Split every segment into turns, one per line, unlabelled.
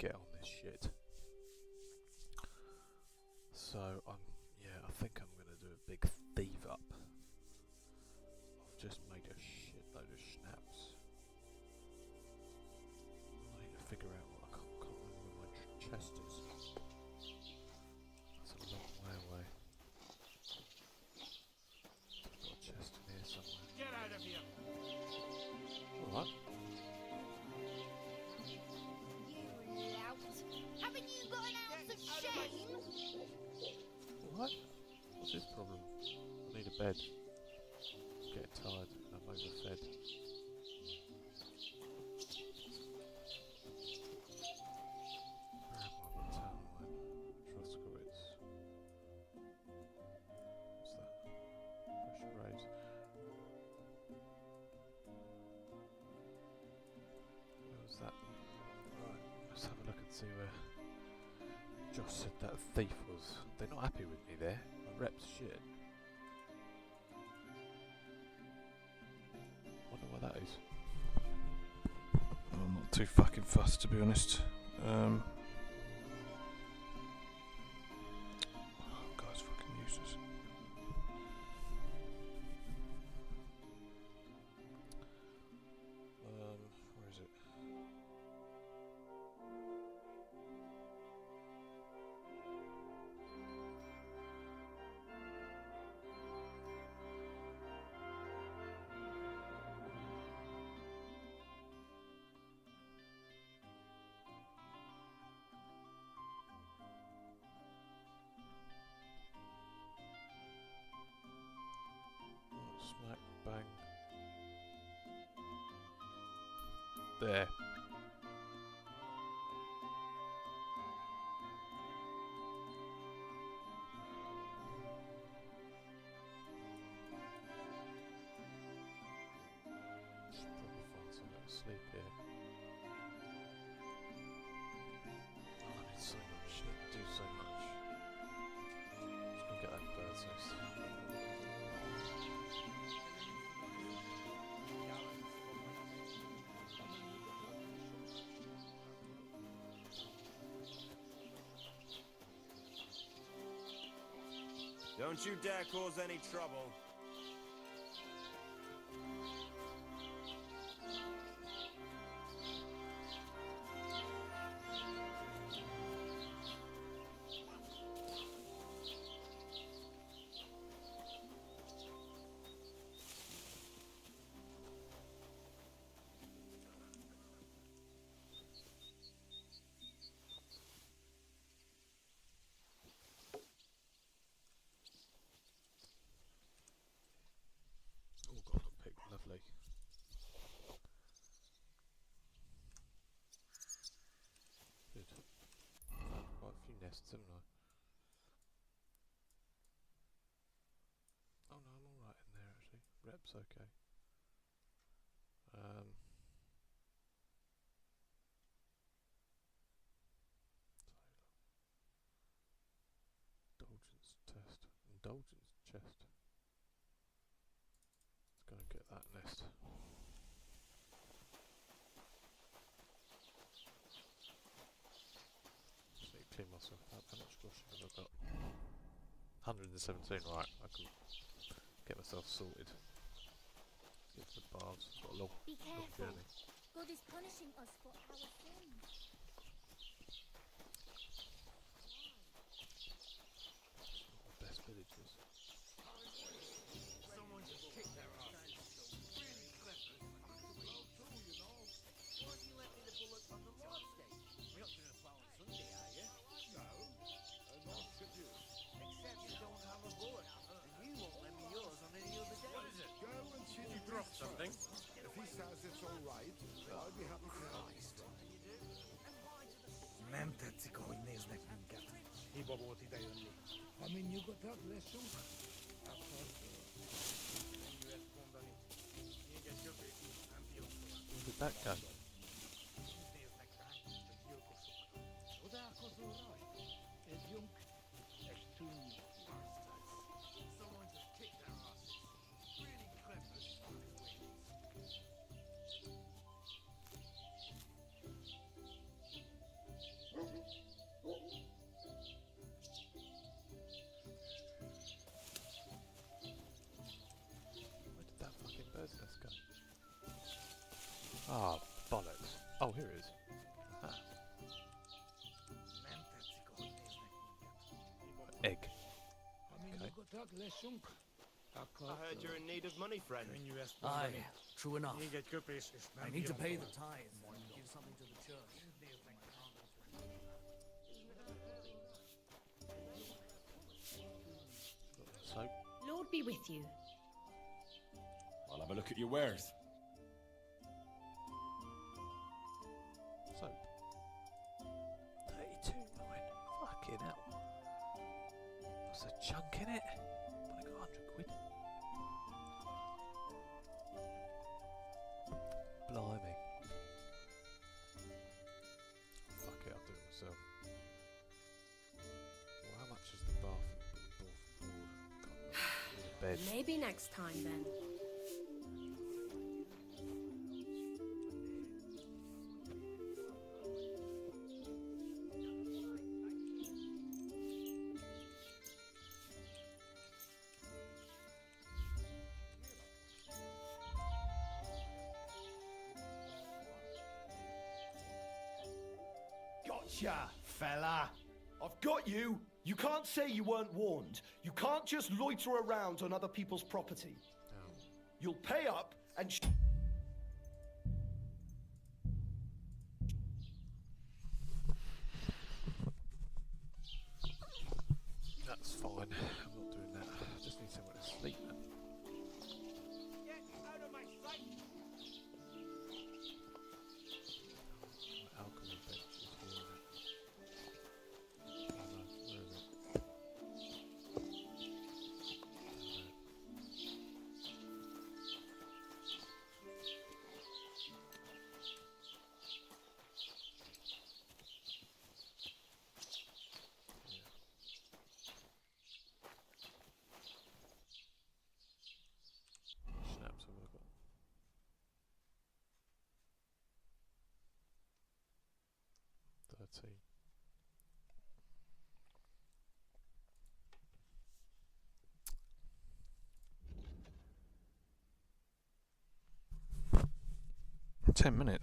get on this shit. So I think I'm gonna do a big thieve up. I've just made a shitload of schnapps. I need to figure out what I can't remember where my chest is. That's a long way away. I've got a chest in here somewhere.
Get out of here!
Alright.
You lout! Haven't you got an ounce of shame?
What? What's his problem? I need a bed. I'm getting tired and I'm overfed. Where am I? What town am I in? Troskowitz. What's that? Pressure raise. Where was that? Right, let's have a look and see where Josh said that thief was. They're not happy with me there. My rep's shit. Wonder why that is. I'm not too fucking fussed, to be honest. Oh, guy's fucking useless. Where is it? Smack, bang. There. Should probably find somewhere to sleep here. Oh, I need so much. I do so much. Just gonna get that bird's nest.
Don't you dare cause any trouble.
Oh, got a pick, lovely. Good. Found quite a few nests, haven't I? Oh no, I'm alright in there actually. Rep's okay. Indulgence test. Indulgence chest. Let's go and get that nest. Just need to clean myself up. How much brushing have I got? 117, right. I can get myself sorted. Get to the baths. I've got a long
Be careful.
journey.
God is punishing us for our sins.
Not the best villages.
Someone just kicked their asses. Really clever. Well, you know. Why didn't you let me the bullet on the Lord's Day? We're not going to plow on Sunday, are you? No. Nor should you. Except you don't have a bullet. And you won't lend me yours on any other day. What is it?
Go and see
You
the
dropped
priest
something.
first. If he says it's all right, I'll be happy to help.
Nem tetszik, ahogy néznek minket. Hiba volt ide jönni. Ha mi nyugodtak leszünk, akkor nem jöhet mondani. Még egy jobbé, nem bírom tovább.
Where did that go?
Úgy néznek ránk, mint a gyilkosok. Csodálkozol rajta? Egy junk, egy tűnj.
Someone just kicked their asses. Really clever.
Ah, bollocks. Oh, here it is. Aha.
Nem tetszik, ahogy néznek minket.
Egg.
Nyugodtak, lessünk?
I heard you're in need of money, friend.
Könnyű ezt
Aye,
mondani.
true enough.
Még egy köpés, és nem
I need to
bírom
pay the
tovább.
tithe and give something to the church.
Soap.
Lord be with you.
I'll have a look at your wares.
Soap. 32.9. Fucking hell. What's a chunk in it? I got 100 quid. Blimey. Fuck it, I'll do it myself. Well, how much is the bath board? Bed.
Maybe next time then.
Gotcha, fella. I've got you. You can't say you weren't warned. You can't just loiter around on other people's property. You'll pay up and...
That's fine. I'm not doing that. I just need somewhere to sleep.
Get out of my sight!
Alcohol bench is here. Oh no, where is it? Snaps have I got? Thirteen. $10.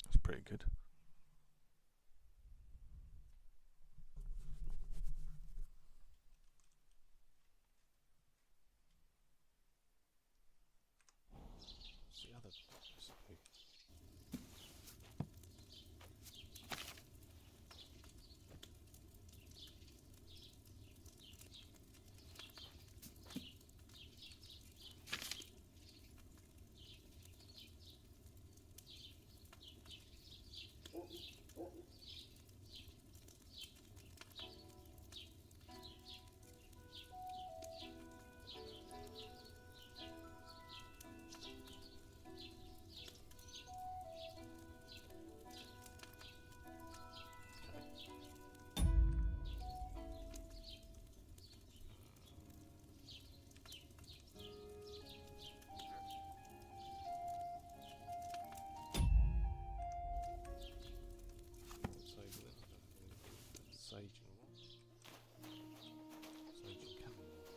That's pretty good. What's the other recipe? Sage and what? Sage and chamomile.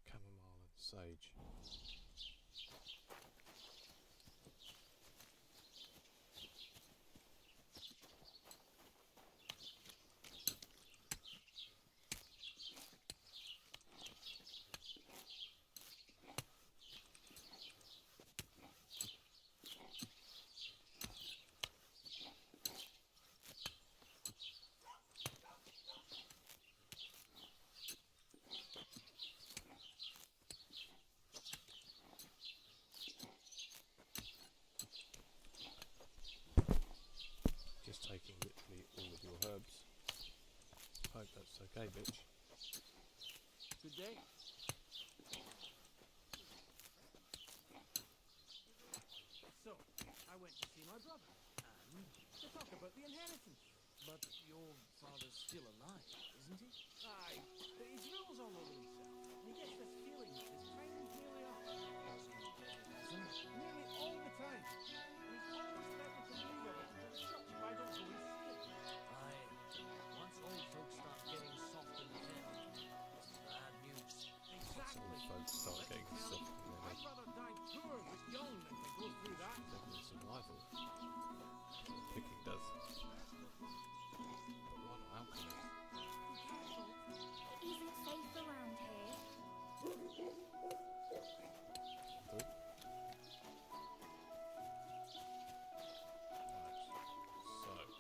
Chamomile and sage. Just taking literally all of your herbs. Hope that's okay, bitch.
Good day. So, I went to see my brother,
them to talk about the inheritance.
But your father's still alive, isn't he?
Aye, but his rules all over himself. And he gets this feeling that his time is nearly up. Nearly all the time. And he's always threatening to leave everything to the church if I don't go and see it.
Aye. Once old folks start getting soft in the head, it's bad news.
Exactly.
Folks start
Let me
getting
tell
stuff
you,
from
I'd rather die poor but young than to go through that.
their survival. Picking does. But why not alchemy?
Is it safe around here?
Through? Right.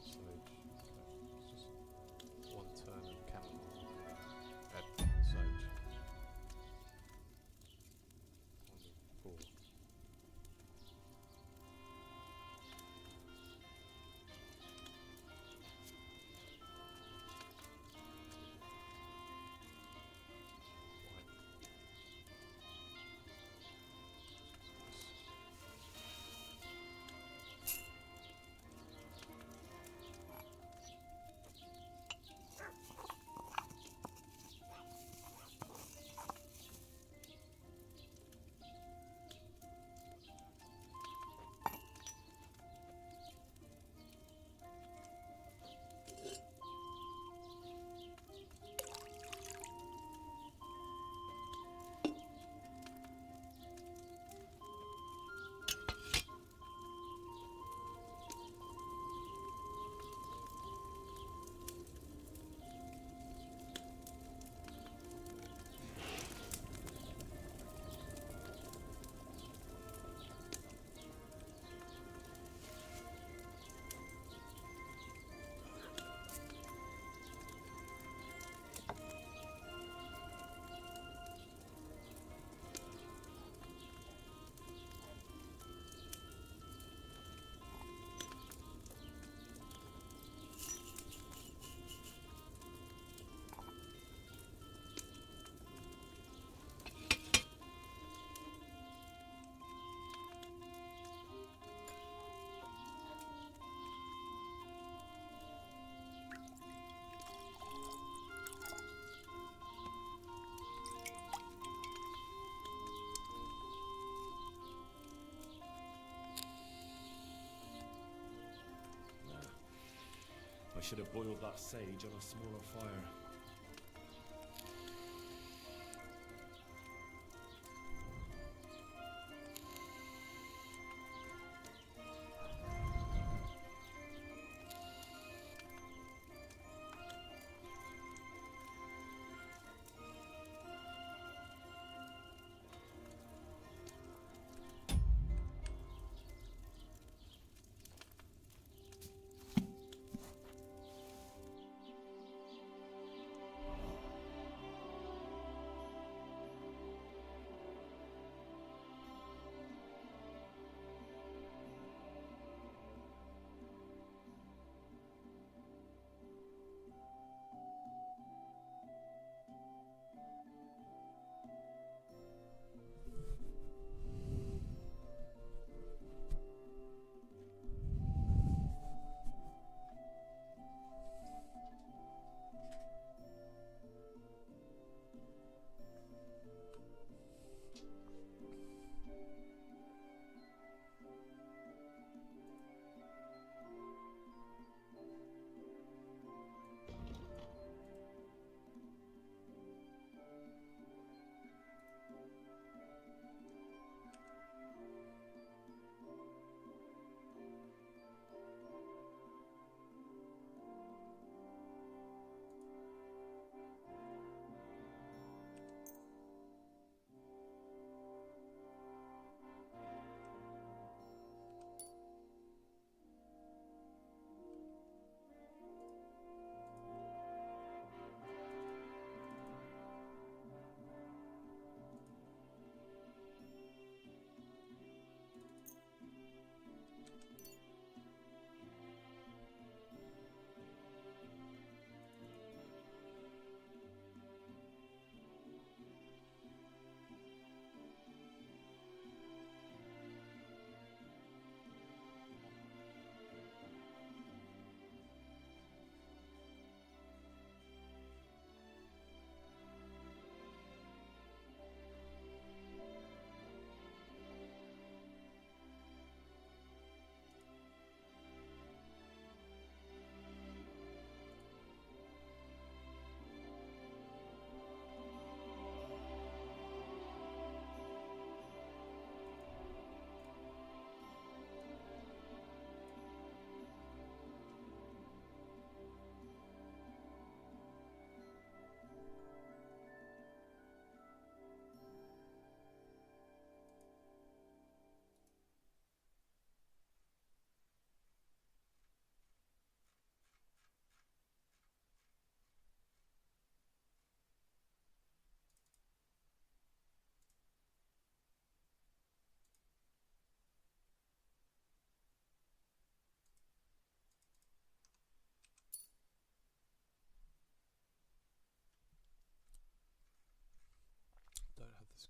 So. One turn and cannon at sage. 4.
I should have boiled that sage on a smaller fire.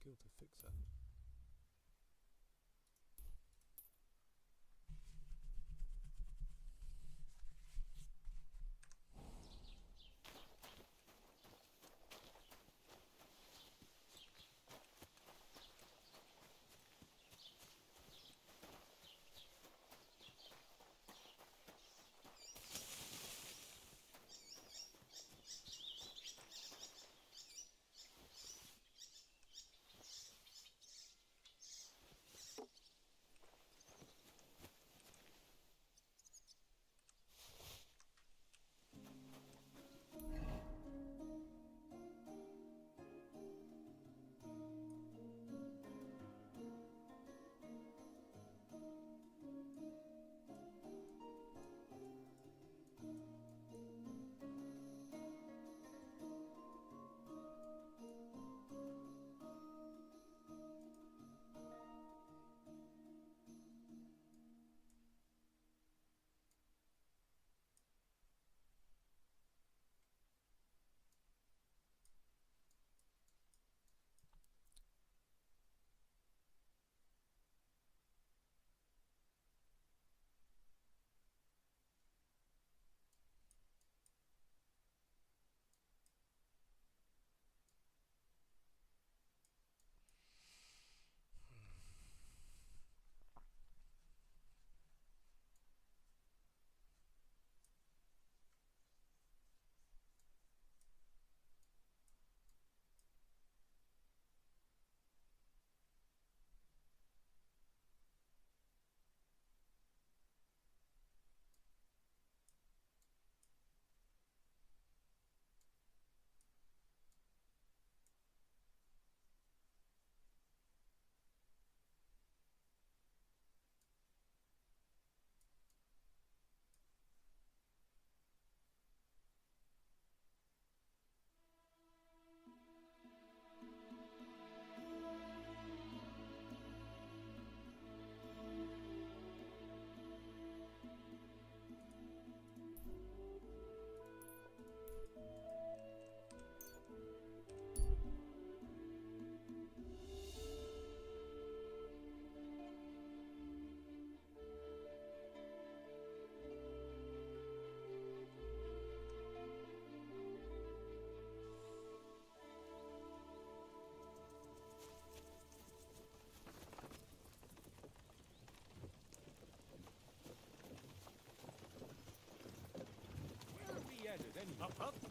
skill to fix that.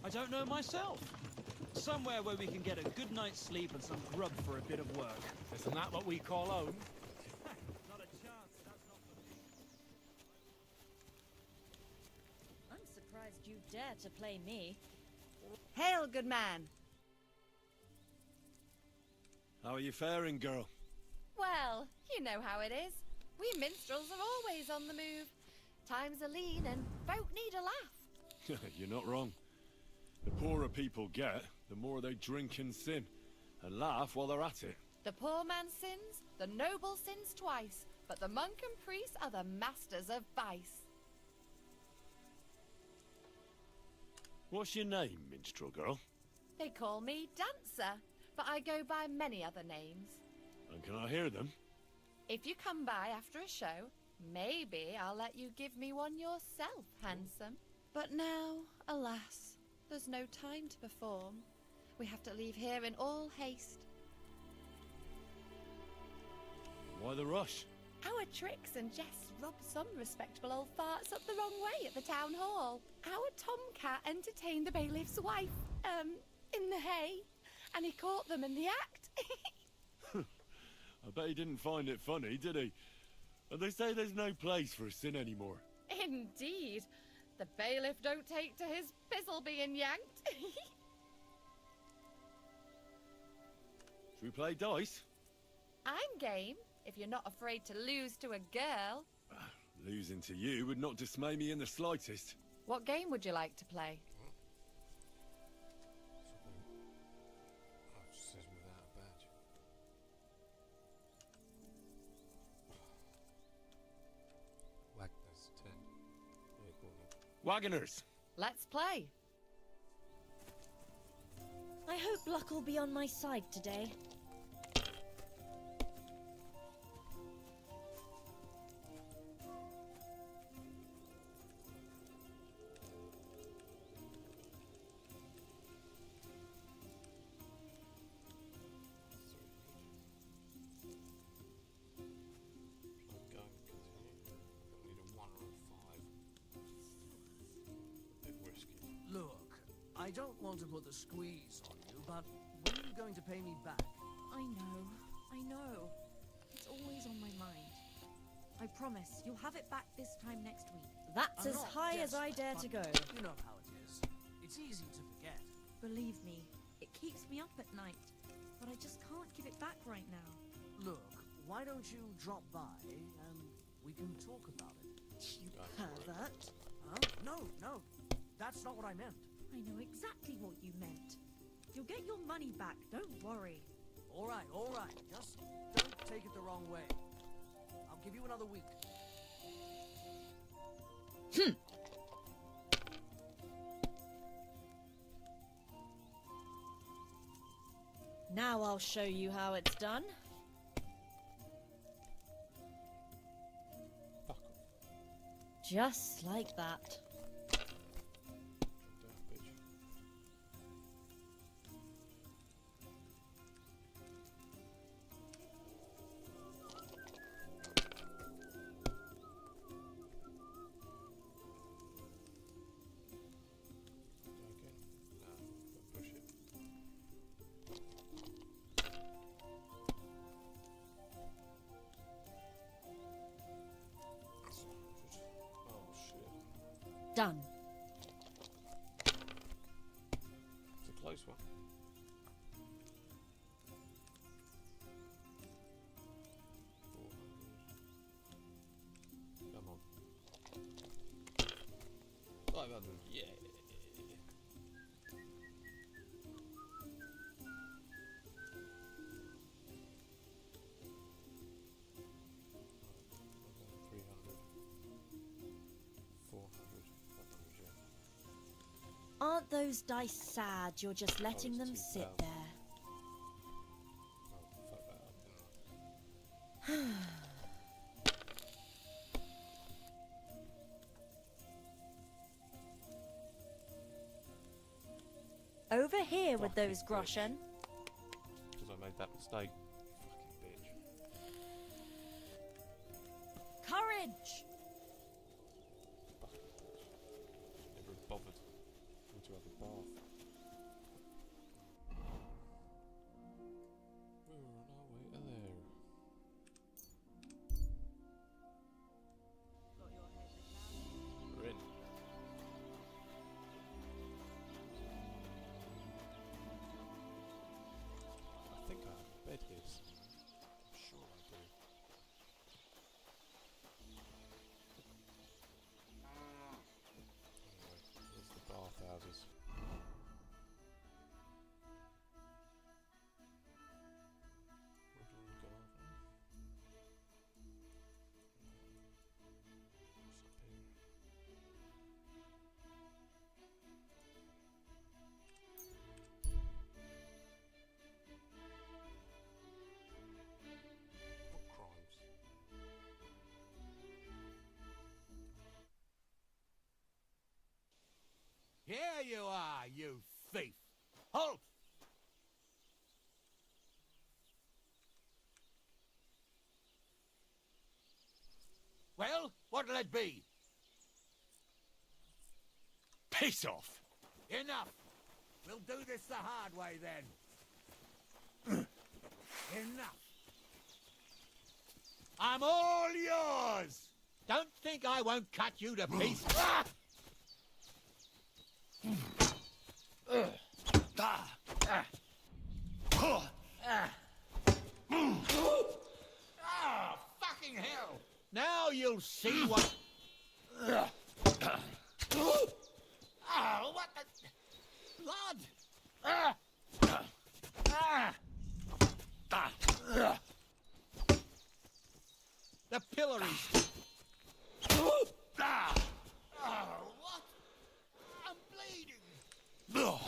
I don't know myself. Somewhere where we can get a good night's sleep and some grub for a bit of work.
Isn't that what we call home?
Not a chance, that's not for me.
I'm surprised you dare to play me.
Hail, good man.
How are you faring, girl?
Well, you know how it is. We minstrels are always on the move. Times are lean and folk need a laugh.
You're not wrong. The poorer people get, the more they drink and sin, and laugh while they're at it.
The poor man sins, the noble sins twice, but the monk and priest are the masters of vice.
What's your name, minstrel girl?
They call me Dancer, but I go by many other names.
And can I hear them?
If you come by after a show, maybe I'll let you give me one yourself, handsome. But now, alas, there's no time to perform. We have to leave here in all haste.
Why the rush?
Our tricks and jests rubbed some respectable old farts up the wrong way at the town hall. Our tomcat entertained the bailiff's wife, in the hay, and he caught them in the act.
I bet he didn't find it funny, did he? And they say there's no place for sin anymore.
Indeed. The bailiff don't take to his pizzle being yanked.
Should we play dice?
I'm game, if you're not afraid to lose to a girl.
Losing to you would not dismay me in the slightest.
What game would you like to play?
Oh, it just says without a badge. Wagner's 10. Yeah, go on then.
Wagoners!
Let's play.
I hope luck will be on my side today.
want to put the squeeze on you, but when are you going to pay me back?
I know. It's always on my mind. I promise, you'll have it back this time next week.
That's
I'm
as
not
high as I dare
desperate,
to go.
but you know how it is. It's easy to forget.
Believe me, it keeps me up at night. But I just can't give it back right now.
Look, why don't you drop by and we can talk about it?
You pervert.
Huh? No. That's not what I meant.
I know exactly what you meant. You'll get your money back, don't worry.
All right. Just don't take it the wrong way. I'll give you another week.
Now I'll show you how it's done.
Fuck off.
Just like that.
Down, bitch.
Done.
It's a close one. Come on. 500, yeah.
Aren't those dice sad you're just letting them sit there?
Oh, fuck that up, didn't I?
Over here with
Fucking
those groschen.
Because I made that mistake. Fucking bitch.
Courage!
Fucking bitch. Never bothered to have a bath. We're on our way to there. We're in. I think I have a bed here somewhere. I'm sure I do. Anyway, there's the bathhouses. Where do we go over now? What's up here? What crimes?
Here you are, you thief! Halt! Well, what'll it be?
Piss off!
Enough! We'll do this the hard way then. Enough! I'm all yours! Don't think I won't cut you to pieces. Oh, fucking hell! Now you'll see what... Oh, what the... Blood! The pillories! Oh, what? I'm bleeding! Oh.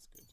that's good.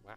Wow.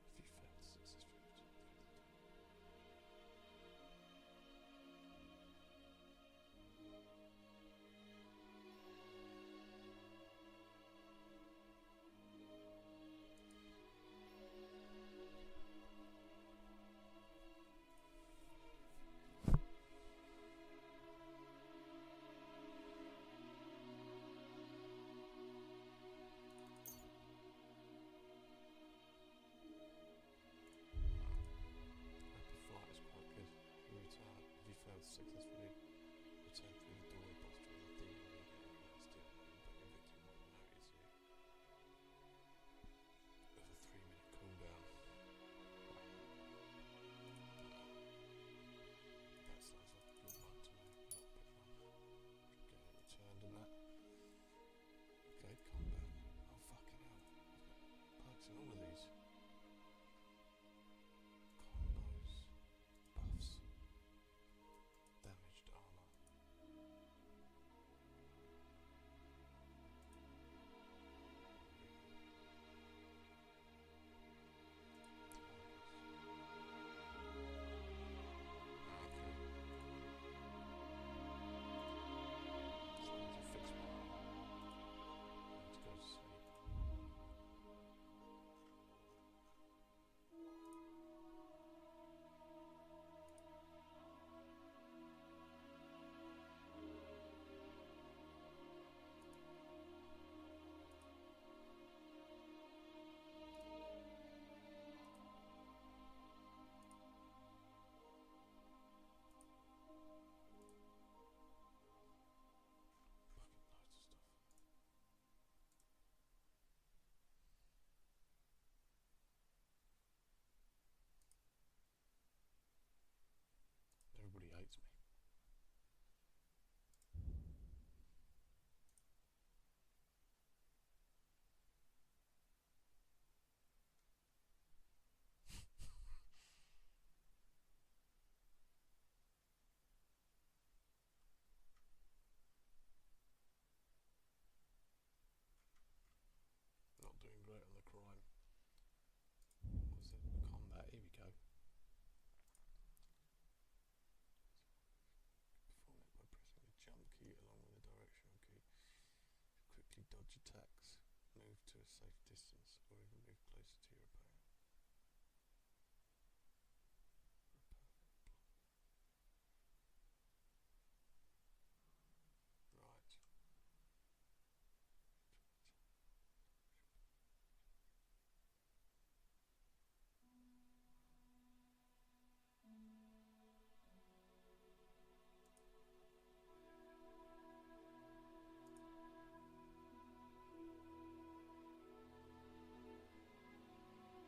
If you fail successfully. Happy flight is quite good. You return. If you fail successfully, return through the doorway posture in the theater and you get arrested. But your victim won't notice you. With a 3-minute cooldown. That sounds like a good one to me. Not a bit fun. Get it returned and that. Okay, combat. Oh fucking hell. I've got perks in all of these. Combos, buffs, damage
safe distance, or even move closer to your opponent. Right.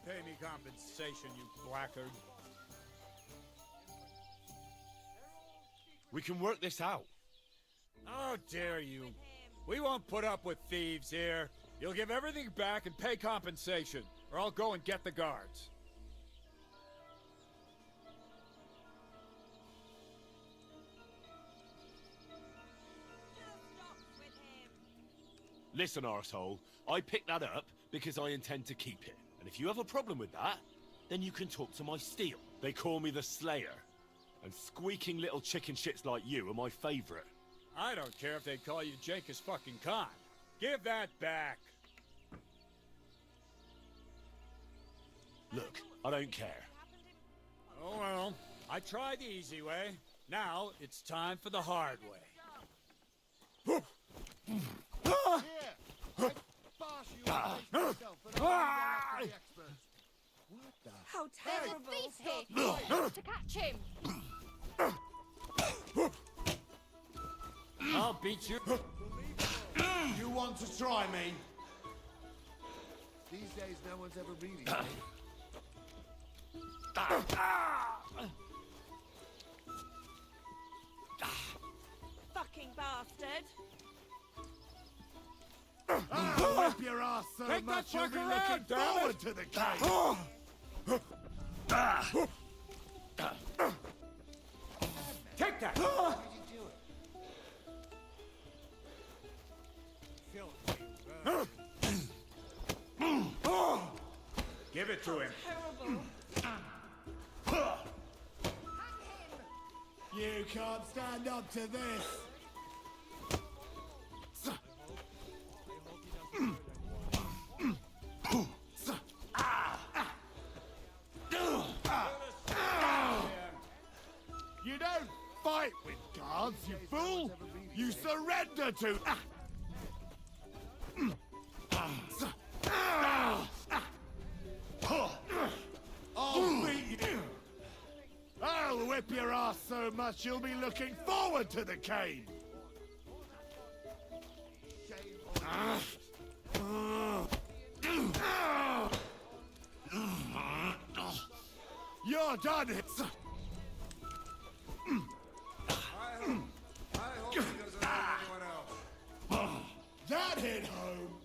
Pay me compensation, you blackguard.
We can work this out.
How dare you? We won't put up with thieves here. You'll give everything back and pay compensation, or I'll go and get the guards.
Listen, arsehole, I picked that up because I intend to keep it. And if you have a problem with that, then you can talk to my steel. They call me the Slayer. And squeaking little chicken shits like you are my favorite.
I don't care if they call you Jenkins fucking Khan. Give that back.
Look, I don't care.
Oh well, I tried the easy way. Now it's time for the hard way.
How terrible! There's a thief here! To catch him!
I'll beat you.
You want to try me? These days, no one's ever really.
Fucking bastard!
Whip your ass so
Take
much
that
you'll be
fucker
looking
out, damn
forward
it!
to the cave.
Take that! Give it to him.
Terrible!
You can't stand up to this. You don't fight with guards, you fool! You surrender to... I'll beat you! I'll whip your ass so much you'll be looking forward to the cane! You're done! That hit home!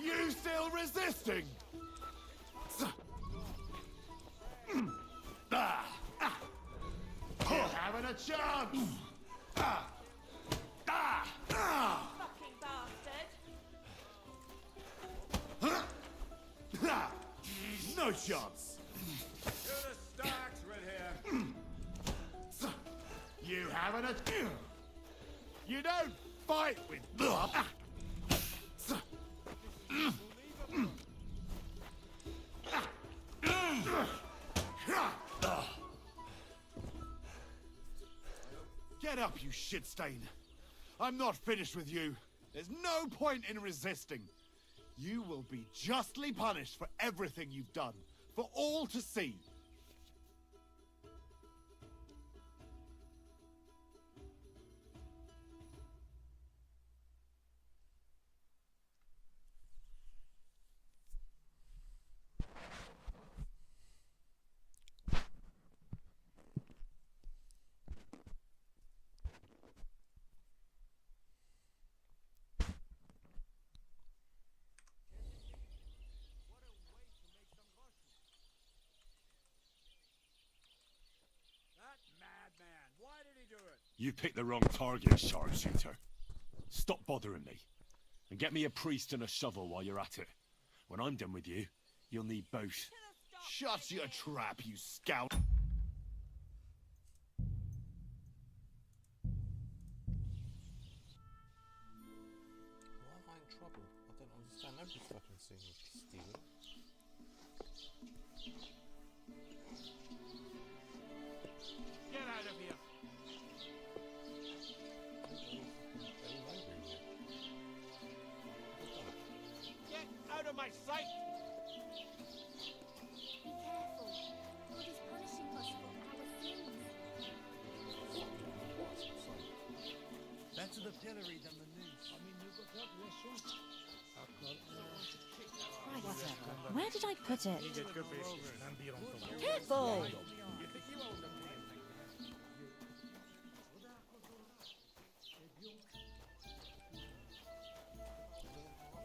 You still resisting? You're having a chance!
Fucking bastard!
No chance!
To the stocks, red hair.
You having a... You don't fight with... Get up, you shit stain. I'm not finished with you. There's no point in resisting. You will be justly punished for everything you've done, for all to see.
You picked the wrong target, sharpshooter. Stop bothering me. And get me a priest and a shovel while you're at it. When I'm done with you, you'll need both.
Shut your trap, you scout.
Why am I in trouble? I don't understand. Nobody's fucking seen me stealing.
Get out of here. Get out of my sight!
Be careful. God is punishing us for our sins.
Better the pillory than the noose. I mean, you've got that, Russell.
Right, where did I put it?
Ni get köpés, nem bírom tovább.
Careful!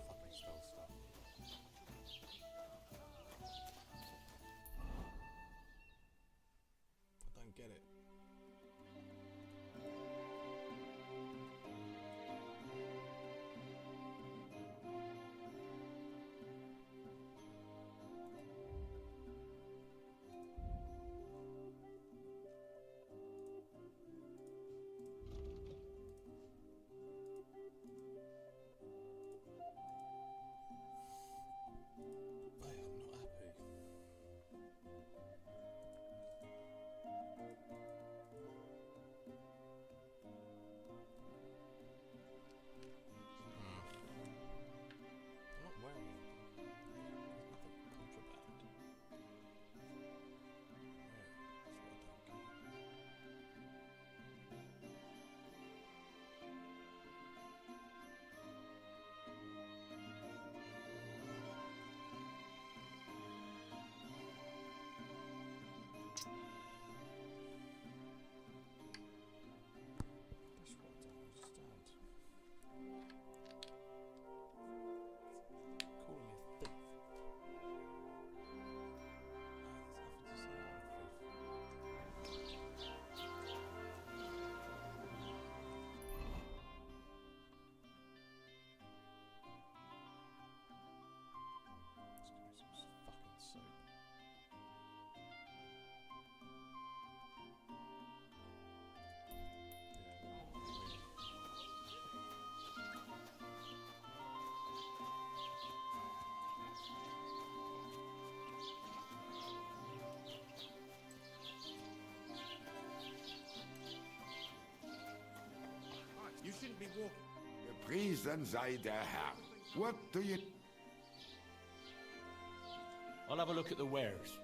Fucking spell stuff. I don't get it. I am not happy. I'm not wearing anything. There's nothing contraband. That's what I don't get. That's what I don't understand. Calling me a thief. There's nothing to say I'm a thief. Let's give me some fucking soap.
You shouldn't be walking.
Gepriesen sei der Herr. What do you...
I'll have a look at the wares.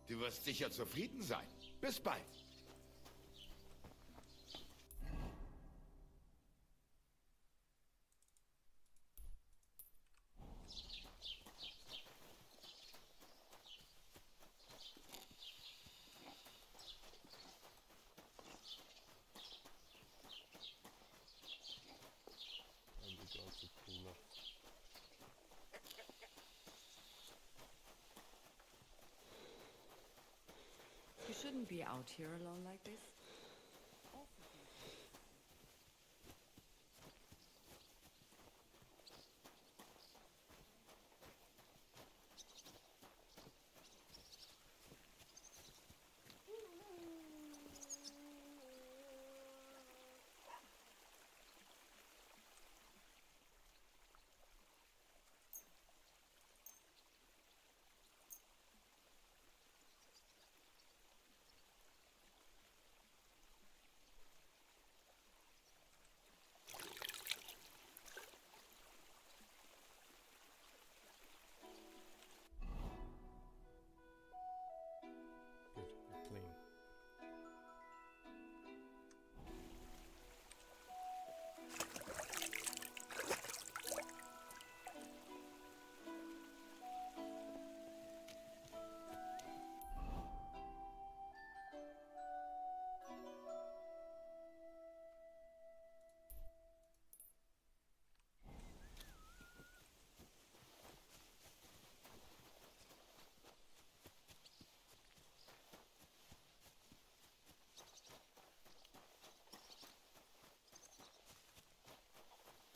Du wirst sicher zufrieden sein. Bis bald.
And the guards will pull off.
You shouldn't be out here alone like this.
Good, you're clean.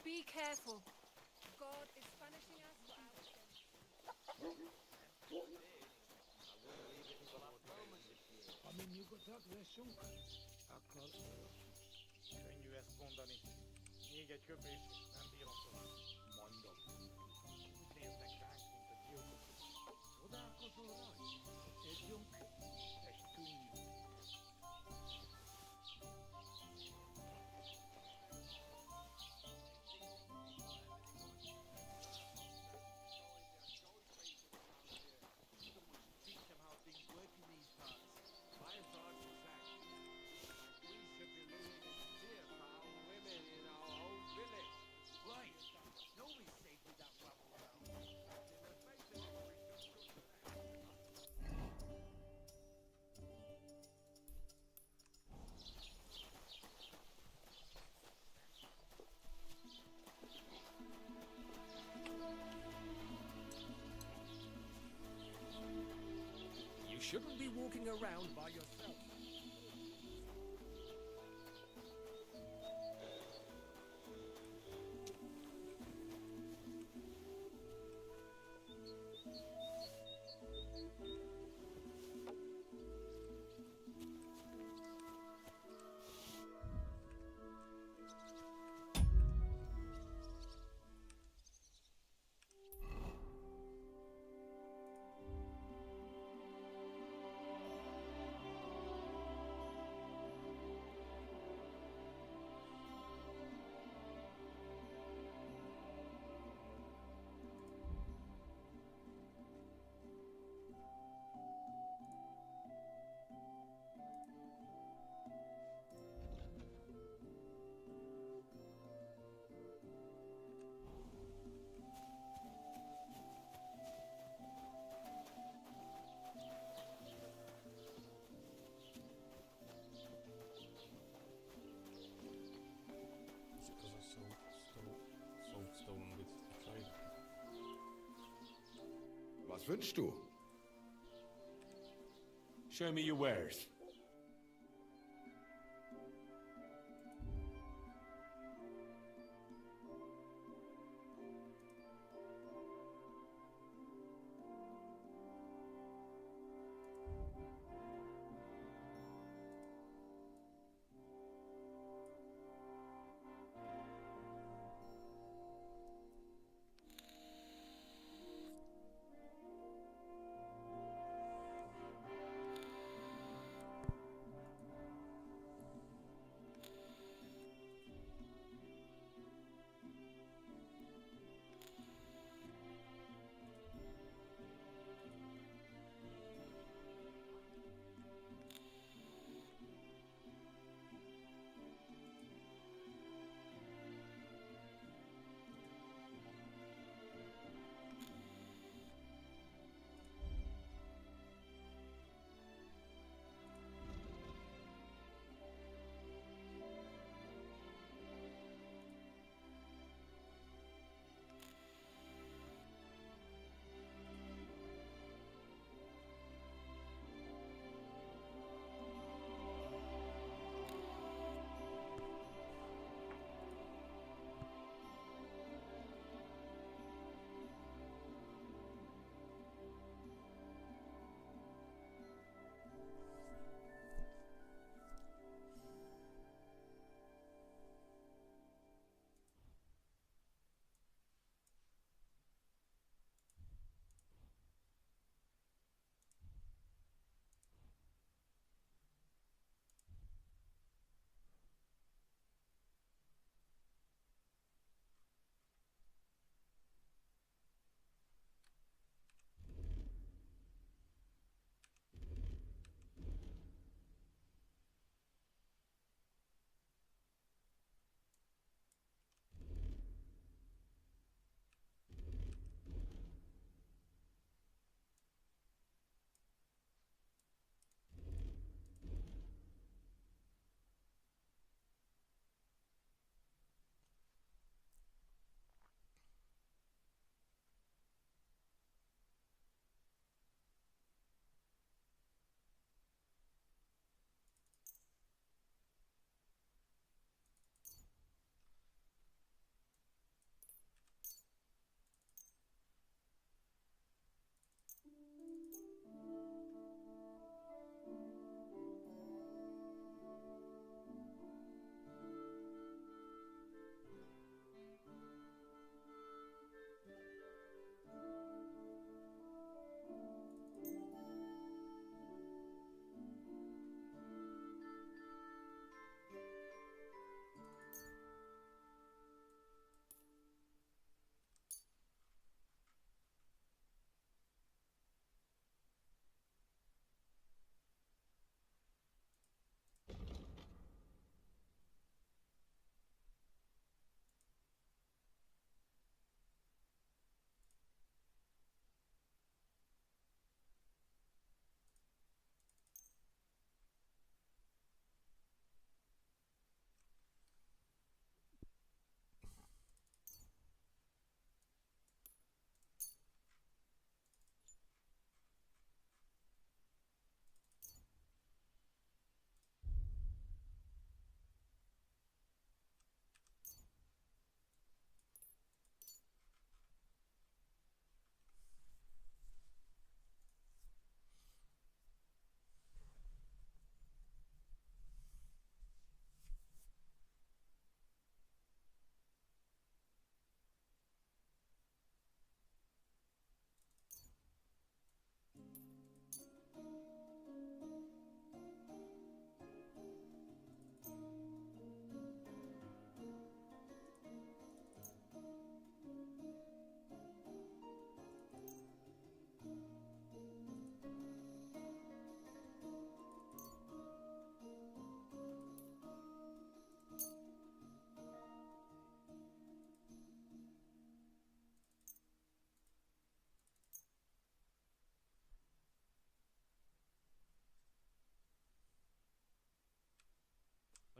Be careful. God is punishing us for our sins.
I mean, you got that lesson. Könnyű ezt mondani. Még egy köpés, nem bírom tovább. Mondom. Úgy néznek ránk, mint a gyilkosok. Csodálkozol rajta? Együnk, esküljünk.
Teach them how things work in these parts. My thoughts exact. We should be living in fear for our women in our own village. Right. Nobody's safe with that rabble around. In the face of it, we should
You shouldn't be walking around by yourself.
Is it because I sold stolen with a trader?
Was wünschst du?
Show me your wares.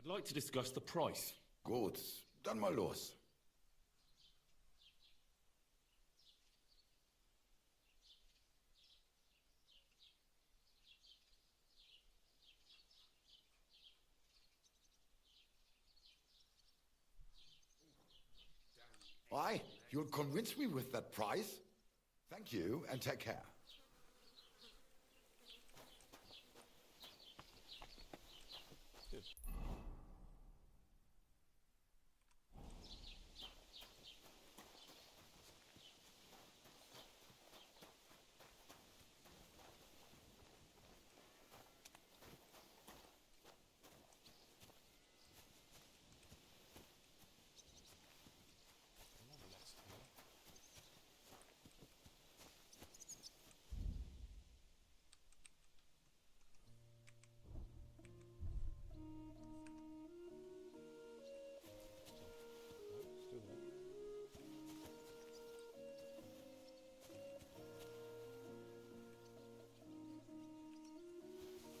I'd like to discuss the price.
Gut, dann mal los. Aye, you'll convince me with that price. Thank you, and take care.
Good.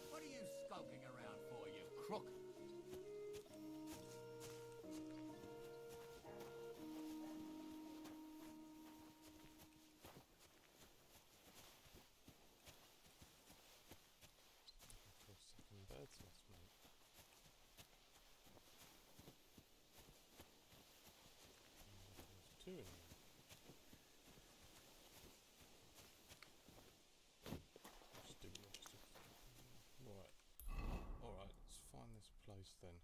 What are you skulking around for, you crook?
For a second bird's nest, mate. There's two in there. Just do it. Right. Alright, let's find this place then.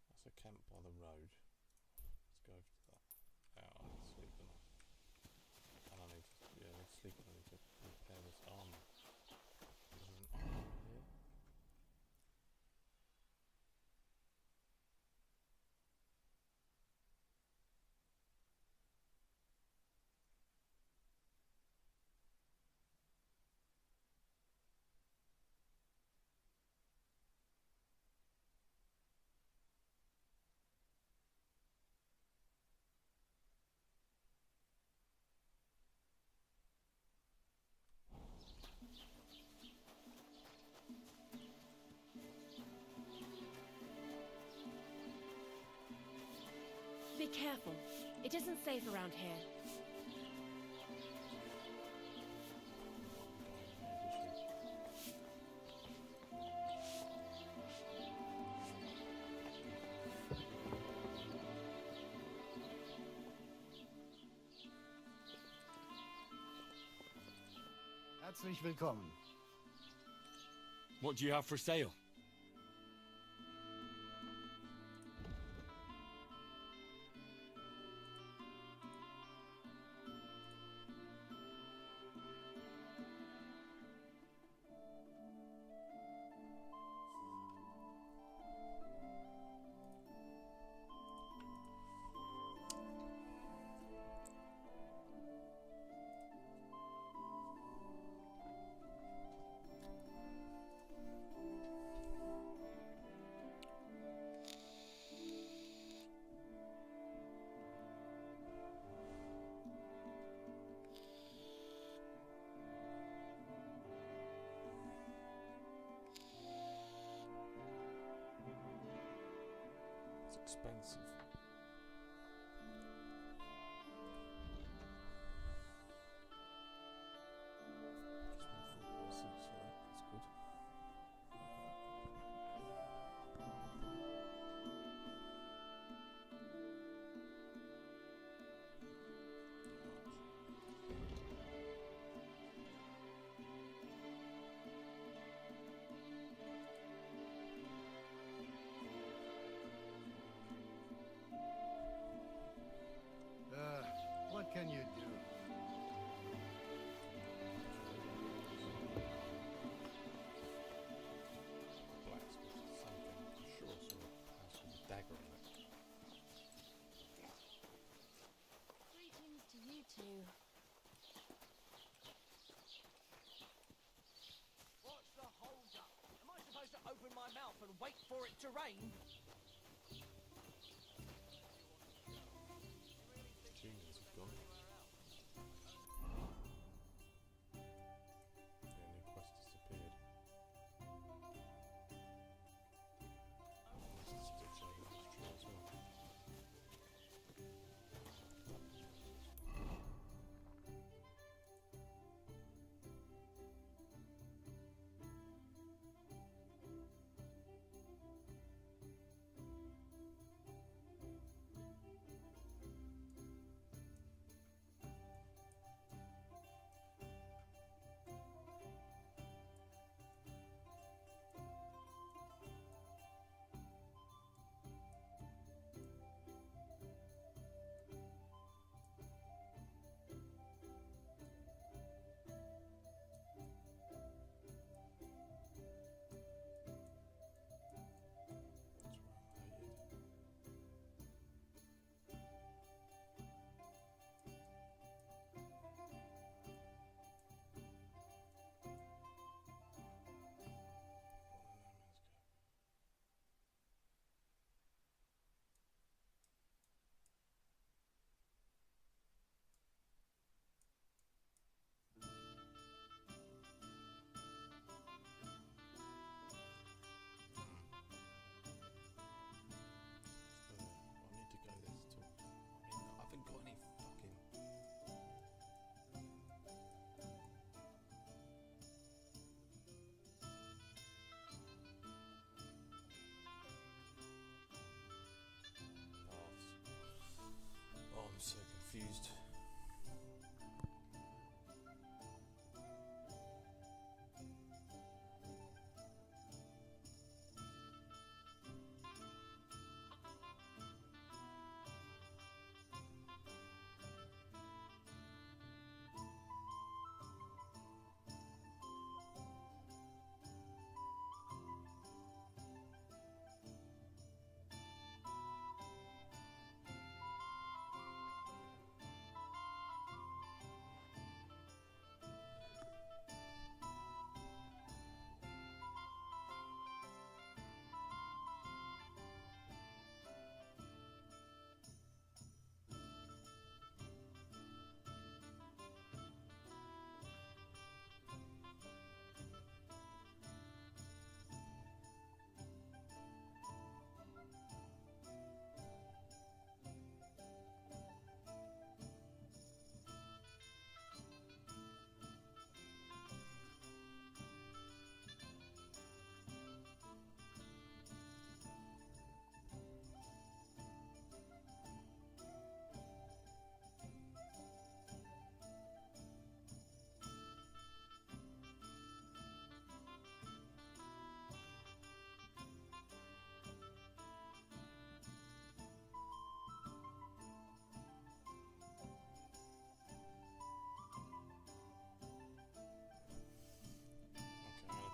That's a camp by the road. Let's go over to that. Now I need to sleep and I need to, yeah, I need to sleep and I need to repair this armor. Is there an armor here?
Be careful. It isn't safe around here.
Herzlich willkommen.
What do you have for sale?
It's expensive. Just 1 4 6, right? That's good.
What can you do?
Blacksmith, something for sure. So house with a dagger in it.
Greetings to you two.
What's the hold up? Am I supposed to open my mouth and wait for it to rain?
Juniors have gone. Yeah, new quest disappeared. confused.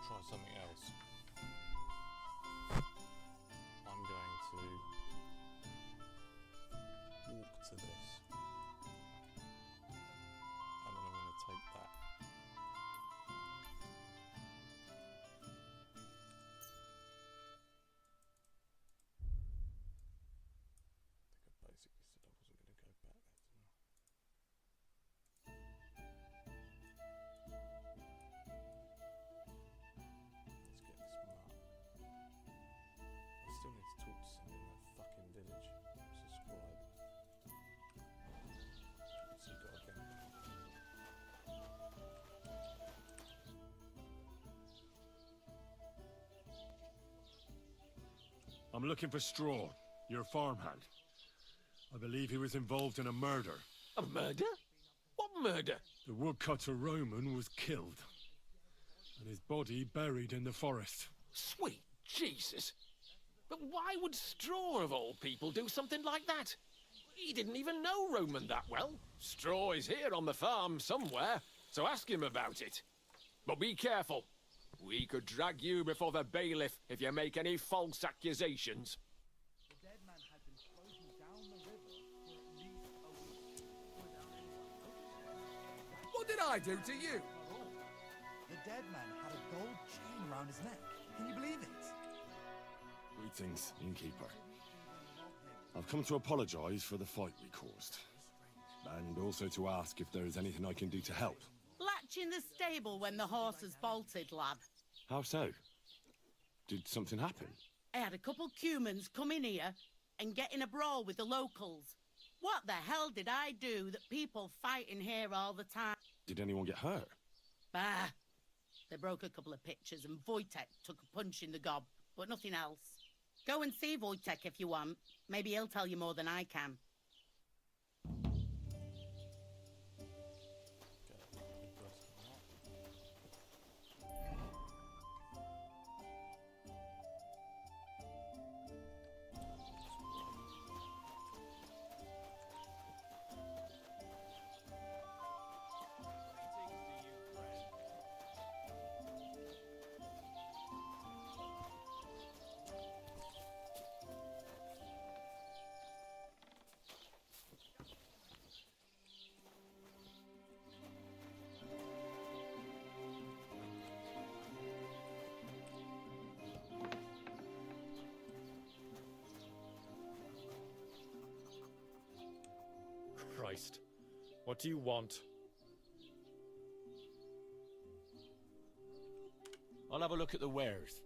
Try something else. I'm going to walk to this, and then I'm going to take that. I think I basically said I wasn't going to go back there, didn't I? I still need to talk to someone in that fucking village. Subscribe. What's he got again?
I'm looking for Straw, your farmhand. I believe he was involved in a murder.
A murder? What murder?
The woodcutter Roman was killed, and his body buried in the forest.
Sweet Jesus! But why would Straw, of all people, do something like that? He didn't even know Roman that well. Straw is here on the farm somewhere, so ask him about it. But be careful. We could drag you before the bailiff if you make any false accusations.
The dead man had been floating down the river for at least a week. Without anyone.
What did I do to you?
The dead man had a gold chain round his neck. Can you believe it?
Greetings, innkeeper. I've come to apologize for the fight we caused, and also to ask if there is anything I can do to help.
Latch in the stable when the horses bolted, lad.
How so? Did something happen?
I had a couple cumans come in here and get in a brawl with the locals. What the hell did I do that people fight in here all the time?
Did anyone get hurt?
Bah! They broke a couple of pictures and Wojtek took a punch in the gob, but nothing else. Go and see Wojtek if you want. Maybe he'll tell you more than I can.
Christ. What do you want?
I'll have a look at the wares.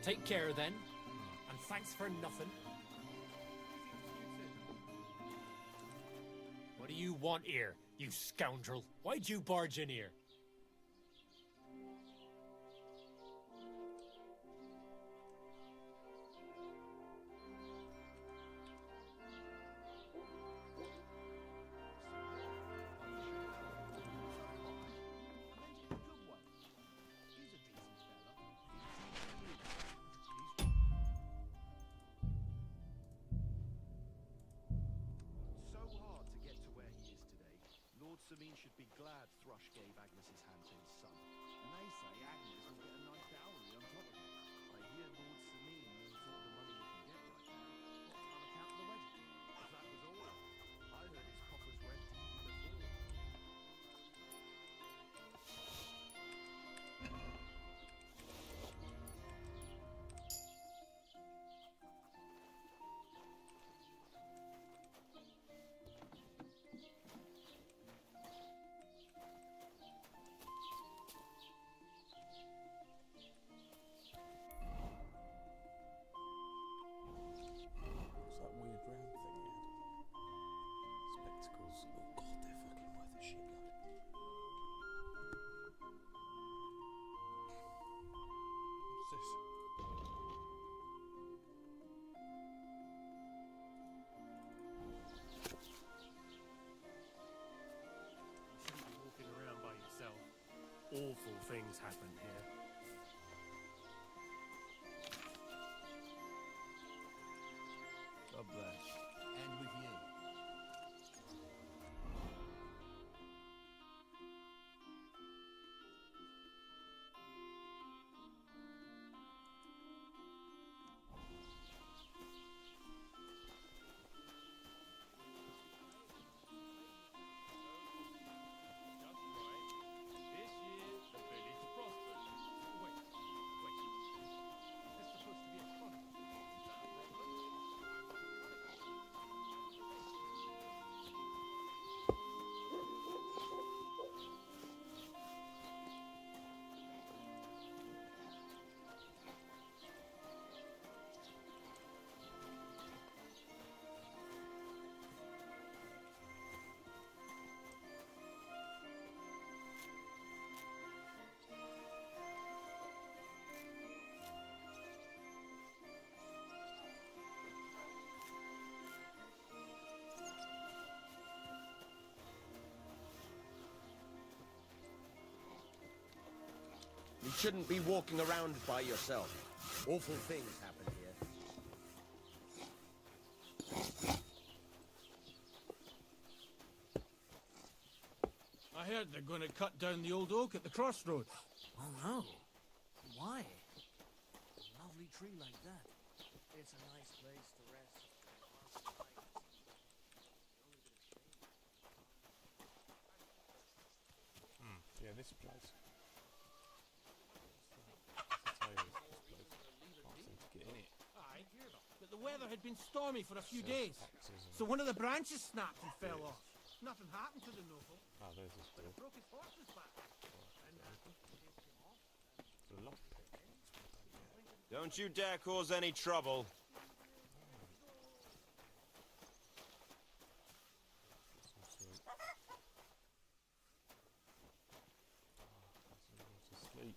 Take care then. And thanks for nothing. What do you want here, you scoundrel? Why'd you barge in here?
So hard to get to where he is today. Lord Sameen should be glad Thrush gave Agnes's hand to his son. And they say Agnes will get a nice dowry on top of it. I hear Lord Sameen wants all the money he can get right now. What, on account of the wedding? If that was all, I heard his coffers were empty before.
What's that weird round thing he had? Spectacles. Oh god, they're fucking worth a shitload. What's this?
You shouldn't be walking around by yourself. Awful things happen here.
God bless. And with you.
This year, the village prospered. Wait. Is this supposed to be a chronicle? Is that a problem?
You shouldn't be walking around by yourself. Awful things happen here.
I heard they're going to cut down the old oak at the crossroads.
Oh no. Why? A lovely tree like that. It's a nice place to rest.
Yeah, this place. Can't seem to get in it.
Aye, but the weather had been stormy for a few
Shelf
days.
taxes and-
So one of the branches snapped and fell off. Nothing happened to the noble.
Ah, there's this door.
Broke his horse's back.
It's a lockpick.
Don't you dare cause any trouble.
Some sweet. To sleep.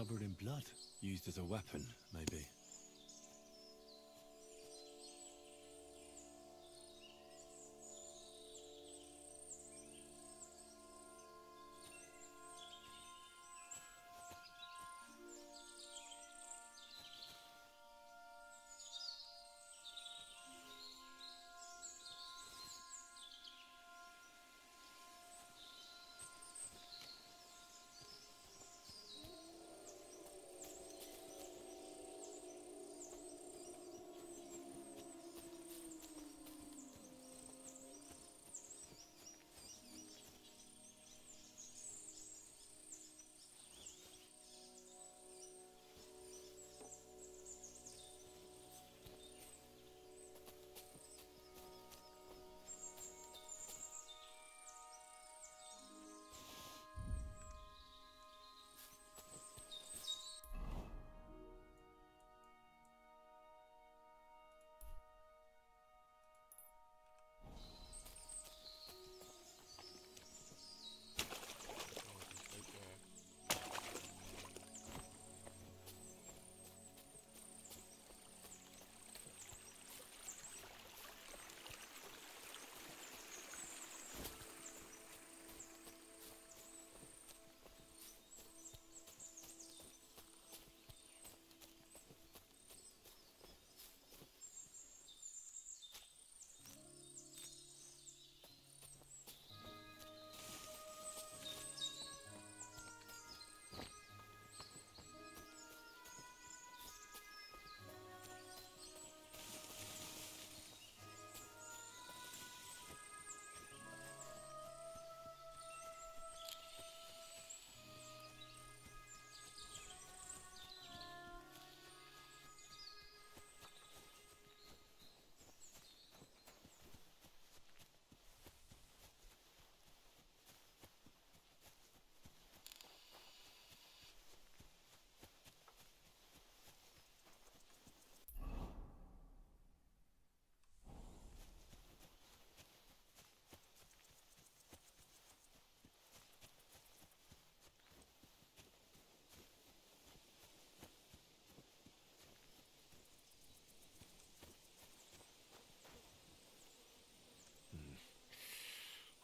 covered in blood. Used as a weapon, maybe.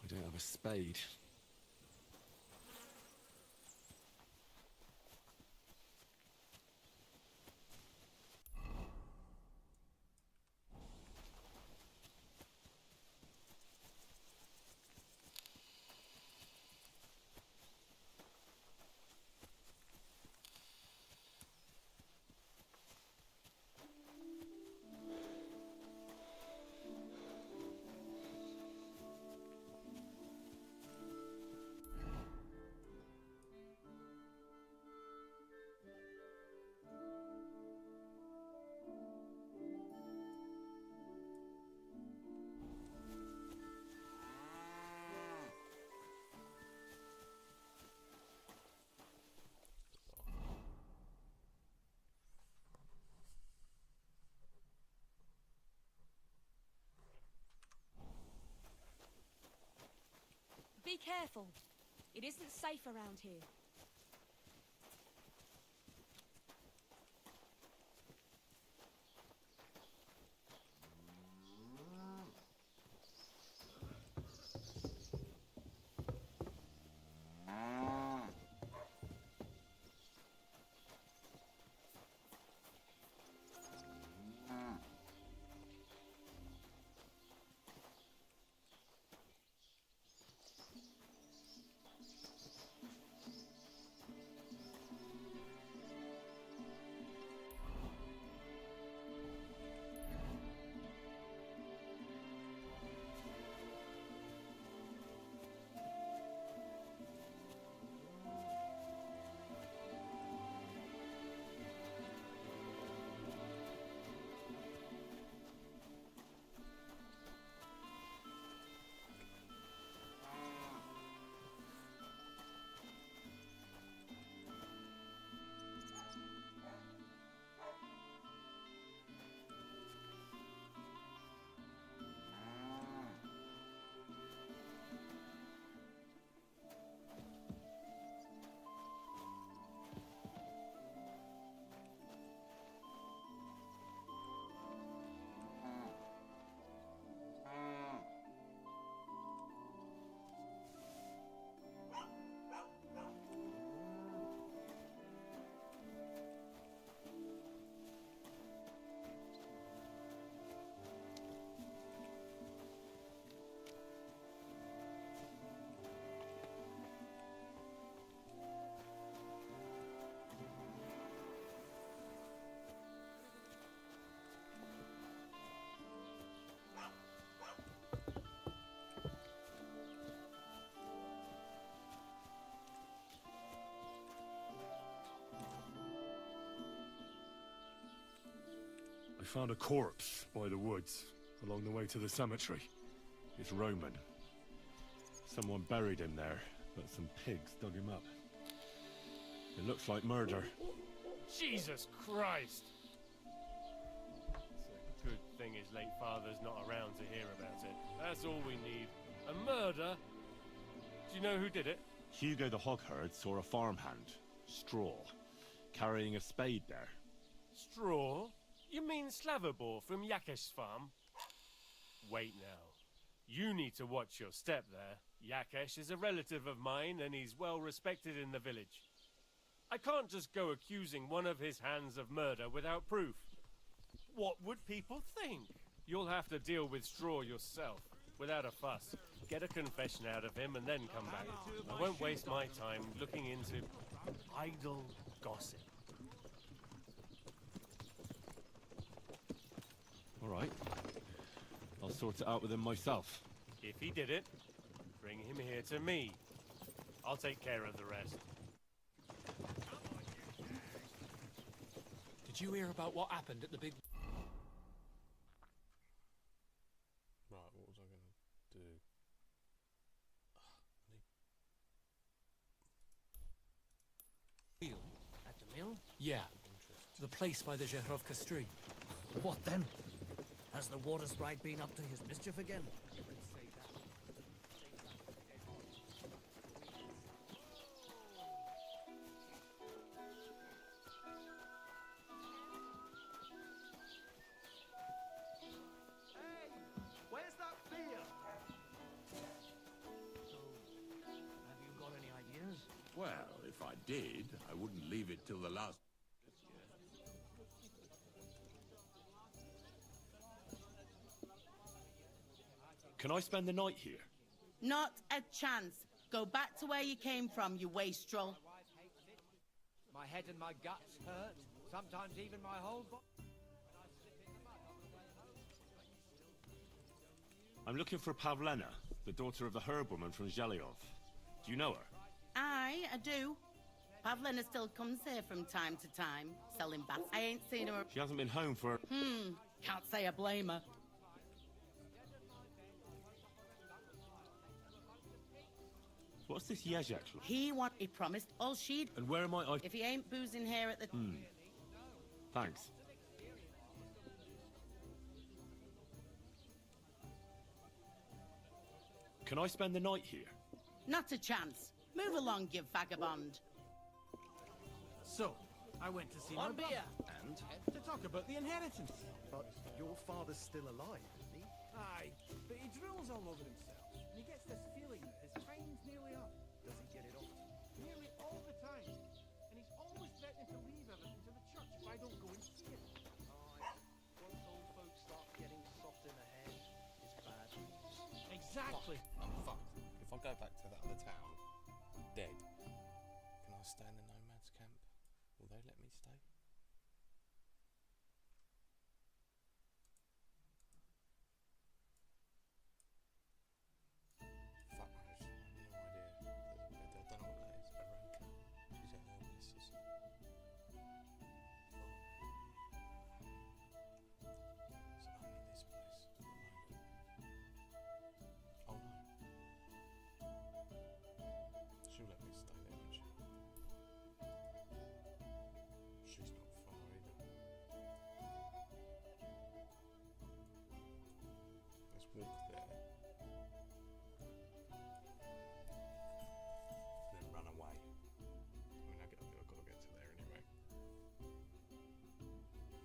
I don't have a spade.
Be careful. It isn't safe around here.
We found a corpse by the woods, along the way to the cemetery. It's Roman. Someone buried him there, but some pigs dug him up. It looks like murder.
Jesus Christ! It's a good thing his late father's not around to hear about it. That's all we need. A murder? Do you know who did it?
Hugo the Hogherd saw a farmhand, Straw, carrying a spade there.
Straw? You mean Slavobor from Yakesh's farm? Wait now. You need to watch your step there. Yakesh is a relative of mine and he's well respected in the village. I can't just go accusing one of his hands of murder without proof. What would people think? You'll have to deal with Straw yourself, without a fuss. Get a confession out of him and then come back. I won't waste my time looking into idle gossip.
All right. I'll sort it out with him myself.
If he did it, bring him here to me. I'll take care of the rest.
Did you hear about what happened at the big...
Right, what was I going to do?
Wheel? At the mill? Yeah. The place by the Zherovka Street.
What then? Has the water sprite been up to his mischief again?
Where's that beer?
Have you got any ideas?
Well, if I did, I wouldn't leave it till the last...
Can I spend the night here?
Not a chance. Go back to where you came from, you wastrel.
My head and my guts hurt. Sometimes even my whole body.
I'm looking for Pavlena, the daughter of the herb-woman from Zhelyov. Do you know her?
I do. Pavlina still comes here from time to time, selling bats. I ain't seen her.
She hasn't been home for...
Can't say I blame her.
What's this Yezhek?
He promised all she'd...
And where am I?
If he ain't boozing here at the...
Thanks. Can I spend the night here?
Not a chance. Move along, you vagabond.
So, I went to see
One
my
beer.
And? To talk about the inheritance.
But your father's still alive, isn't he?
Aye, but he drools all over himself. And he gets this feeling that his time's nearly up.
Does he get it often?
Nearly all the time. And he's always threatening to leave everything to the church if I don't go and see it.
Once old folks start getting soft in the head, it's bad.
Exactly.
I'm fucked. If I go back to that other town, dead, can I stay in the nomads camp? Will they let me stay? Fuck knows. I have no idea. I don't know what that is. Aranka. She's a herbalist or something. It's only this place at the moment. Oh no. She'll let me stay there, won't she? She's not far either. Let's walk there. Then run away. I mean, I've got to get to there anyway. Fuck knows why.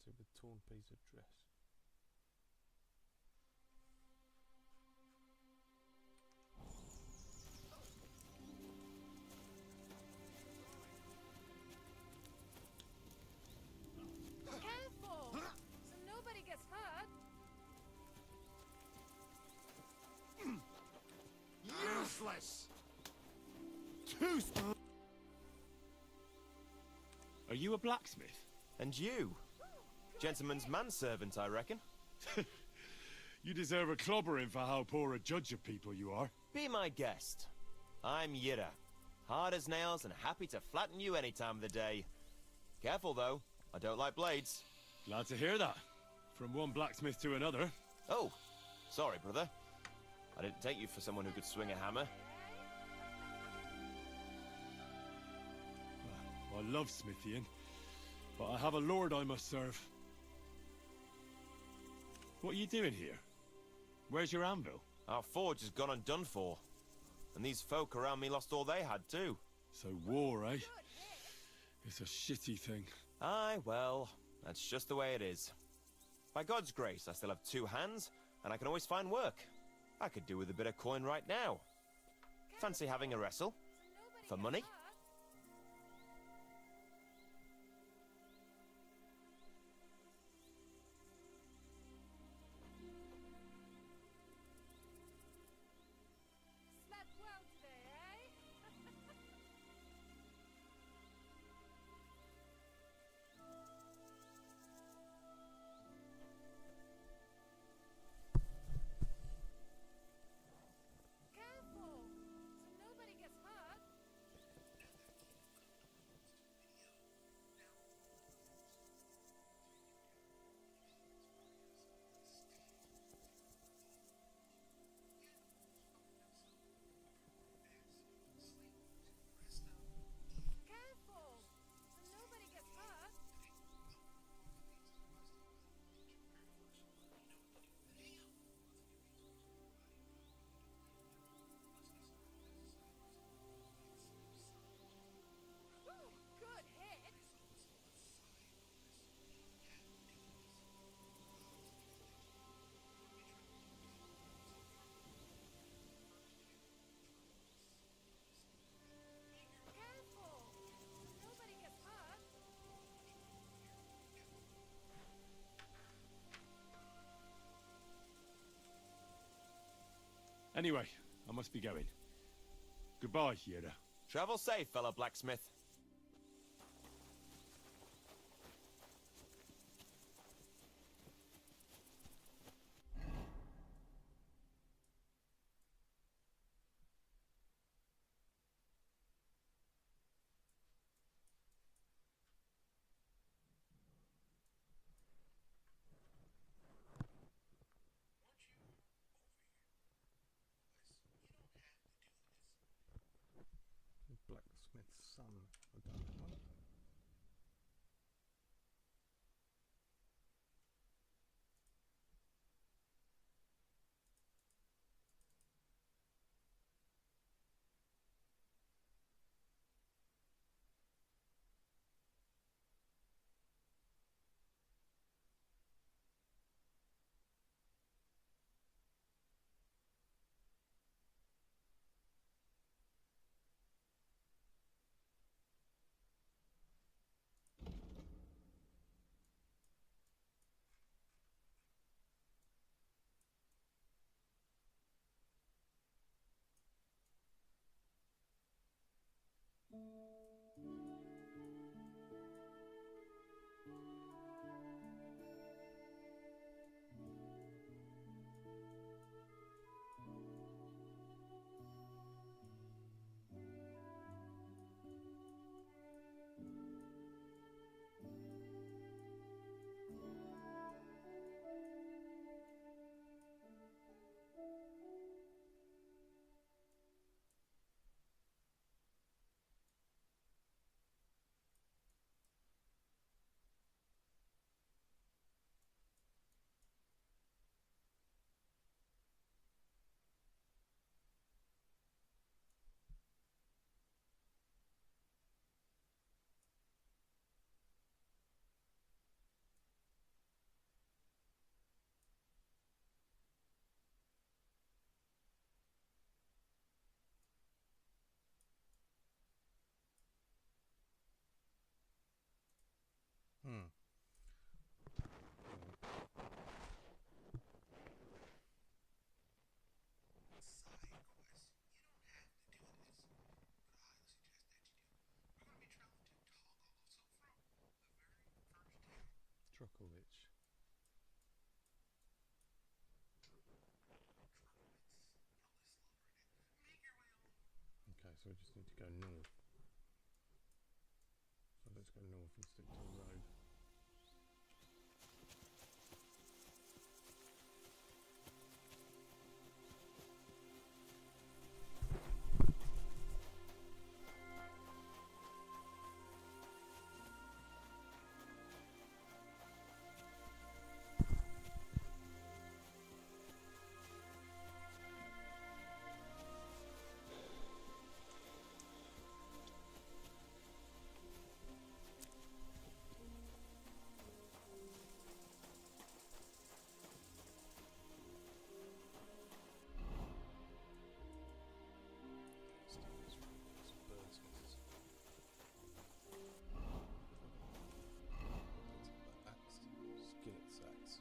mounted with torn piece of dress.
Careful! So nobody gets hurt.
Useless! Too smart!
Are you a blacksmith?
And you? Gentleman's manservant, I reckon.
You deserve a clobbering for how poor a judge of people you are.
Be my guest. I'm Yira. Hard as nails and happy to flatten you any time of the day. Careful, though. I don't like blades.
Glad to hear that. From one blacksmith to another.
Oh, sorry, brother. I didn't take you for someone who could swing a hammer.
I love smithying, but I have a lord I must serve. What are you doing here? Where's your anvil?
Our forge has gone undone for. And these folk around me lost all they had, too.
So war, eh? It's a shitty thing.
Aye, well, that's just the way it is. By God's grace, I still have 2 hands, and I can always find work. I could do with a bit of coin right now. Fancy having a wrestle? For money?
Slept well today, eh? Careful! So nobody gets hurt. Careful! So nobody gets hurt. Ooh, good hit. Careful! So nobody gets hurt.
Anyway, I must be going. Goodbye, Yera.
Travel safe, fellow blacksmith.
Blacksmith's son. I don't know. Markovich. Okay, so we just need to go north. So let's go north and stick to the road. Skillet sacks.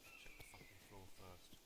Check the fucking floor first.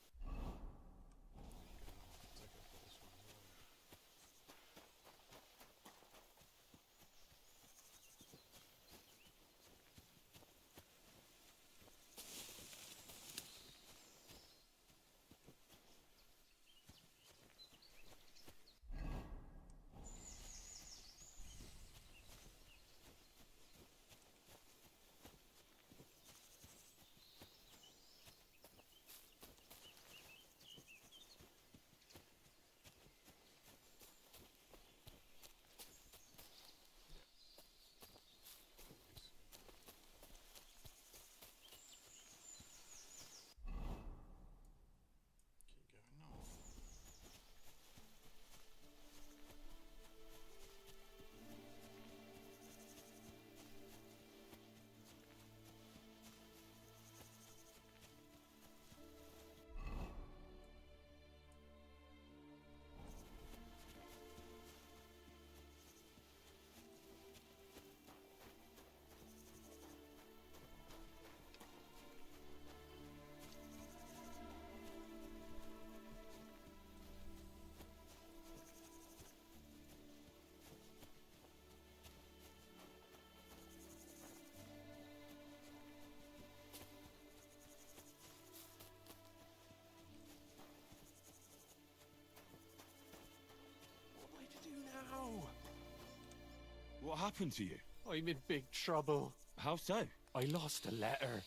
What happened to you?
I'm in big trouble.
How so?
I lost a letter.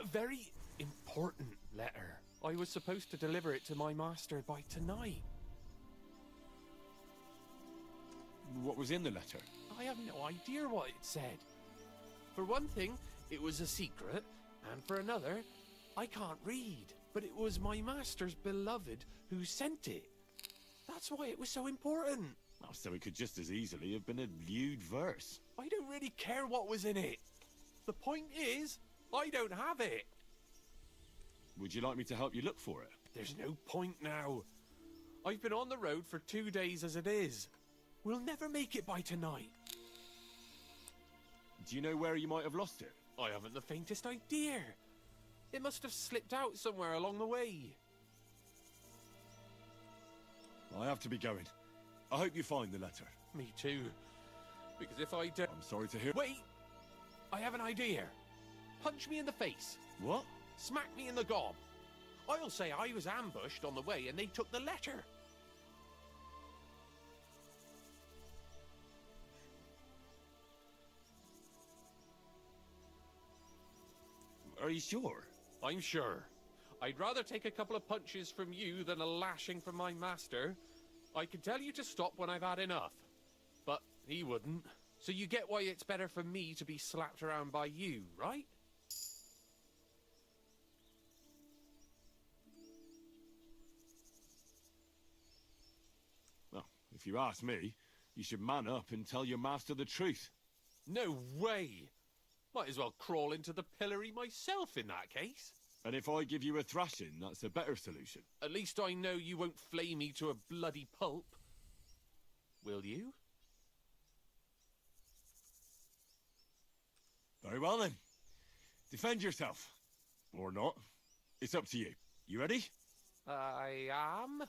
A very important letter. I was supposed to deliver it to my master by tonight.
What was in the letter?
I have no idea what it said. For one thing, it was a secret, and for another, I can't read. But it was my master's beloved who sent it. That's why it was so important.
Oh, so it could just as easily have been a lewd verse.
I don't really care what was in it. The point is, I don't have it.
Would you like me to help you look for it?
There's no point now. I've been on the road for 2 days as it is. We'll never make it by tonight.
Do you know where you might have lost it?
I haven't the faintest idea. It must have slipped out somewhere along the way.
I have to be going. I hope you find the letter.
Me too. Because if I don't...
I'm sorry to hear...
Wait! I have an idea. Punch me in the face.
What?
Smack me in the gob. I'll say I was ambushed on the way and they took the letter.
Are you sure?
I'm sure. I'd rather take a couple of punches from you than a lashing from my master. I could tell you to stop when I've had enough. But he wouldn't. So you get why it's better for me to be slapped around by you, right?
Well, if you ask me, you should man up and tell your master the truth.
No way! Might as well crawl into the pillory myself in that case.
And if I give you a thrashing, that's a better solution.
At least I know you won't flay me to a bloody pulp. Will you?
Very well then. Defend yourself. Or not. It's up to you. You ready?
I am.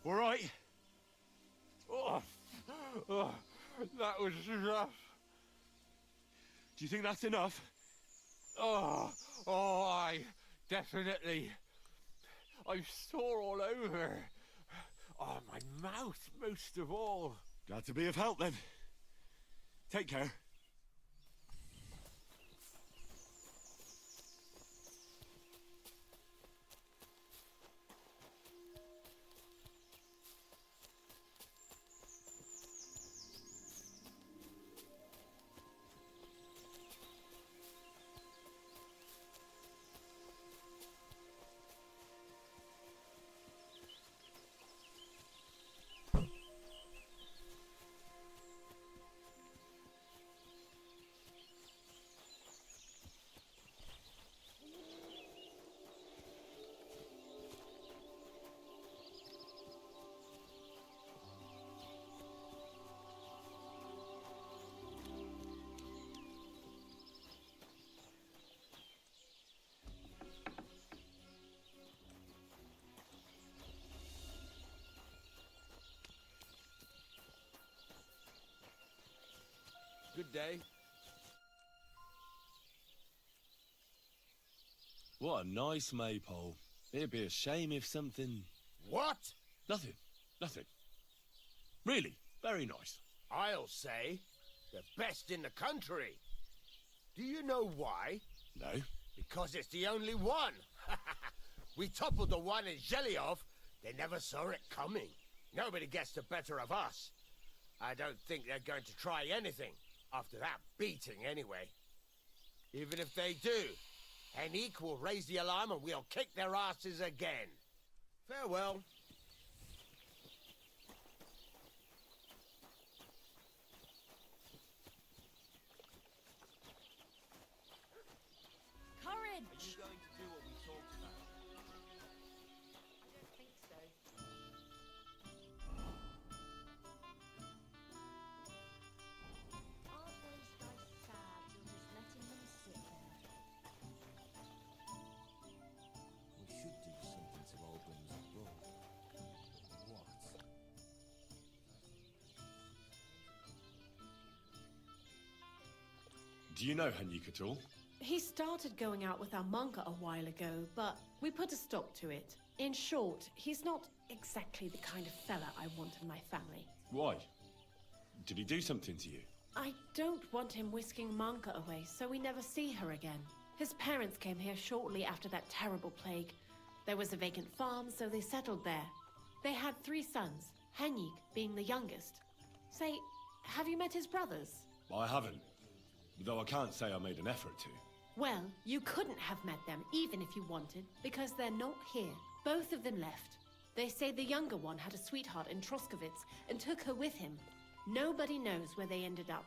All right.
Oh, that was rough.
Do you think that's enough?
Oh, aye, definitely. I'm sore all over. Oh, my mouth most of all.
Glad to be of help then. Take care.
Good day.
What a nice maypole. It'd be a shame if something...
What?
Nothing. Nothing. Really, very nice.
I'll say, the best in the country. Do you know why?
No.
Because it's the only one. We toppled the one in Zhelyov. They never saw it coming. Nobody gets the better of us. I don't think they're going to try anything. After that beating, anyway. Even if they do, Henrik will raise the alarm and we'll kick their asses again. Farewell.
Courage!
Are you going to do what we talked about?
I don't think so.
Aren't those guys sad you're just letting them sit there?
We should do something to Albin's bull. What?
Do you know Henrik at all?
He started going out with our monka a while ago, but we put a stop to it. In short, he's not exactly the kind of fella I want in my family.
Why? Did he do something to you?
I don't want him whisking Manka away, so we never see her again. His parents came here shortly after that terrible plague. There was a vacant farm, so they settled there. They had 3 sons, Henrik being the youngest. Say, have you met his brothers?
I haven't. Though I can't say I made an effort to.
Well, you couldn't have met them, even if you wanted, because they're not here. Both of them left. They say the younger one had a sweetheart in Troskovitz and took her with him. Nobody knows where they ended up.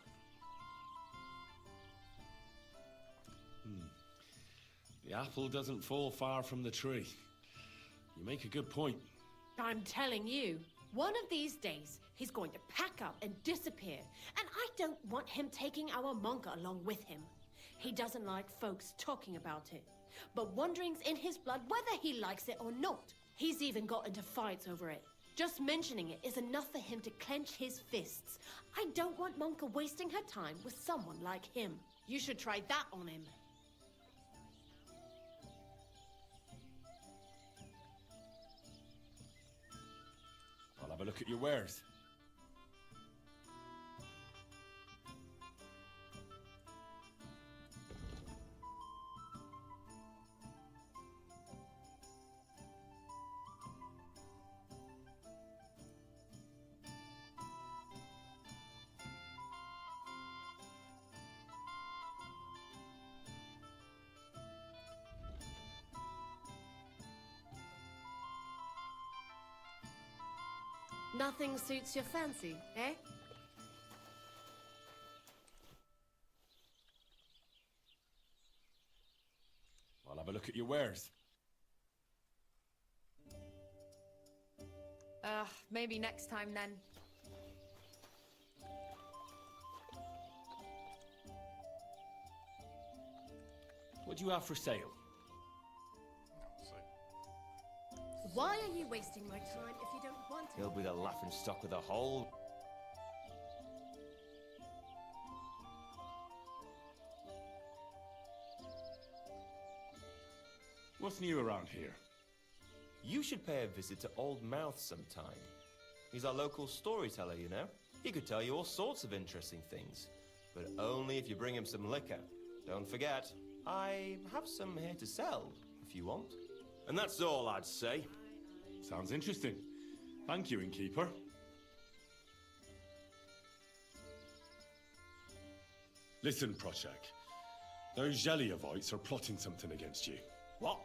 The apple doesn't fall far from the tree. You make a good point.
I'm telling you, one of these days, he's going to pack up and disappear. And I don't want him taking our monka along with him. He doesn't like folks talking about it. But wandering's in his blood whether he likes it or not. He's even got into fights over it. Just mentioning it is enough for him to clench his fists. I don't want Monka wasting her time with someone like him. You should try that on him.
I'll have a look at your wares.
Nothing suits your fancy, eh?
I'll have a look at your wares.
Maybe next time then.
What do you have for sale?
Why are you wasting my time if you don't want to?
He'll be the laughing stock of the whole.
What's new around here?
You should pay a visit to Old Mouth sometime. He's our local storyteller, you know. He could tell you all sorts of interesting things. But only if you bring him some liquor. Don't forget, I have some here to sell, if you want. And that's all I'd say.
Sounds interesting. Thank you, innkeeper. Listen, Prochak. Those Zhelyevites are plotting something against you.
What?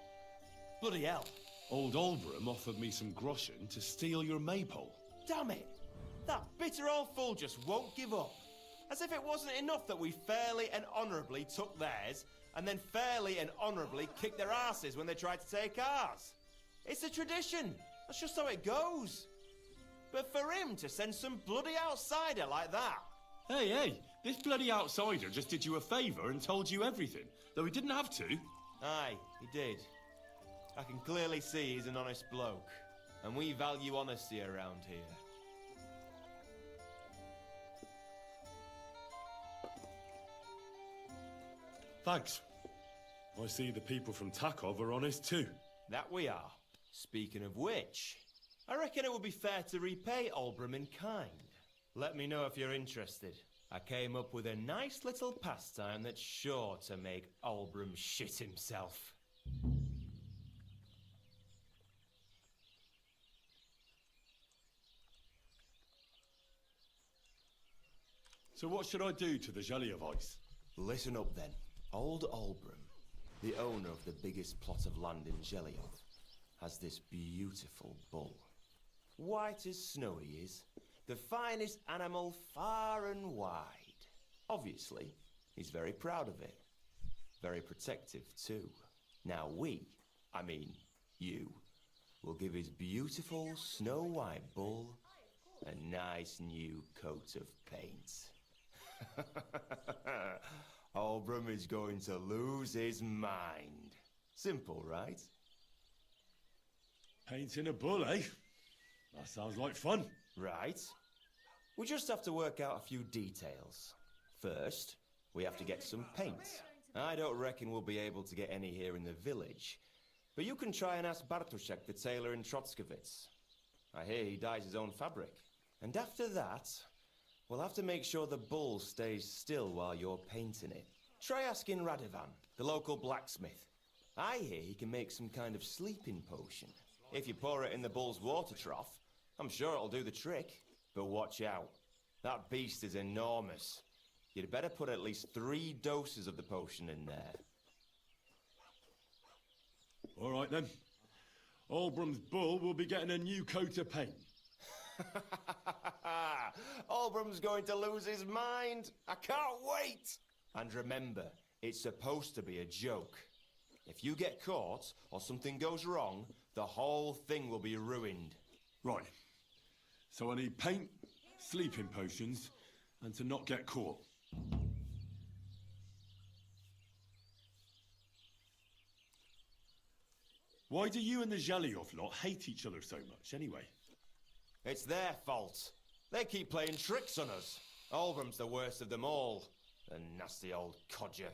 Bloody hell.
Old Olbram offered me some groschen to steal your maypole.
Damn it! That bitter old fool just won't give up. As if it wasn't enough that we fairly and honourably took theirs, and then fairly and honourably kicked their asses when they tried to take ours. It's a tradition. That's just how it goes. But for him to send some bloody outsider like that...
Hey, this bloody outsider just did you a favour and told you everything, though he didn't have to.
Aye, he did. I can clearly see he's an honest bloke, and we value honesty around here.
Thanks. I see the people from Takov are honest too.
That we are. Speaking of which, I reckon it would be fair to repay Olbram in kind. Let me know if you're interested. I came up with a nice little pastime that's sure to make Olbram shit himself.
So what should I do to the jelly of ice?
Listen up then. Old Olbram, the owner of the biggest plot of land in Zhelyov, has this beautiful bull. White as snow he is, the finest animal far and wide. Obviously, he's very proud of it. Very protective too. Now you, will give his beautiful snow-white bull a nice new coat of paint. Olbram is going to lose his mind. Simple, right?
Painting a bull, eh? That sounds like fun.
Right. We just have to work out a few details. First, we have to get some paint. I don't reckon we'll be able to get any here in the village, but you can try and ask Bartoszek, the tailor in Trotskovitz. I hear he dyes his own fabric. And after that, we'll have to make sure the bull stays still while you're painting it. Try asking Radovan, the local blacksmith. I hear he can make some kind of sleeping potion. If you pour it in the bull's water trough, I'm sure it'll do the trick. But watch out. That beast is enormous. You'd better put at least 3 doses of the potion in there.
All right then. Olbram's bull will be getting a new coat of paint.
Olbram's going to lose his mind. I can't wait. And remember, it's supposed to be a joke. If you get caught or something goes wrong, the whole thing will be ruined.
Right. So I need paint, sleeping potions, and to not get caught. Why do you and the Zhelyov lot hate each other so much, anyway?
It's their fault. They keep playing tricks on us. Olbram's the worst of them all. The nasty old codger.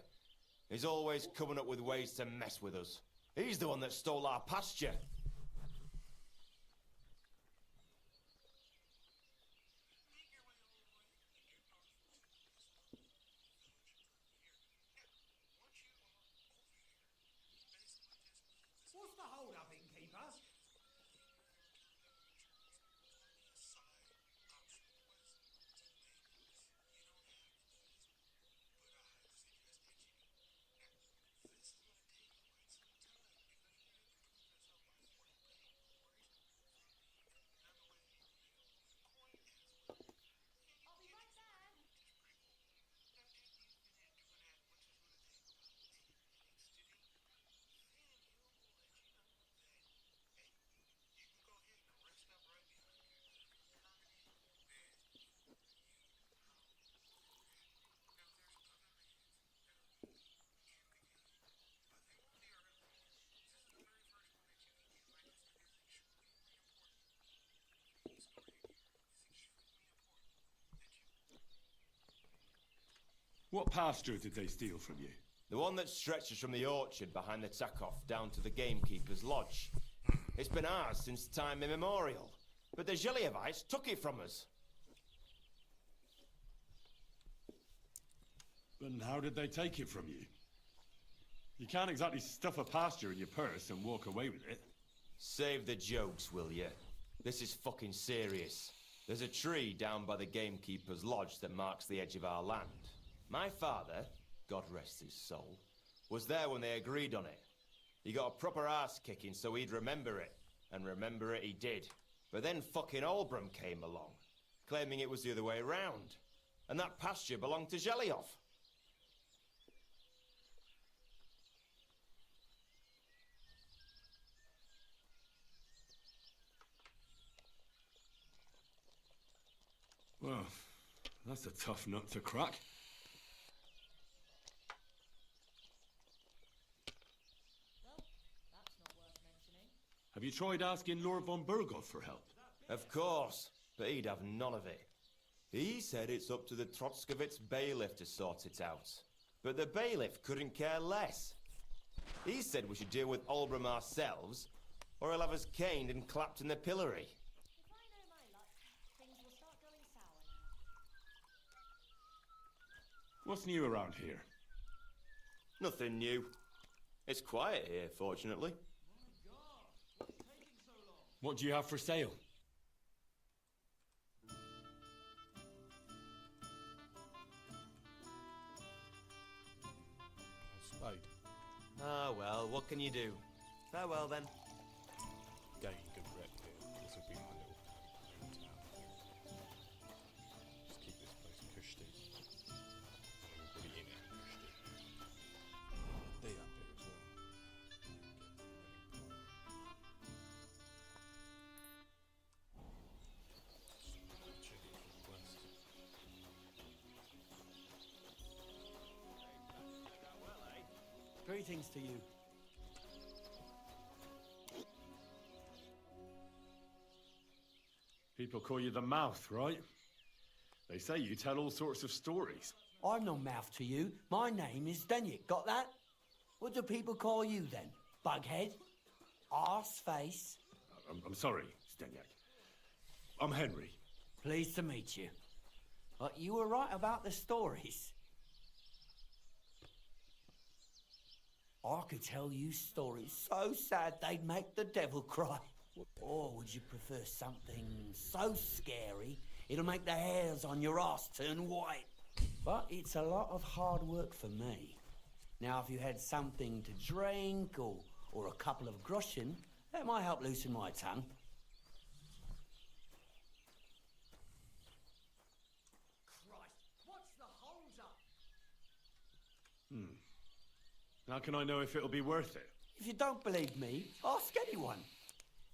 He's always coming up with ways to mess with us. He's the one that stole our pasture.
What's the hold up, innkeeper?
What pasture did they steal from you?
The one that stretches from the orchard behind the Takov down to the gamekeeper's lodge. It's been ours since time immemorial, but the Zhelyevites took it from us.
And how did they take it from you? You can't exactly stuff a pasture in your purse and walk away with it.
Save the jokes, will you? This is fucking serious. There's a tree down by the gamekeeper's lodge that marks the edge of our land. My father, God rest his soul, was there when they agreed on it. He got a proper ass kicking so he'd remember it. And remember it he did. But then fucking Olbram came along, claiming it was the other way round. And that pasture belonged to Zhelyov.
Well, that's a tough nut to crack. Have you tried asking Lord von Burgoth for help?
Of course, but he'd have none of it. He said it's up to the Trotskovitz bailiff to sort it out. But the bailiff couldn't care less. He said we should deal with Olbram ourselves, or he'll have us caned and clapped in the pillory.
What's new around here?
Nothing new. It's quiet here, fortunately.
What do you have for sale?
Spade.
Ah, well, what can you do? Farewell, then.
Gain good rep here. This will be my little hometown thing. Just keep this place cushy. And everybody in it cushy. They up here as well. Chicken from the west.
Greetings to you.
People call you the Mouth, right? They say you tell all sorts of stories.
I'm no mouth to you. My name is Denyek. Got that? What do people call you then? Bughead? Arseface?
I'm sorry, Stenyak. I'm Henry.
Pleased to meet you. But you were right about the stories. I could tell you stories so sad they'd make the devil cry. Or would you prefer something so scary it'll make the hairs on your ass turn white? But it's a lot of hard work for me. Now, if you had something to drink or a couple of groschen, that might help loosen my tongue.
Christ, what's the hold up?
How can I know if it'll be worth it?
If you don't believe me, ask anyone.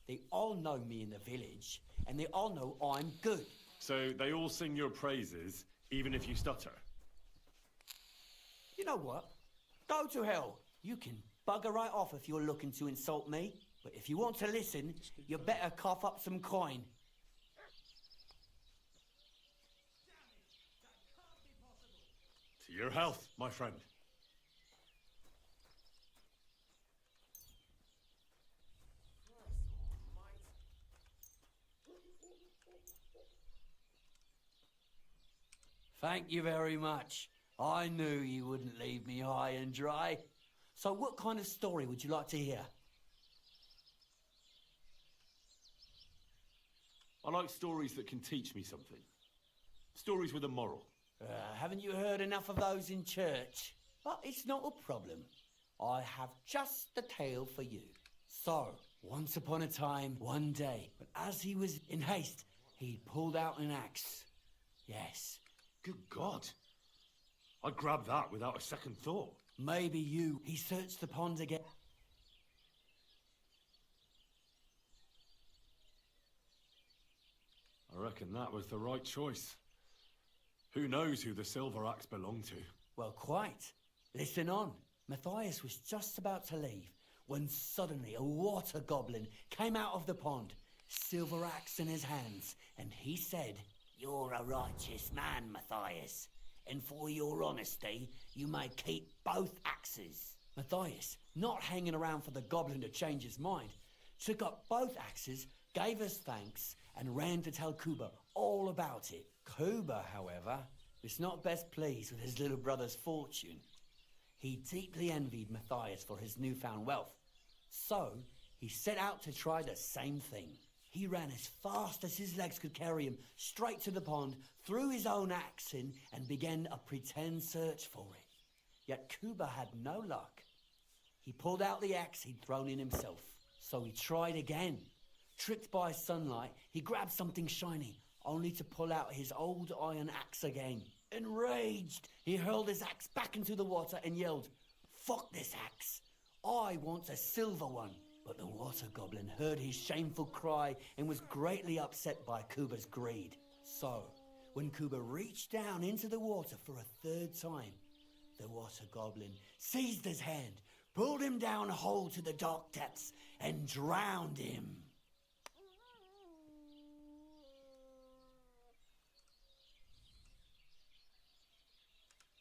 They all know me in the village, and they all know I'm good.
So they all sing your praises, even if you stutter?
You know what? Go to hell. You can bugger right off if you're looking to insult me. But if you want to listen, you better cough up some coin.
To your health, my friend.
Thank you very much. I knew you wouldn't leave me high and dry. So what kind of story would you like to hear?
I like stories that can teach me something. Stories with a moral.
Haven't you heard enough of those in church? But it's not a problem. I have just the tale for you. So, once upon a time, one day, but as he was in haste, he pulled out an axe. Yes.
Good God. I'd grab that without a second thought.
Maybe you. He searched the pond again.
I reckon that was the right choice. Who knows who the silver axe belonged to?
Well, quite. Listen on. Matthias was just about to leave when suddenly a water goblin came out of the pond, silver axe in his hands, and he said, "You're a righteous man, Matthias, and for your honesty, you may keep both axes." Matthias, not hanging around for the goblin to change his mind, took up both axes, gave us thanks, and ran to tell Kuba all about it. Kuba, however, was not best pleased with his little brother's fortune. He deeply envied Matthias for his newfound wealth, so he set out to try the same thing. He ran as fast as his legs could carry him straight to the pond, threw his own axe in, and began a pretend search for it. Yet Kuba had no luck. He pulled out the axe he'd thrown in himself, so he tried again. Tricked by sunlight, he grabbed something shiny, only to pull out his old iron axe again. Enraged, he hurled his axe back into the water and yelled, "Fuck this axe! I want a silver one!" But the water goblin heard his shameful cry and was greatly upset by Kuba's greed. So, when Kuba reached down into the water for a third time, the water goblin seized his hand, pulled him down whole to the dark depths, and drowned him.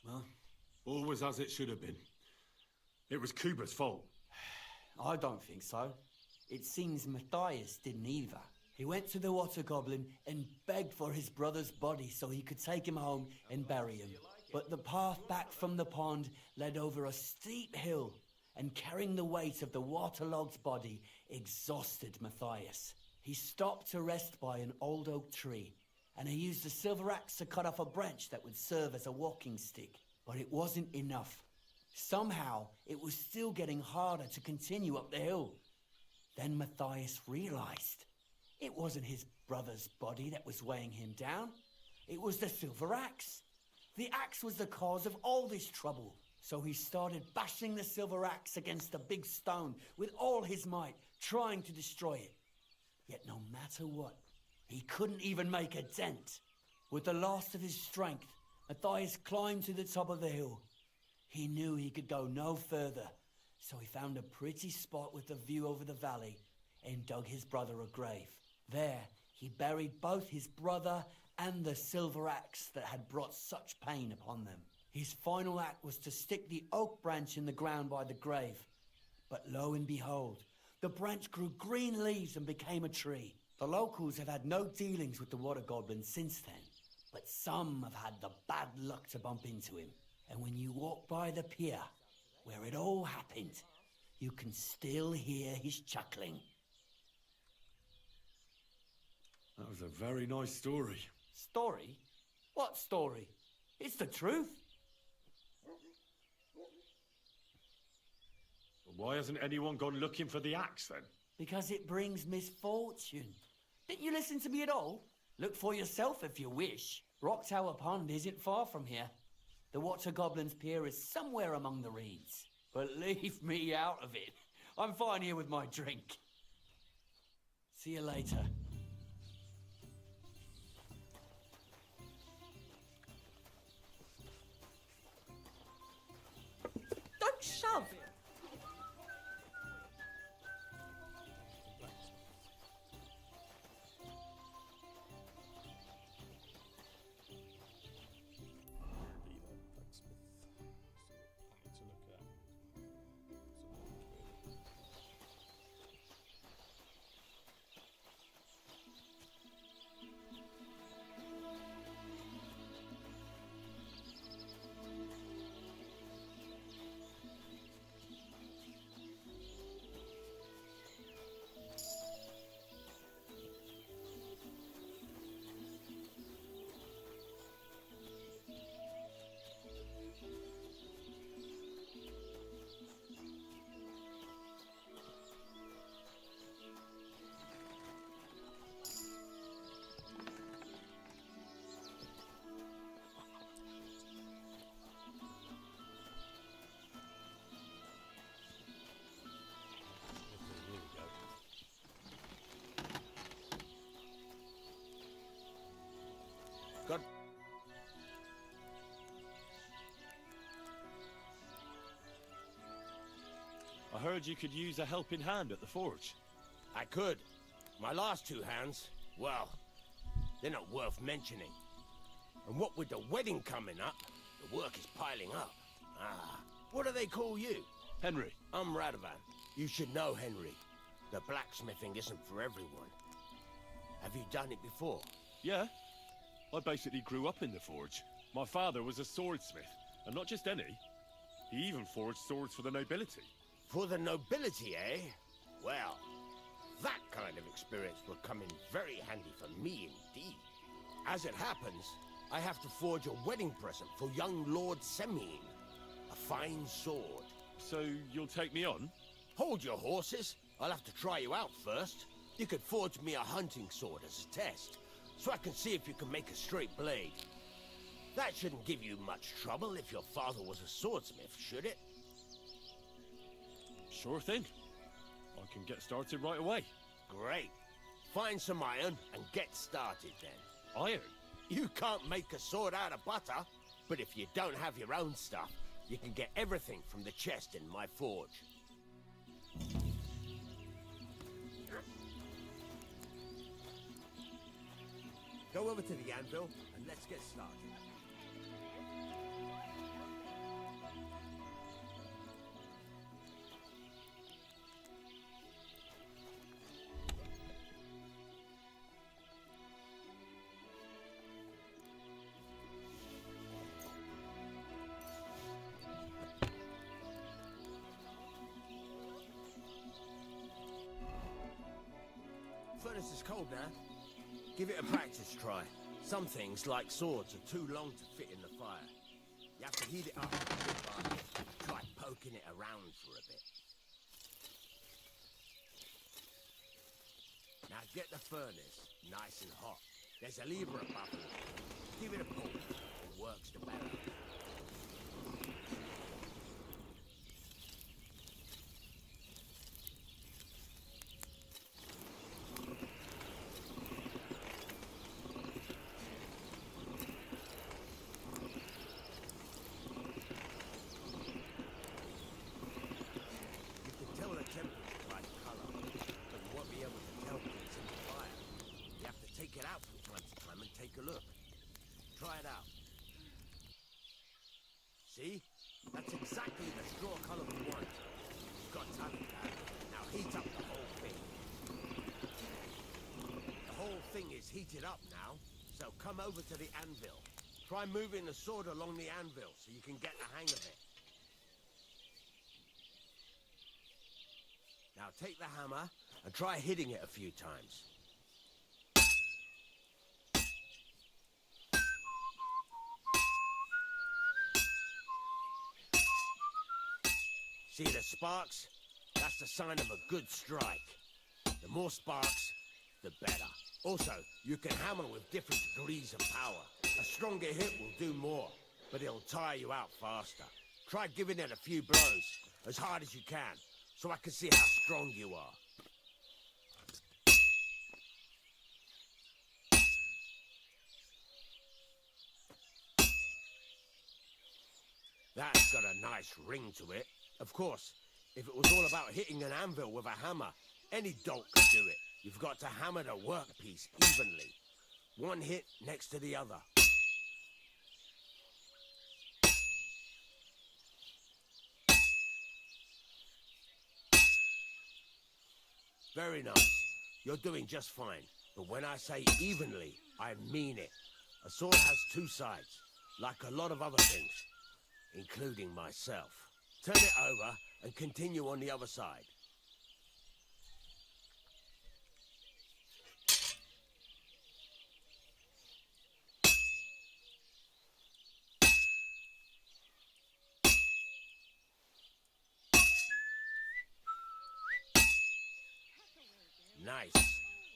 Well, all was as it should have been. It was Kuba's fault.
I don't think so. It seems Matthias didn't either. He went to the water goblin and begged for his brother's body so he could take him home and bury him. But the path back from the pond led over a steep hill, and carrying the weight of the waterlogged body exhausted Matthias. He stopped to rest by an old oak tree, and he used a silver axe to cut off a branch that would serve as a walking stick. But it wasn't enough. Somehow, it was still getting harder to continue up the hill. Then Matthias realized it wasn't his brother's body that was weighing him down. It was the silver axe. The axe was the cause of all this trouble. So he started bashing the silver axe against a big stone with all his might, trying to destroy it. Yet no matter what, he couldn't even make a dent. With the last of his strength, Matthias climbed to the top of the hill. He knew he could go no further, so he found a pretty spot with a view over the valley and dug his brother a grave. There, he buried both his brother and the silver axe that had brought such pain upon them. His final act was to stick the oak branch in the ground by the grave. But lo and behold, the branch grew green leaves and became a tree. The locals have had no dealings with the water goblin since then, but some have had the bad luck to bump into him. And when you walk by the pier where it all happened, you can still hear his chuckling.
That was a very nice story.
Story? What story? It's the truth.
Why hasn't anyone gone looking for the axe then?
Because it brings misfortune. Didn't you listen to me at all? Look for yourself if you wish. Rock Tower Pond isn't far from here. The Water Goblin's pier is somewhere among the reeds. But leave me out of it. I'm fine here with my drink. See you later.
Don't shove!
God.
I heard you could use a helping hand at the forge.
I could. My last two hands, well, they're not worth mentioning. And what with the wedding coming up, the work is piling up. Ah, what do they call you?
Henry.
I'm Radovan. You should know, Henry. The blacksmithing isn't for everyone. Have you done it before?
Yeah. I basically grew up in the forge. My father was a swordsmith, and not just any. He even forged swords for the nobility.
For the nobility, eh? Well, that kind of experience will come in very handy for me indeed. As it happens, I have to forge a wedding present for young Lord Semine. A fine sword.
So you'll take me on?
Hold your horses. I'll have to try you out first. You could forge me a hunting sword as a test, so I can see if you can make a straight blade. That shouldn't give you much trouble if your father was a swordsmith, should it?
Sure thing. I can get started right away.
Great. Find some iron and get started then.
Iron?
You can't make a sword out of butter, but if you don't have your own stuff, you can get everything from the chest in my forge. Go over to the anvil and let's get started. This is cold now. Give it a practice try. Some things, like swords, are too long to fit in the fire. You have to heat it up bit by bit. Try poking it around for a bit. Now get the furnace nice and hot. There's a lever above it. Give it a pull. It works the better. See? That's exactly the straw colour we want. You've got talent now. Now heat up the whole thing. The whole thing is heated up now, so come over to the anvil. Try moving the sword along the anvil so you can get the hang of it. Now take the hammer and try hitting it a few times. See the sparks? That's the sign of a good strike. The more sparks, the better. Also, you can hammer with different degrees of power. A stronger hit will do more, but it'll tire you out faster. Try giving it a few blows, as hard as you can, so I can see how strong you are. That's got a nice ring to it. Of course, if it was all about hitting an anvil with a hammer, any dolt could do it. You've got to hammer the workpiece evenly. One hit next to the other. Very nice. You're doing just fine. But when I say evenly, I mean it. A sword has two sides, like a lot of other things, including myself. Turn it over and continue on the other side. Nice.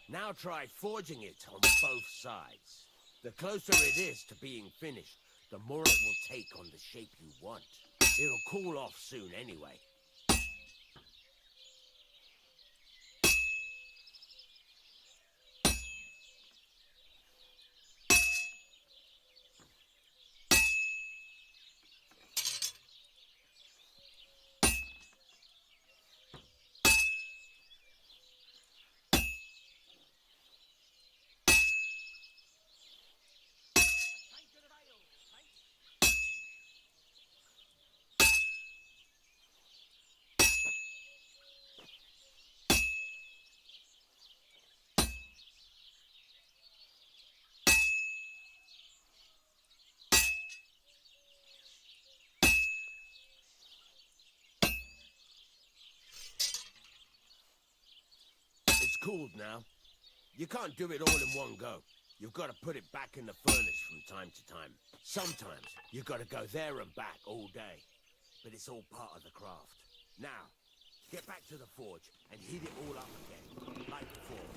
Now try forging it on both sides. The closer it is to being finished, the more it will take on the shape you want. It'll cool off soon anyway. It's cooled now. You can't do it all in one go. You've got to put it back in the furnace from time to time. Sometimes you've got to go there and back all day. But it's all part of the craft. Now, get back to the forge and heat it all up again, like before.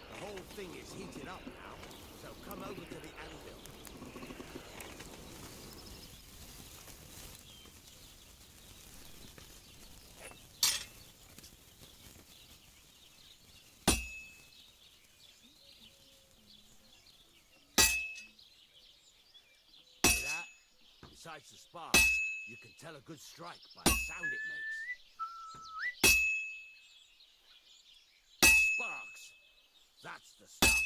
The whole thing is heated up now, so come over to the anvil. See that? Besides the sparks, you can tell a good strike by the sound it makes. Sparks! That's the stuff.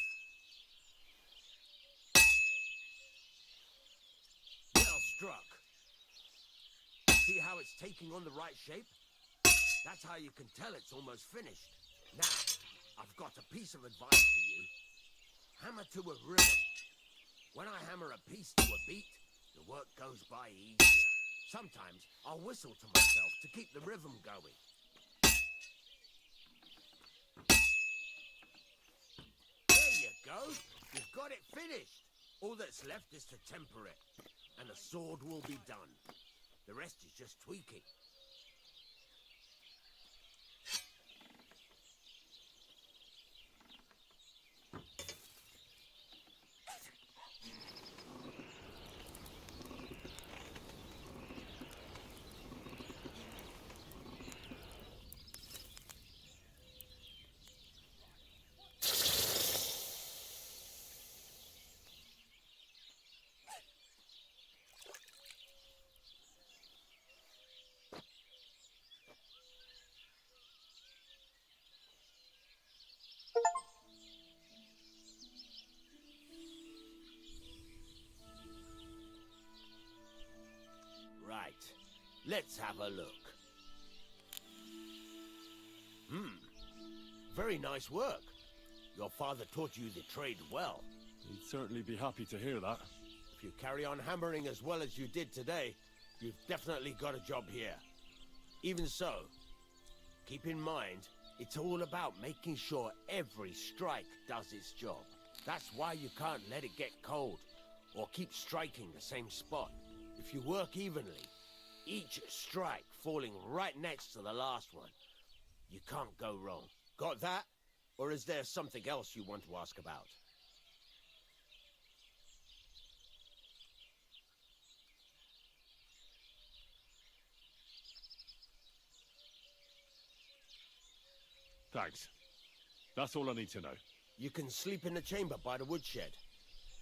Well struck. See how it's taking on the right shape? That's how you can tell it's almost finished. Now, I've got a piece of advice for you. Hammer to a rhythm. When I hammer a piece to a beat, the work goes by easier. Sometimes I'll whistle to myself to keep the rhythm going. There you go. You've got it finished. All that's left is to temper it, and the sword will be done. The rest is just tweaking. Right, let's have a look. Very nice work. Your father taught you the trade well.
He'd certainly be happy to hear that.
If you carry on hammering as well as you did today, you've definitely got a job here. Even so, keep in mind, it's all about making sure every strike does its job. That's why you can't let it get cold, or keep striking the same spot. If you work evenly, each strike falling right next to the last one, you can't go wrong. Got that? Or is there something else you want to ask about?
Thanks. That's all I need to know.
You can sleep in the chamber by the woodshed.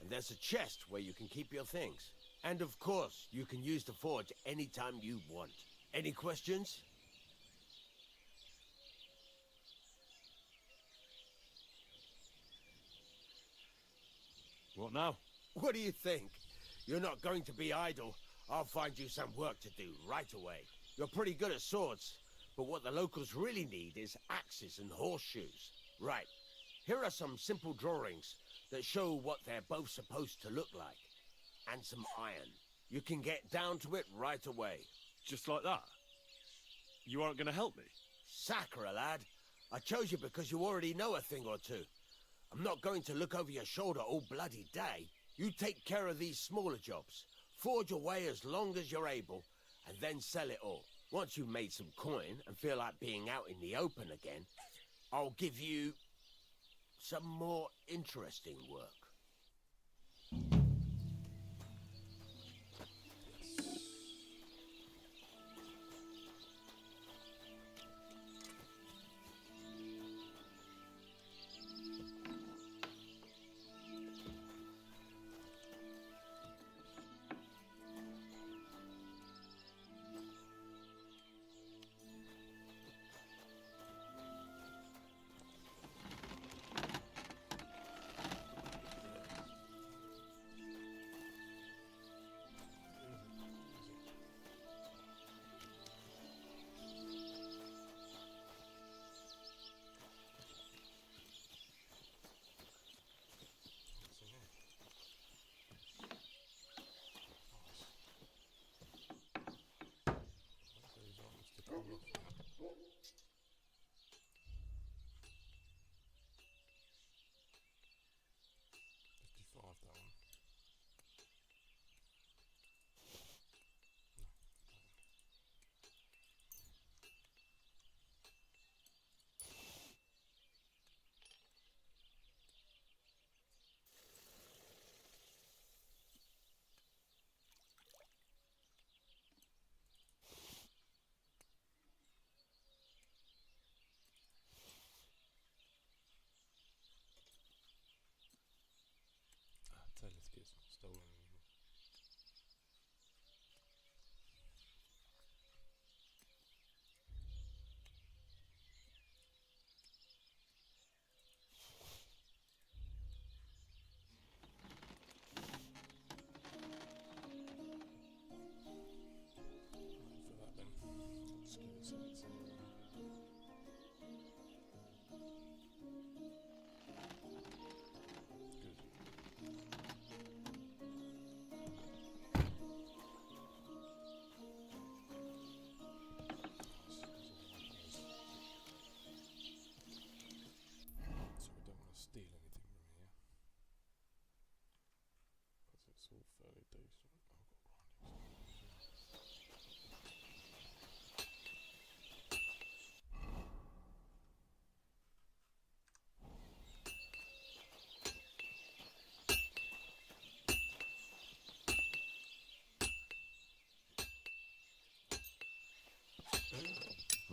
And there's a chest where you can keep your things. And of course, you can use the forge anytime you want. Any questions?
What now?
What do you think? You're not going to be idle. I'll find you some work to do right away. You're pretty good at swords, but what the locals really need is axes and horseshoes. Right, here are some simple drawings that show what they're both supposed to look like. And some iron. You can get down to it right away.
Just like that? You aren't going to help me?
Sacre, lad. I chose you because you already know a thing or two. I'm not going to look over your shoulder all bloody day. You take care of these smaller jobs. Forge away as long as you're able, and then sell it all. Once you've made some coin and feel like being out in the open again, I'll give you some more interesting work.
So let's get some stolen. For that then, skill sets. Good.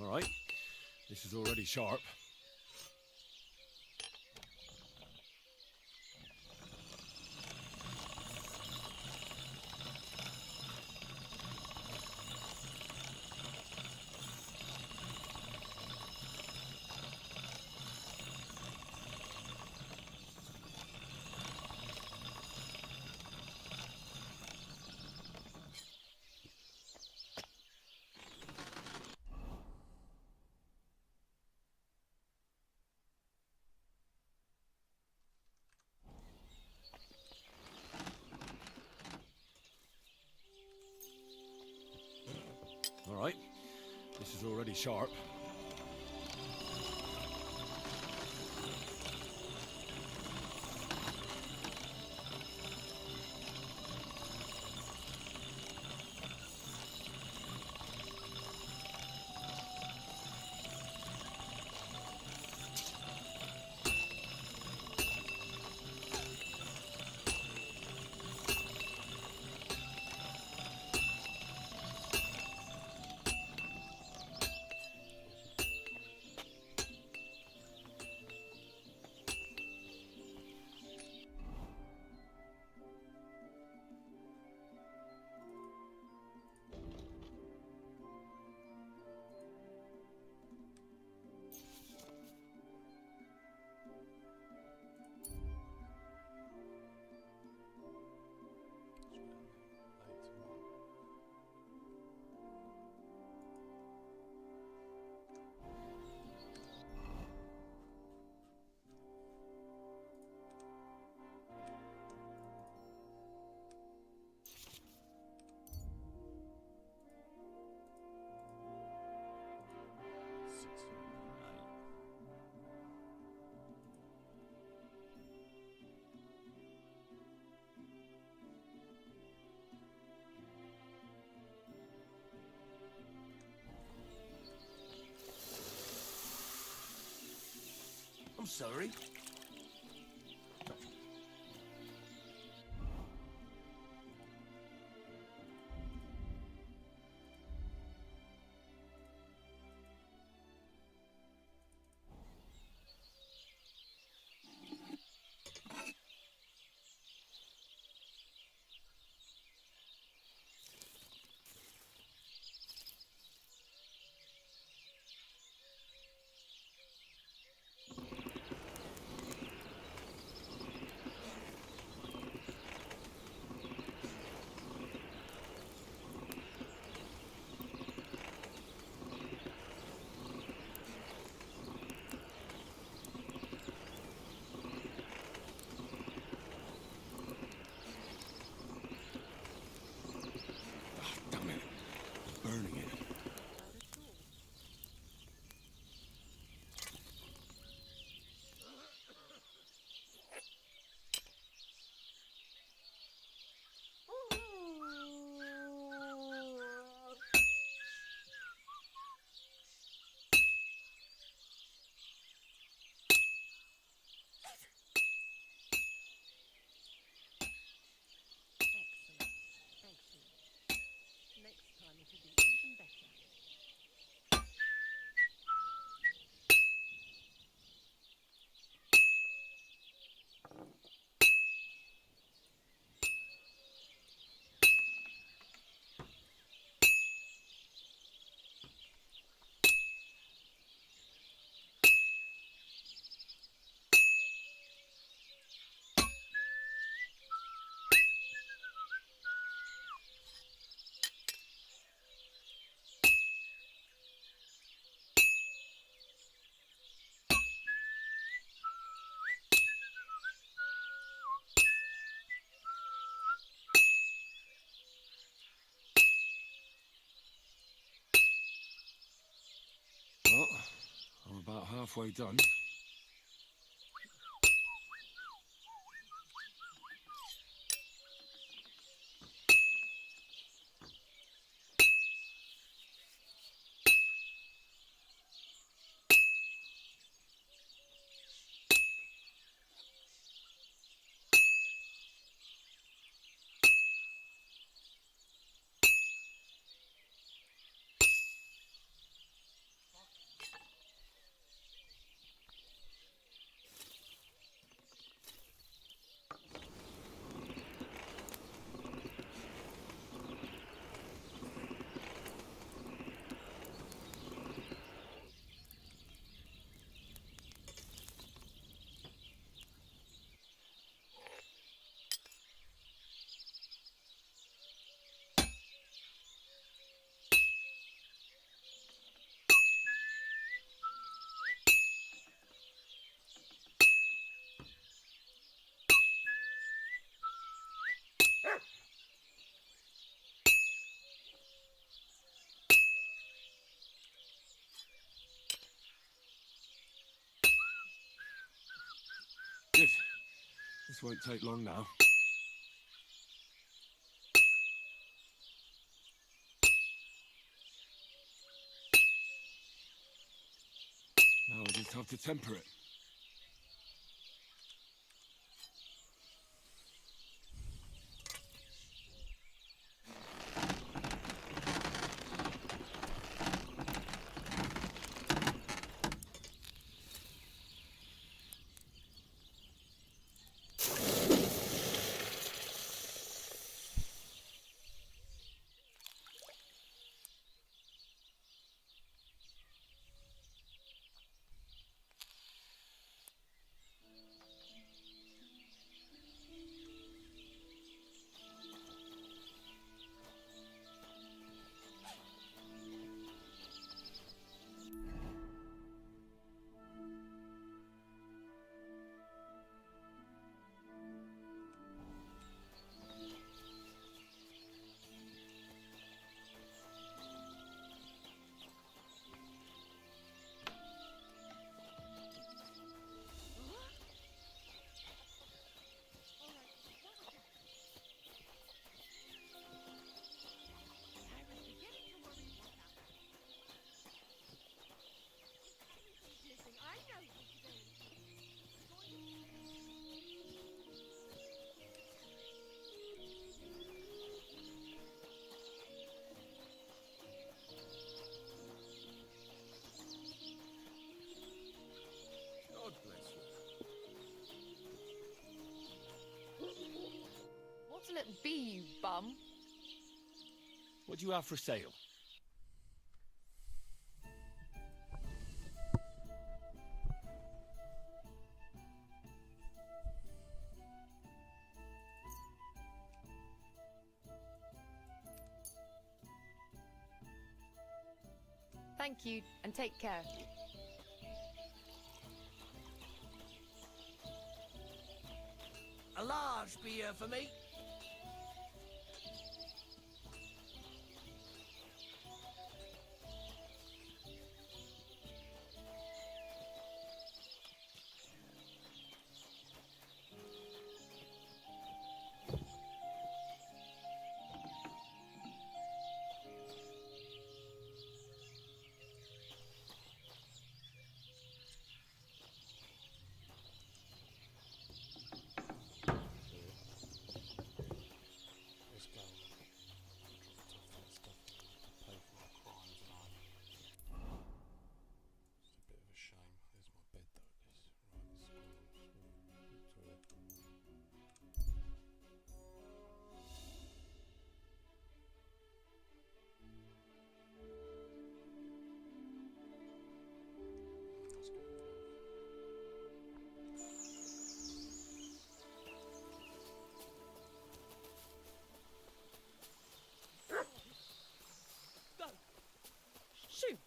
All right. This is already sharp. All right. This is already sharp.
I'm sorry.
Damn it. Burning it. Well, I'm about halfway done. This won't take long now. Now I just have to temper it.
God bless you.
What'll it be, you bum?
What do you have for sale?
Thank you, and take care.
A large beer for me.
This guy dropped off that stuff to pay for my crimes, and it's a bit of a shame. There's my bed though. This right, it's through. Let's go.
Go. Shoot.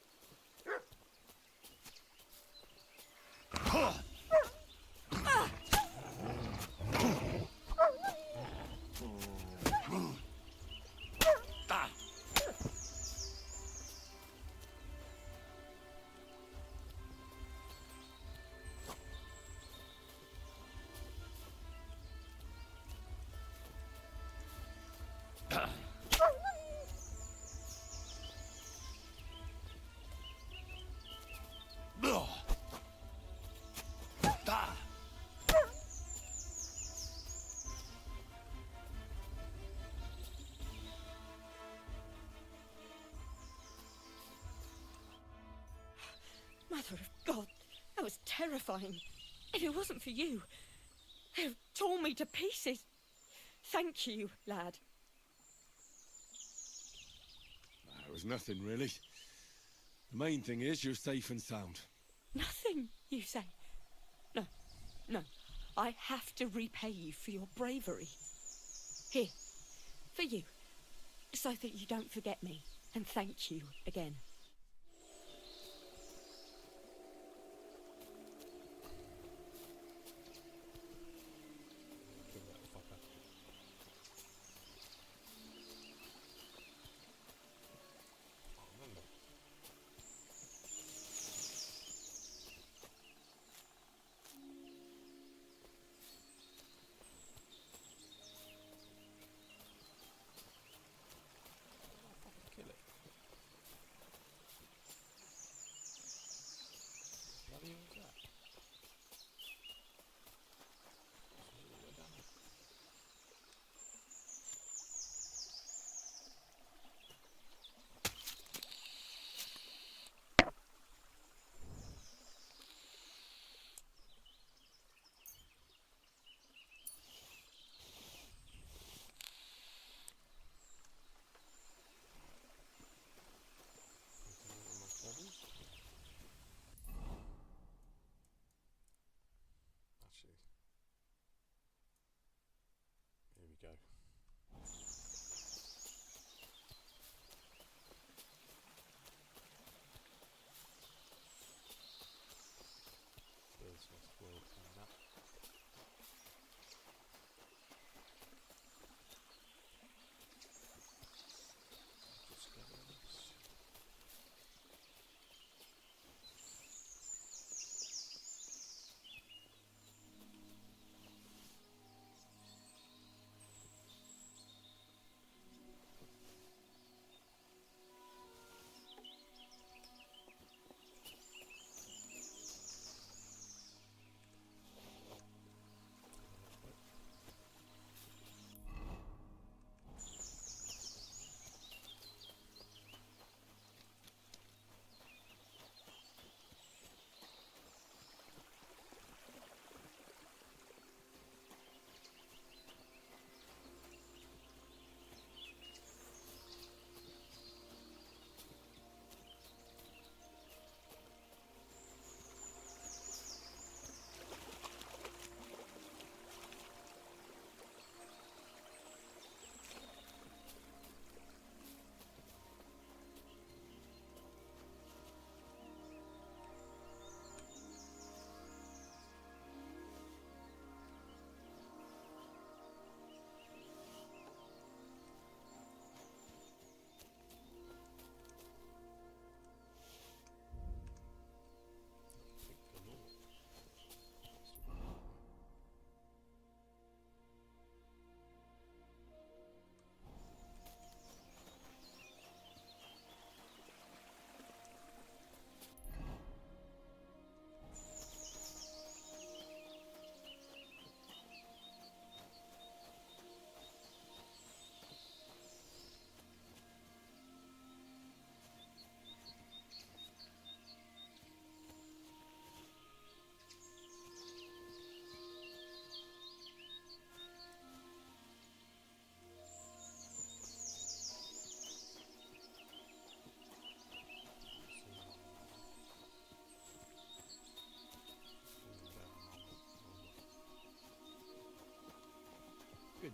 Mother of God, that was terrifying. If it wasn't for you, they'd have torn me to pieces. Thank you, lad.
It was nothing, really. The main thing is you're safe and sound.
Nothing, you say? No, no. I have to repay you for your bravery. Here, for you, so that you don't forget me. And thank you again.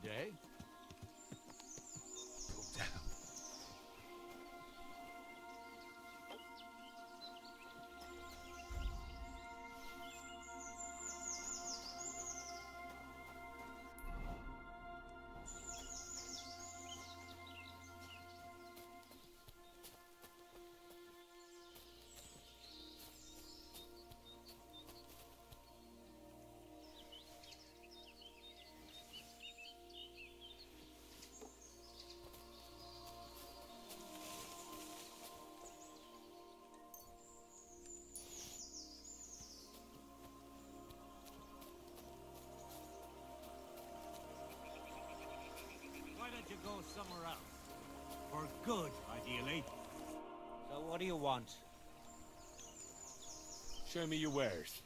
today.
Why don't you go somewhere else? For good, ideally. So what do you want?
Show me your wares.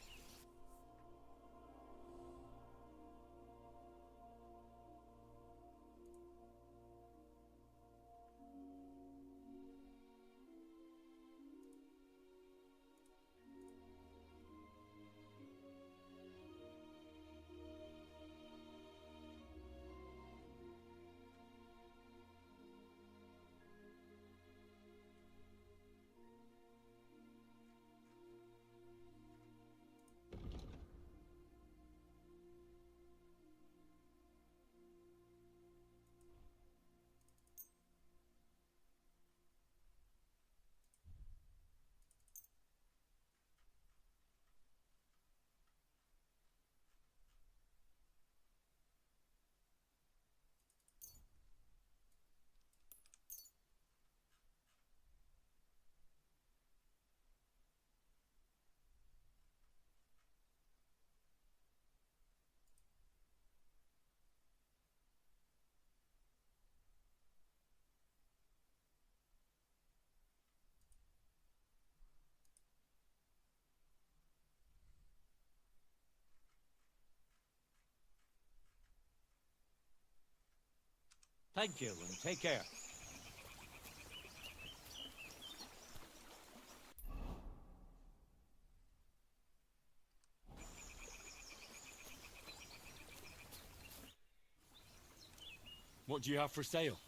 Thank you, and take care.
What do you have for sale?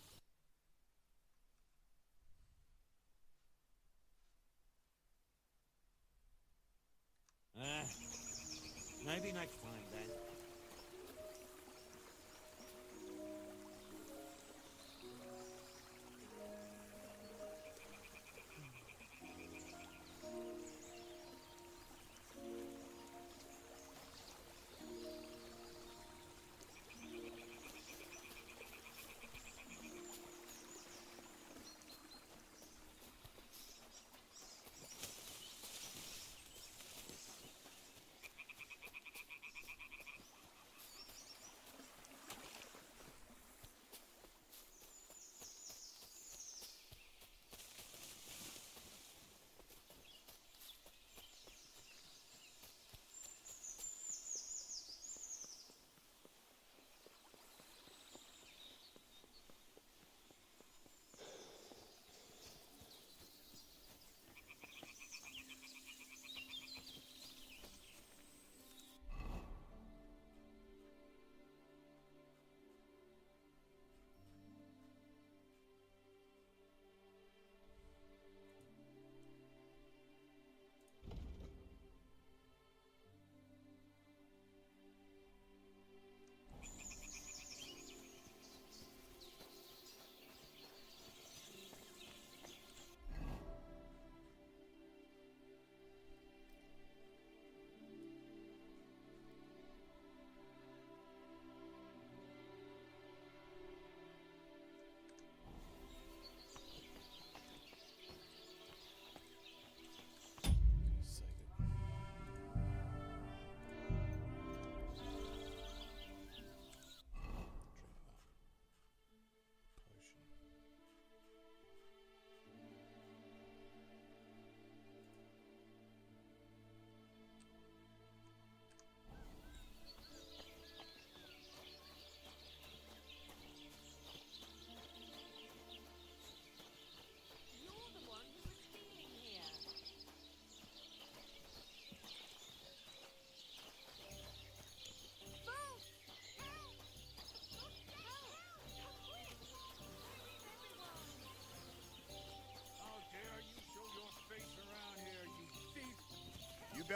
Maybe next time, then.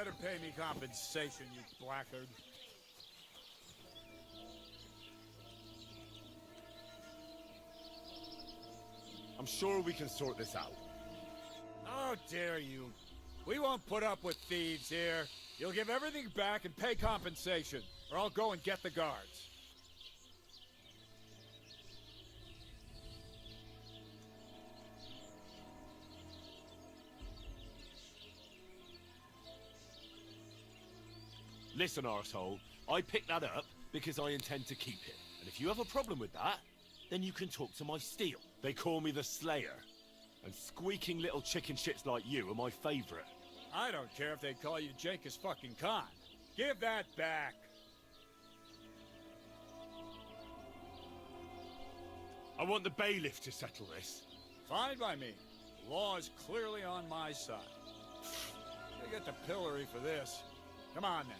better pay me compensation, you blackguard.
I'm sure we can sort this out.
How dare you? We won't put up with thieves here. You'll give everything back and pay compensation, or I'll go and get the guards.
Listen, arsehole, I picked that up because I intend to keep it. And if you have a problem with that, then you can talk to my steel. They call me the Slayer. And squeaking little chicken shits like you are my favorite.
I don't care if they call you Jenkins fucking Khan. Give that back.
I want the bailiff to settle this.
Fine by me. The law is clearly on my side. They get the pillory for this. Come on then.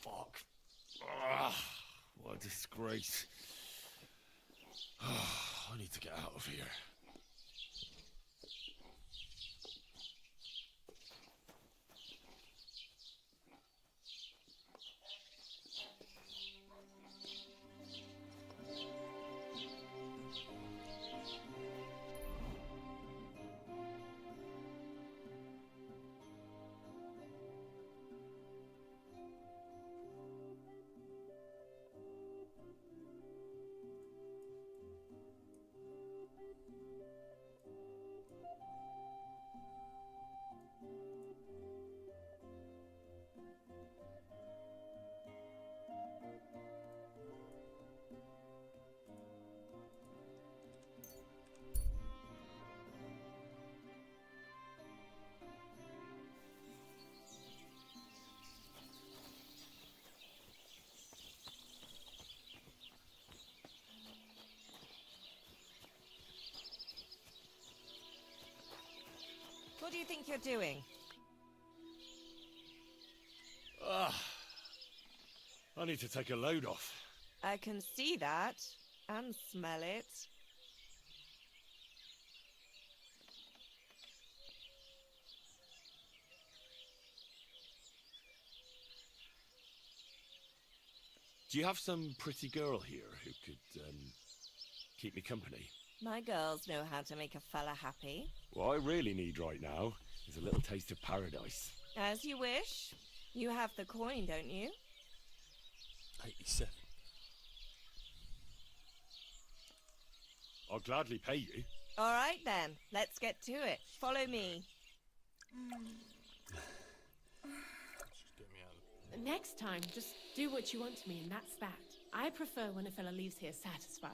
Fuck. Ah, what a disgrace. I need to get out of here.
What do you think you're doing?
I need to take a load off.
I can see that and smell it.
Do you have some pretty girl here who could, keep me company?
My girls know how to make a fella happy.
What I really need right now is a little taste of paradise.
As you wish. You have the coin, don't you?
87.
I'll gladly pay you.
All right then, let's get to it. Follow me.
Next time, just do what you want to me, and that's that. I prefer when a fella leaves here satisfied.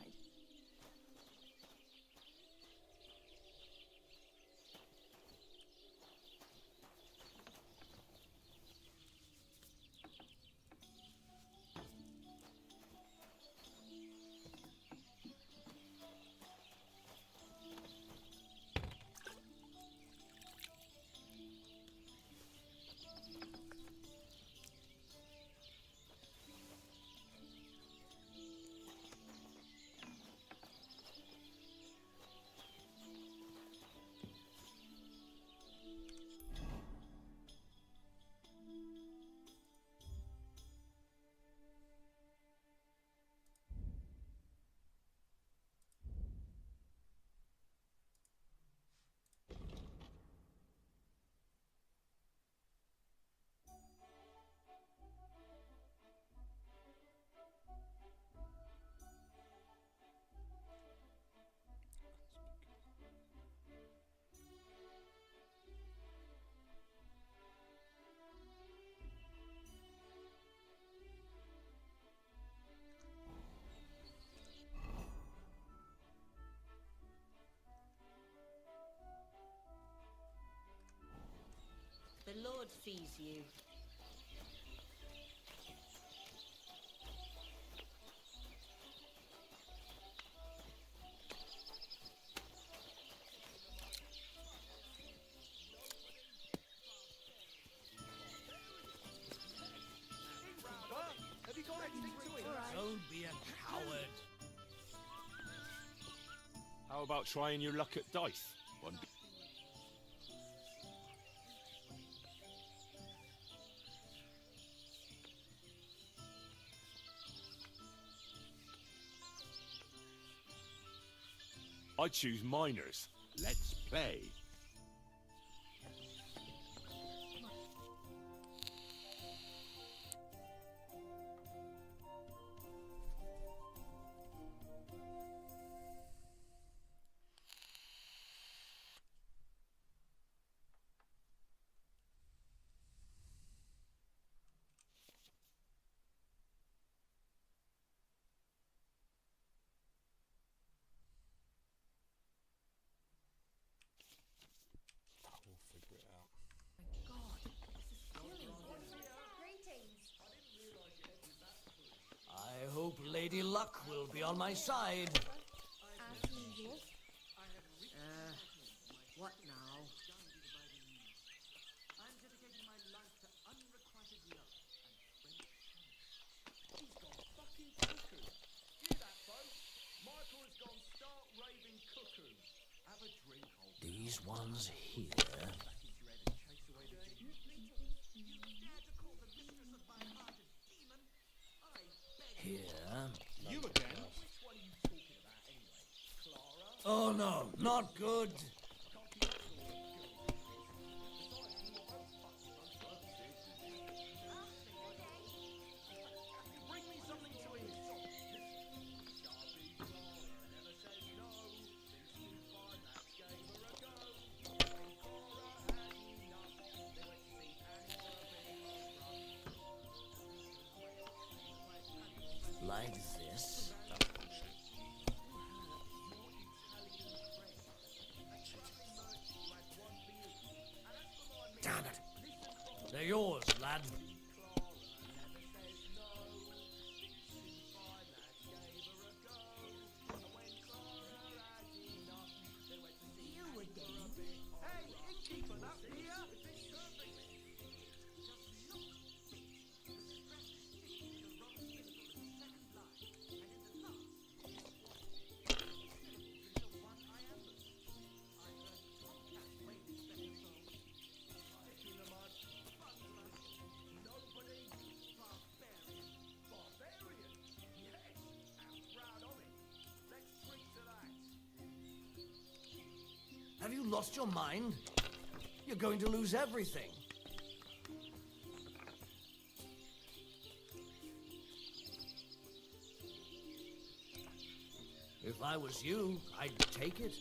Lord sees you.
Have you got anything to eat?
Don't be a coward.
How about trying your luck at dice? One. I choose miners.
Let's play.
We'll figure it out.
I hope Lady Luck will be on my side.
What now?
I'm dedicating my life to unrequited love and friendship. He's gone fucking cuckoo. Hear that, folks? Michael has gone stark raving cuckoo. Have a drink, old
These ones here. Here.
You again? Which one are you talking about anyway? Clara?
Oh no, not good.
Bring me something to eat.
Like this. Damn it. They're yours, lad.
Hey, innkeeper, that beer?
Have you lost your mind? You're going to lose everything. If I was you, I'd take it.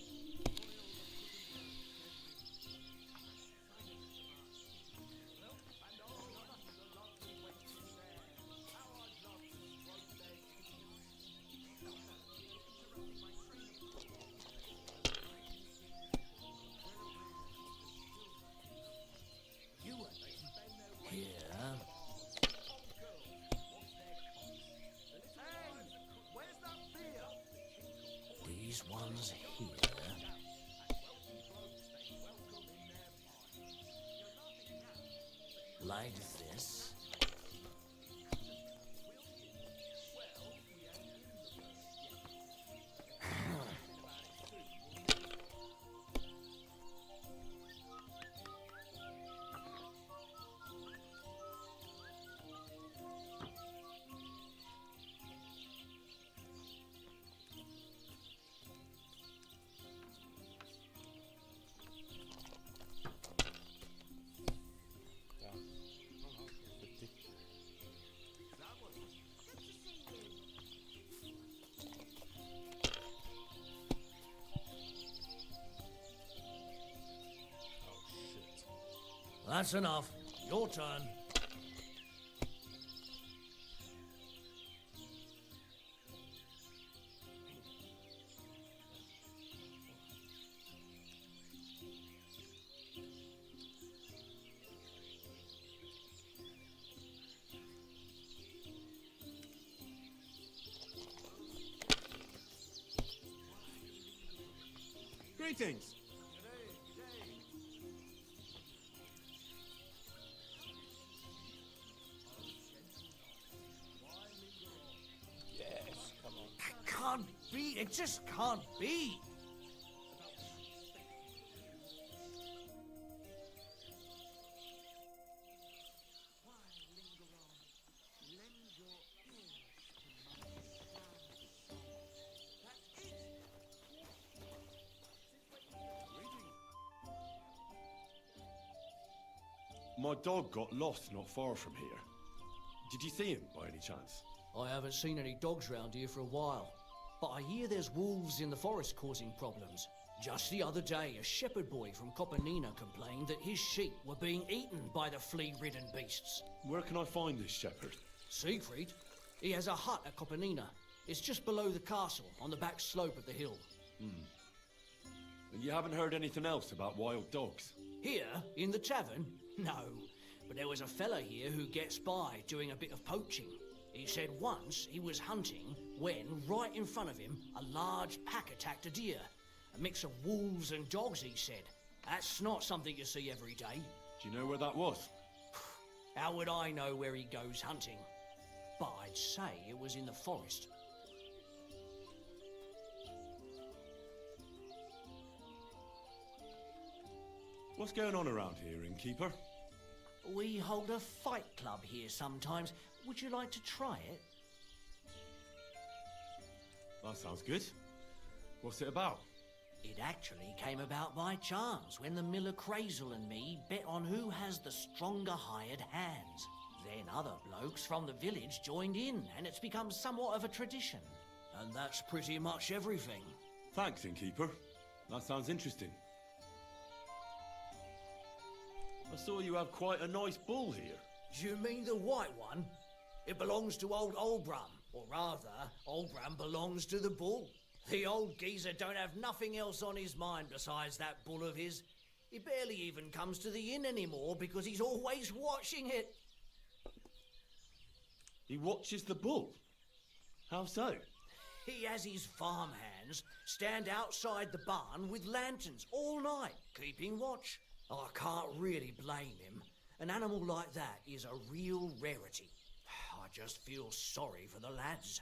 These ones here. Like this. That's enough. Your turn.
Greetings.
Yes, come on.
It can't be. It just can't be.
My dog got lost not far from here. Did you see him by any chance?
I haven't seen any dogs round here for a while, but I hear there's wolves in the forest causing problems. Just the other day, a shepherd boy from Copenina complained that his sheep were being eaten by the flea-ridden beasts.
Where can I find this shepherd?
Siegfried? He has a hut at Copenina. It's just below the castle, on the back slope of the hill.
And you haven't heard anything else about wild dogs?
Here, in the tavern? No. But there was a fella here who gets by doing a bit of poaching. He said once he was hunting when, right in front of him, a large pack attacked a deer. A mix of wolves and dogs, he said. That's not something you see every day.
Do you know where that was?
How would I know where he goes hunting? But I'd say it was in the forest.
What's going on around here, innkeeper?
We hold a fight club here sometimes. Would you like to try it?
That sounds good. What's it about?
It actually came about by chance when the miller Crazel and me bet on who has the stronger hired hands. Then other blokes from the village joined in, and it's become somewhat of a tradition. And that's pretty much everything.
Thanks, innkeeper. That sounds interesting. I saw you have quite a nice bull here.
Do you mean the white one? It belongs to old Olbram. Or rather, Olbram belongs to the bull. The old geezer don't have nothing else on his mind besides that bull of his. He barely even comes to the inn anymore because he's always watching it.
He watches the bull? How so?
He has his farm hands stand outside the barn with lanterns all night, keeping watch. I can't really blame him. An animal like that is a real rarity. I just feel sorry for the lads.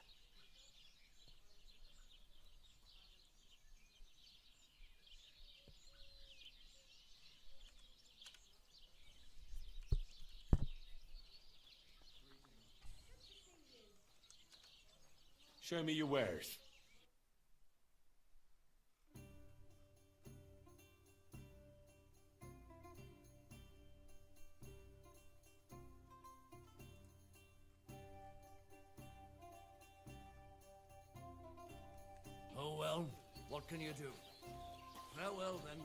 Show me your wares.
Oh well, what can you do? Farewell then.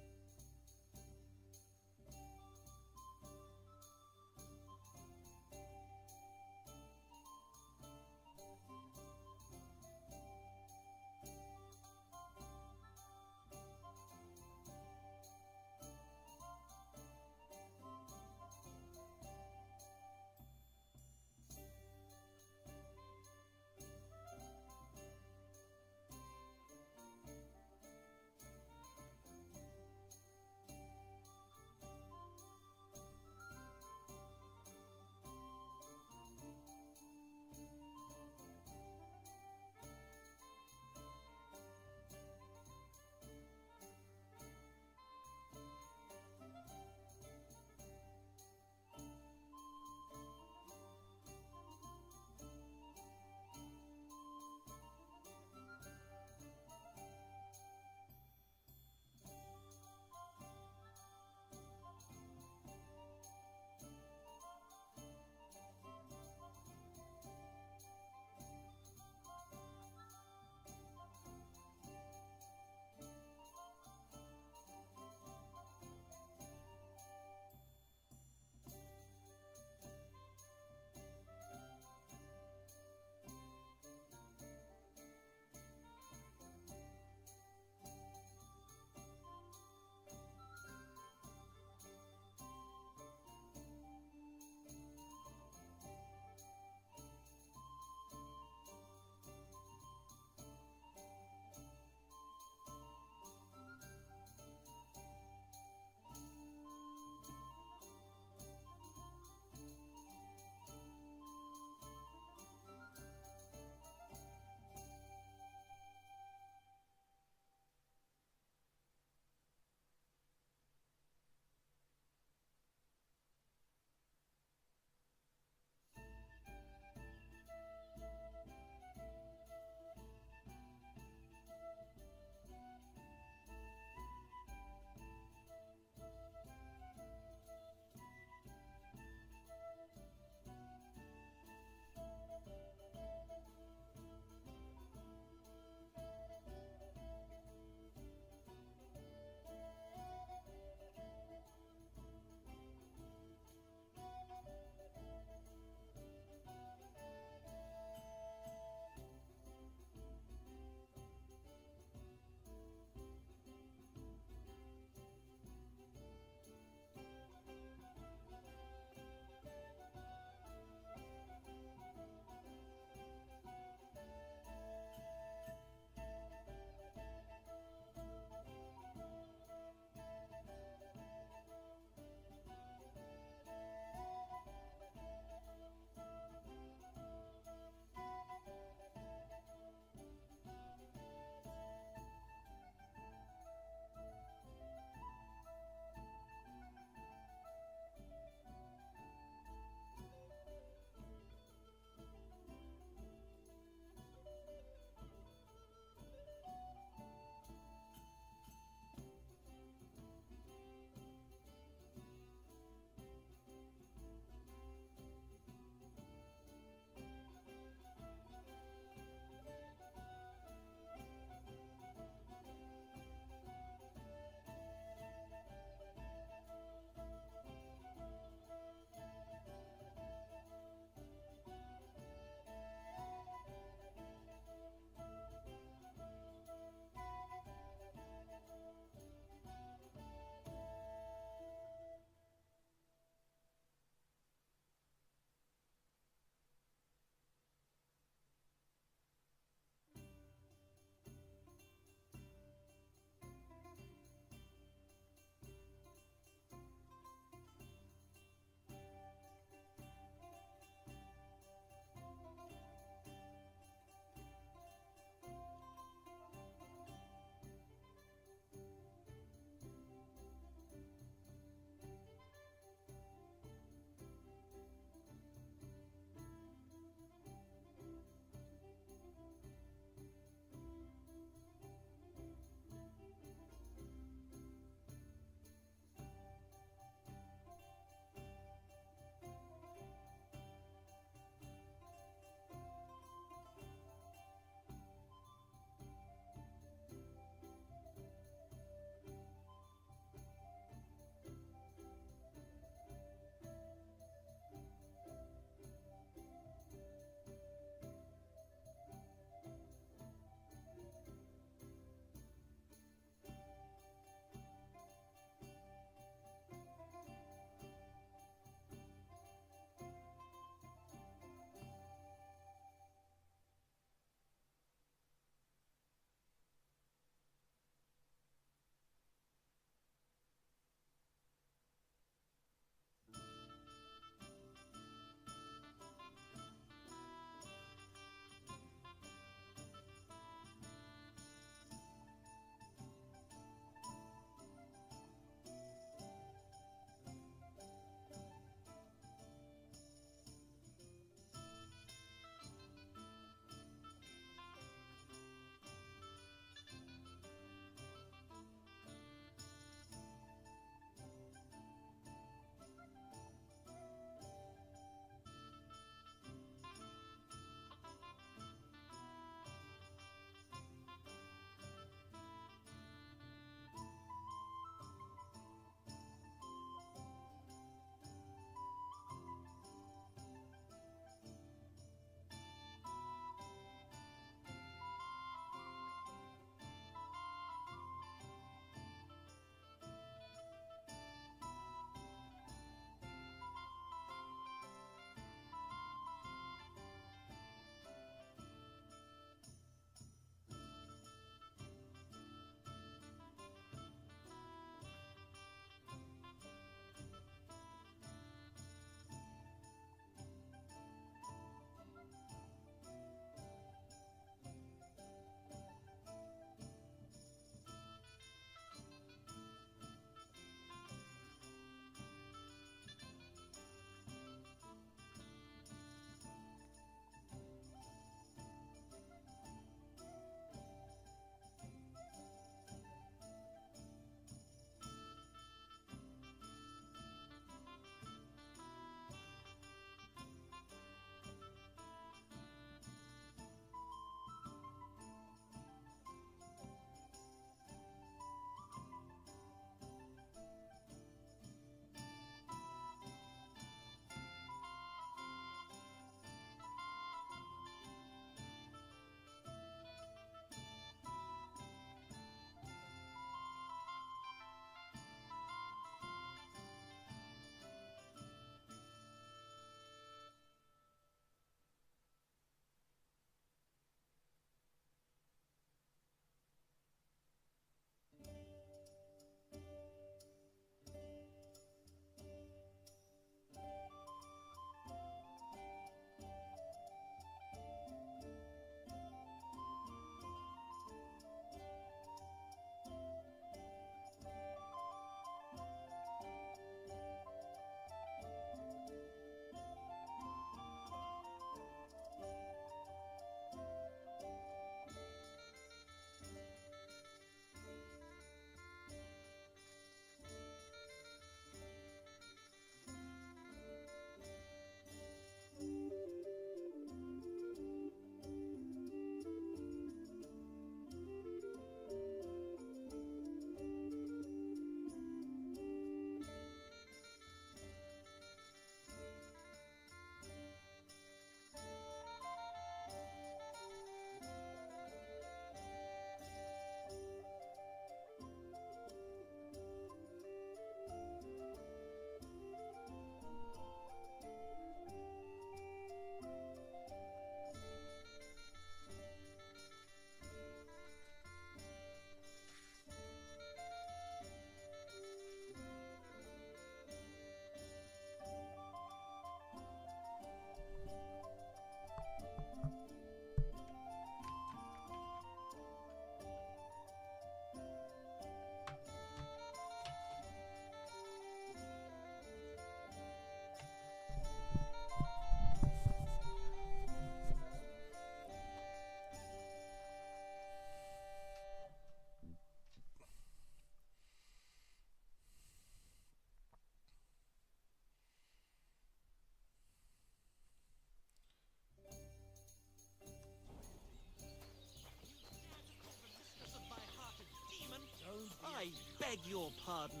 pardon.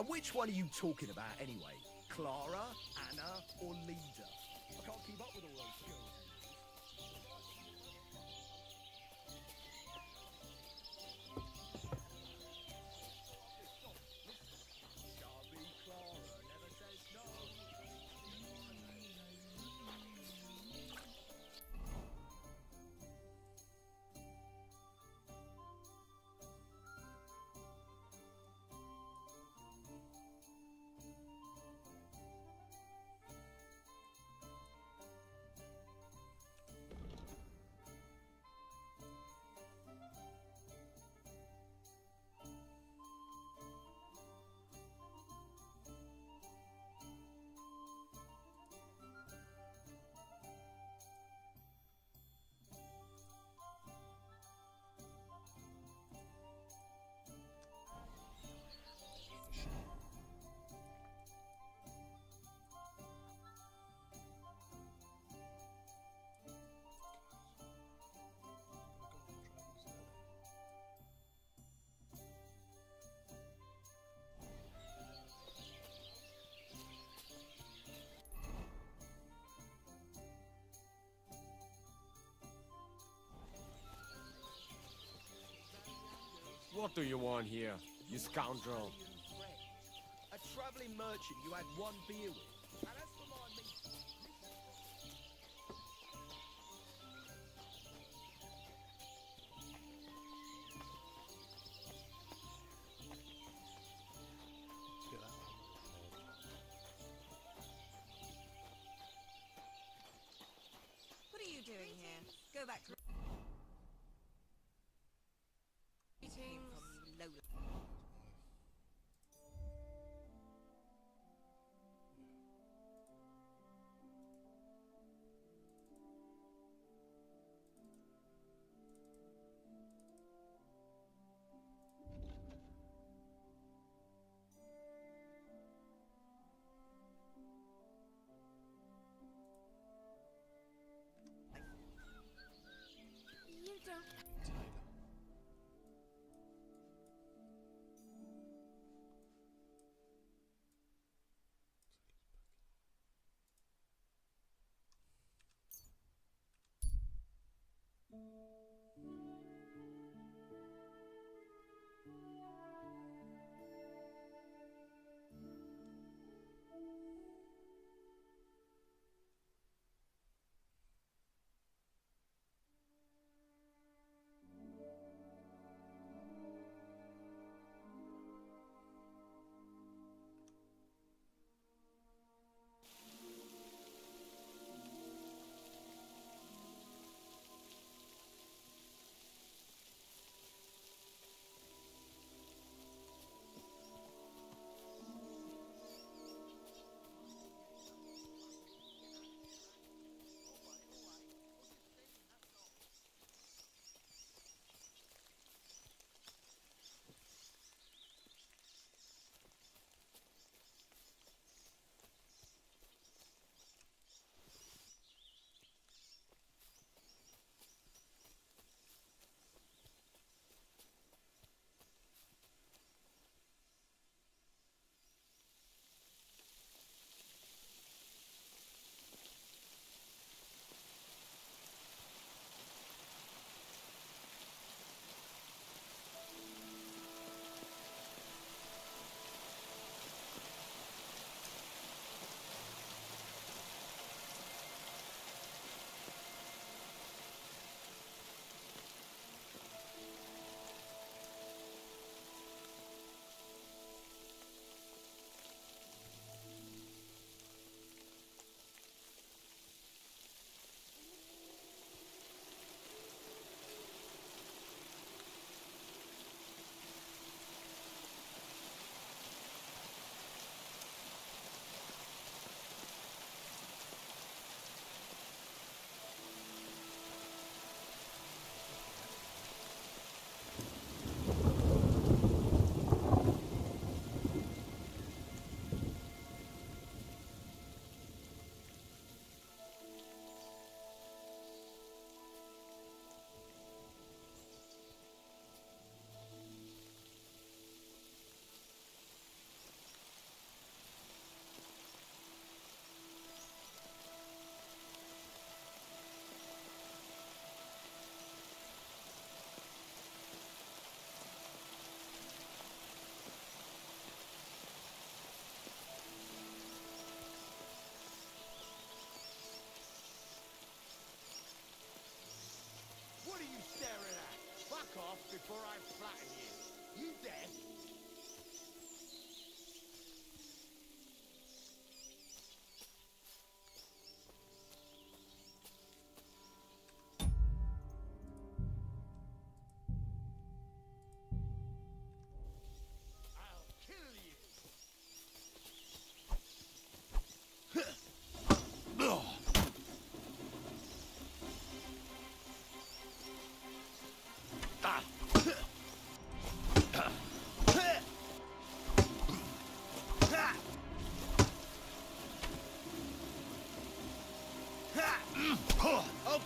Which one are you talking about, anyway? Clara, Anna, or Lida? I can't keep up with all those girls. Shabby Clara never says no.
What do you want here, you scoundrel?
A travelling merchant you had one beer with. And as for my meat,
What are you doing here? Go back to... Greetings. Lola.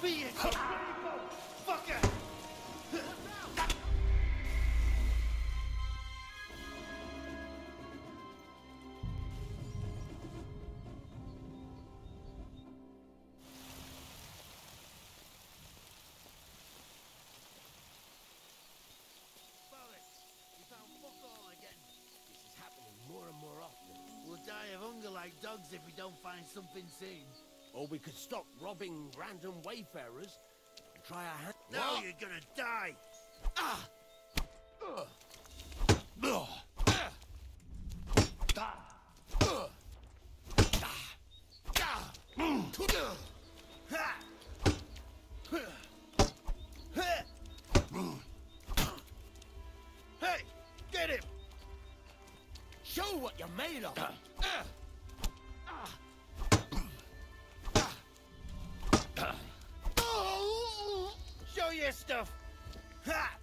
Beat it! Fucker!
More and more often.
We'll die of hunger like dogs if we don't find something soon.
Or we could stop robbing random wayfarers and try our hand.
Now you're gonna die!
Ah!
Hey! Get him!
Show what you're made of!
Show your stuff! Ha!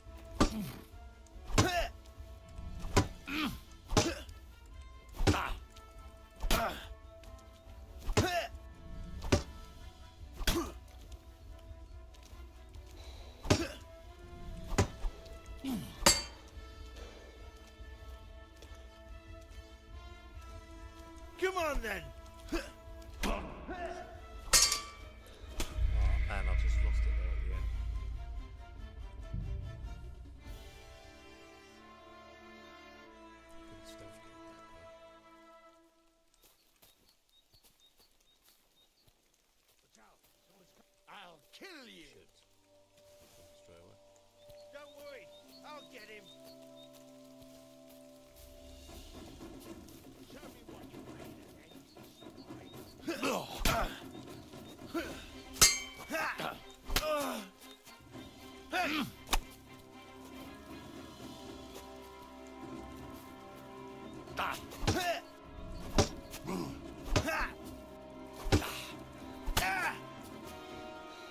Come on then!
Oh man, I just lost it there at the end. Good stuff.
I'll kill you!
Straight away.
Don't worry, I'll get him.
Show me what you're made of, then.
Hey!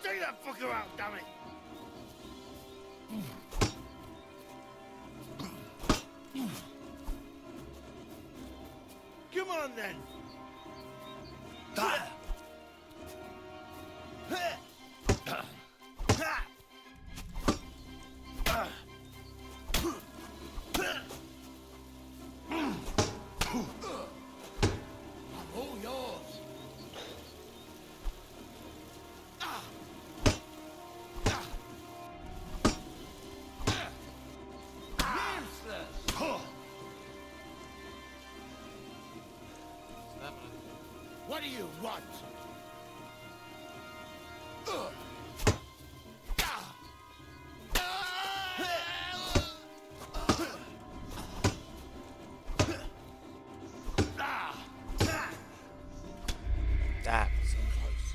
Take that fucker out, damn it! Come on then!
All yours! What do you want?
Damn, so close.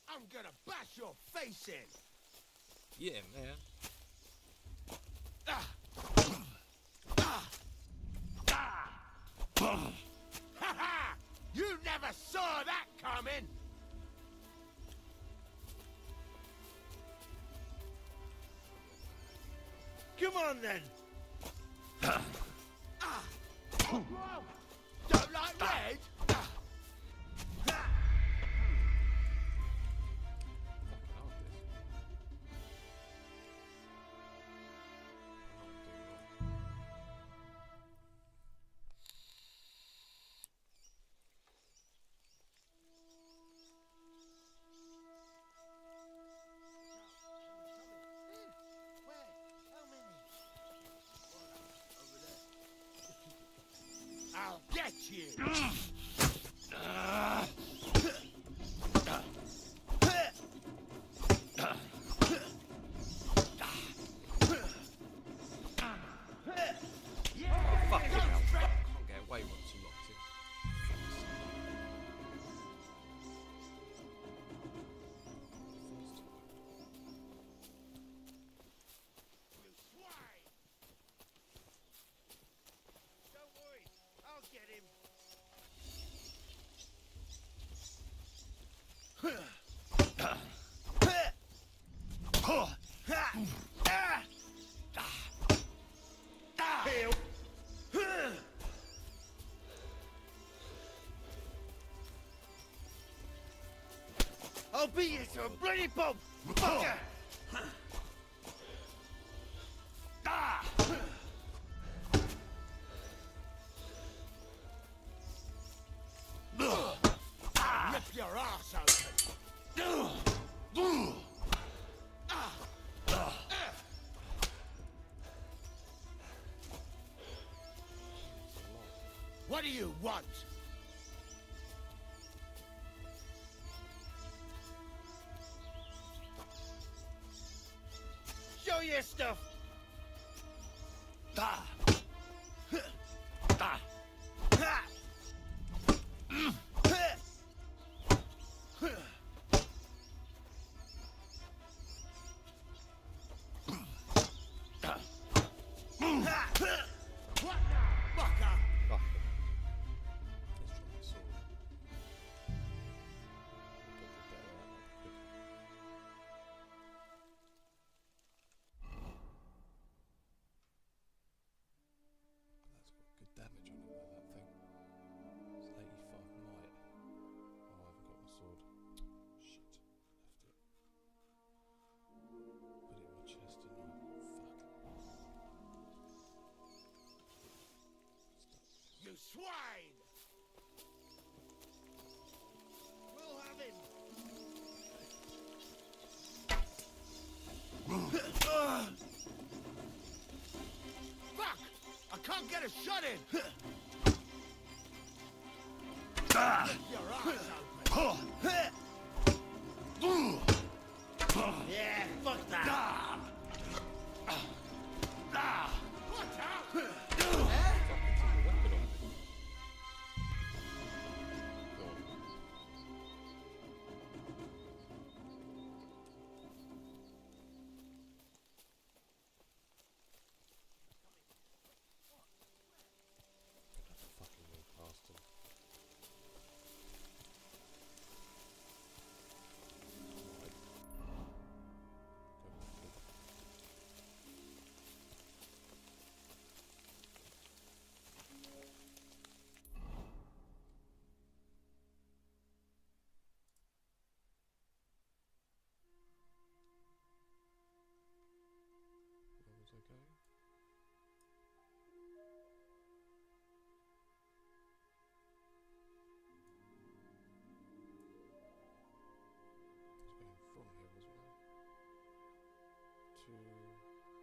I'm gonna bash your face in!
Yeah, man.
Ha ha! You never saw that coming!
Come on then!
Don't like red? I'll get you! I'll beat you to a bloody pulp, fucker! Ah! Rip your ass open! What do you want? Show your stuff! Ah! Ah! Ah! What now, fucker?
Good damage on it though, that thing. It's 85 might. Oh, I haven't got my sword. Shit. Left it. Put it in my chest, didn't I? Fuck.
You swine! We'll have him! Fuck! I can't get a shot in! Your ass open! Yeah, fuck that! Watch out!
Fucking move past him. That was okay. It's going from here, wasn't it? To there, wasn't it?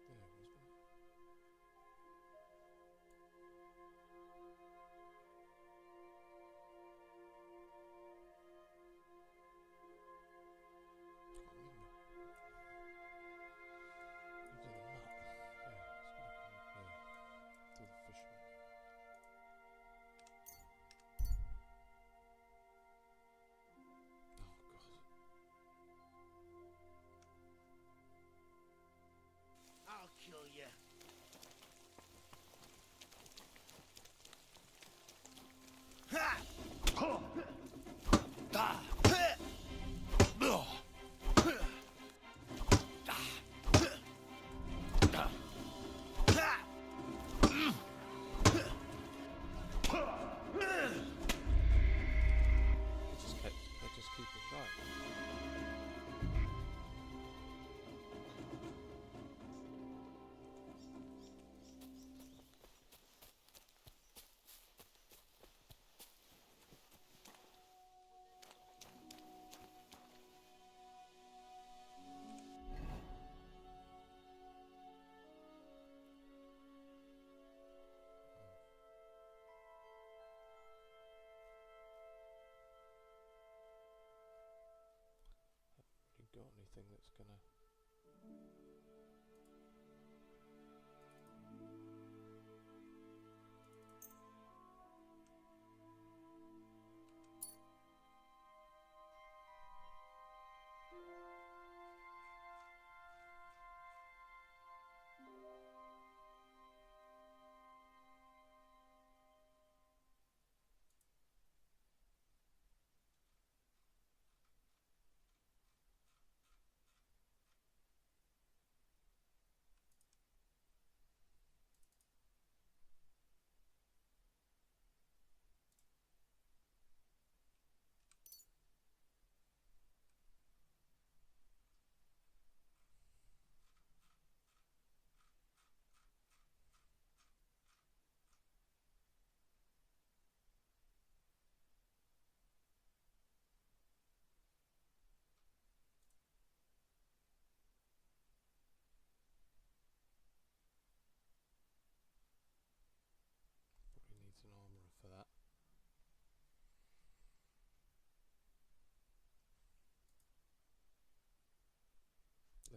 Can't remember. You did a nut. Yeah, it's gonna come up there. To the fisherman. Oh god.
I'll kill you. Ha! Da!
They just keep it right. Really got anything that's gonna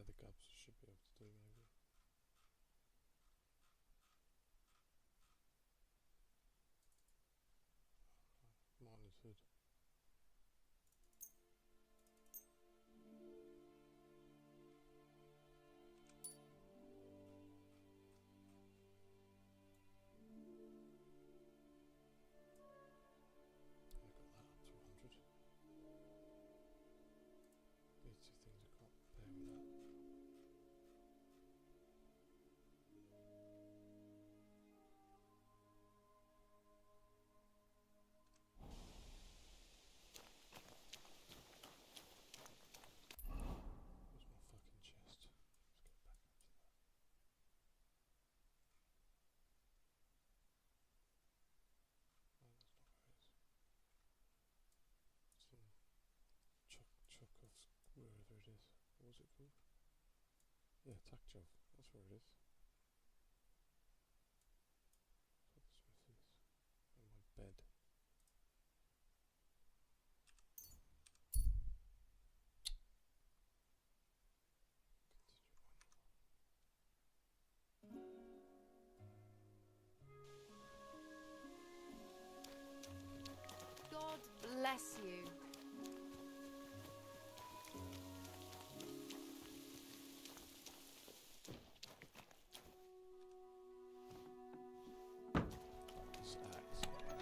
leather gloves should be able to do, maybe. Miner's hood. I got that up to 100. These two things I can't compare with that. Where's my fucking chest? Let's go back up to that. No, that's not where it is. Some Chekhov's, wherever it is. What was it called? Yeah, Takchov. That's where it is. That's what the smith is. And my bed.
God bless you.
This axe. Back to the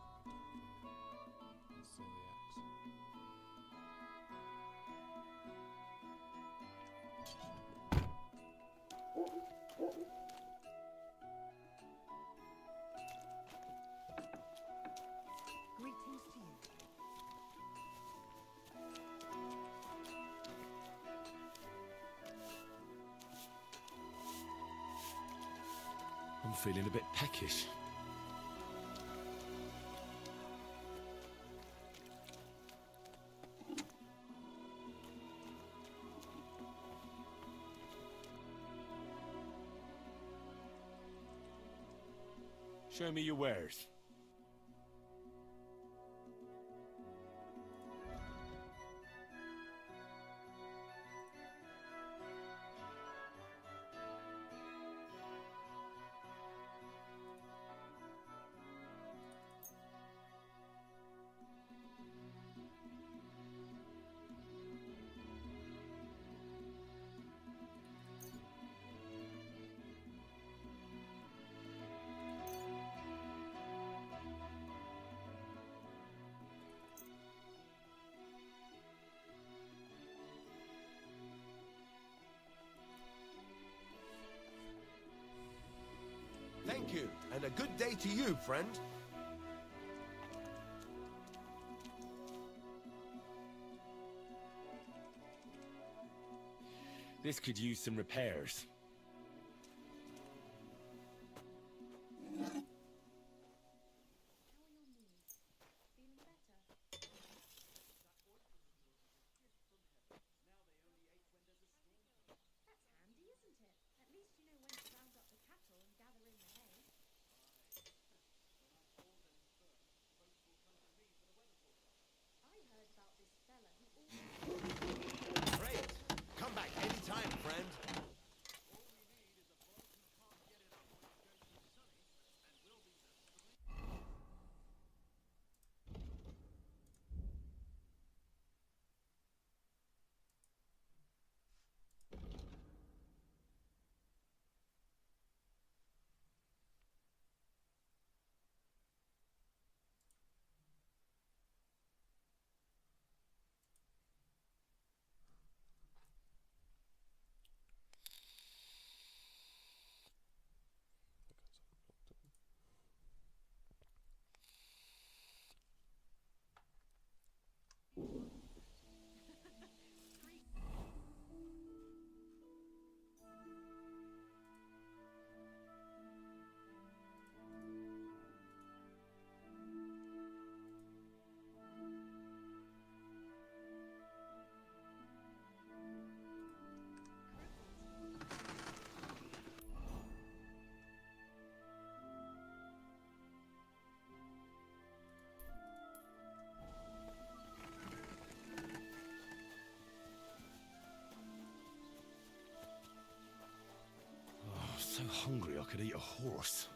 hunting sword. Spectacles and sell those. And sell the axe.
Greetings to you.
I'm feeling a bit peckish. Show me your wares.
Thank you, and a good day to you, friend.
This could use some repairs.
Great. Come back anytime, friend.
hungry I could eat a horse.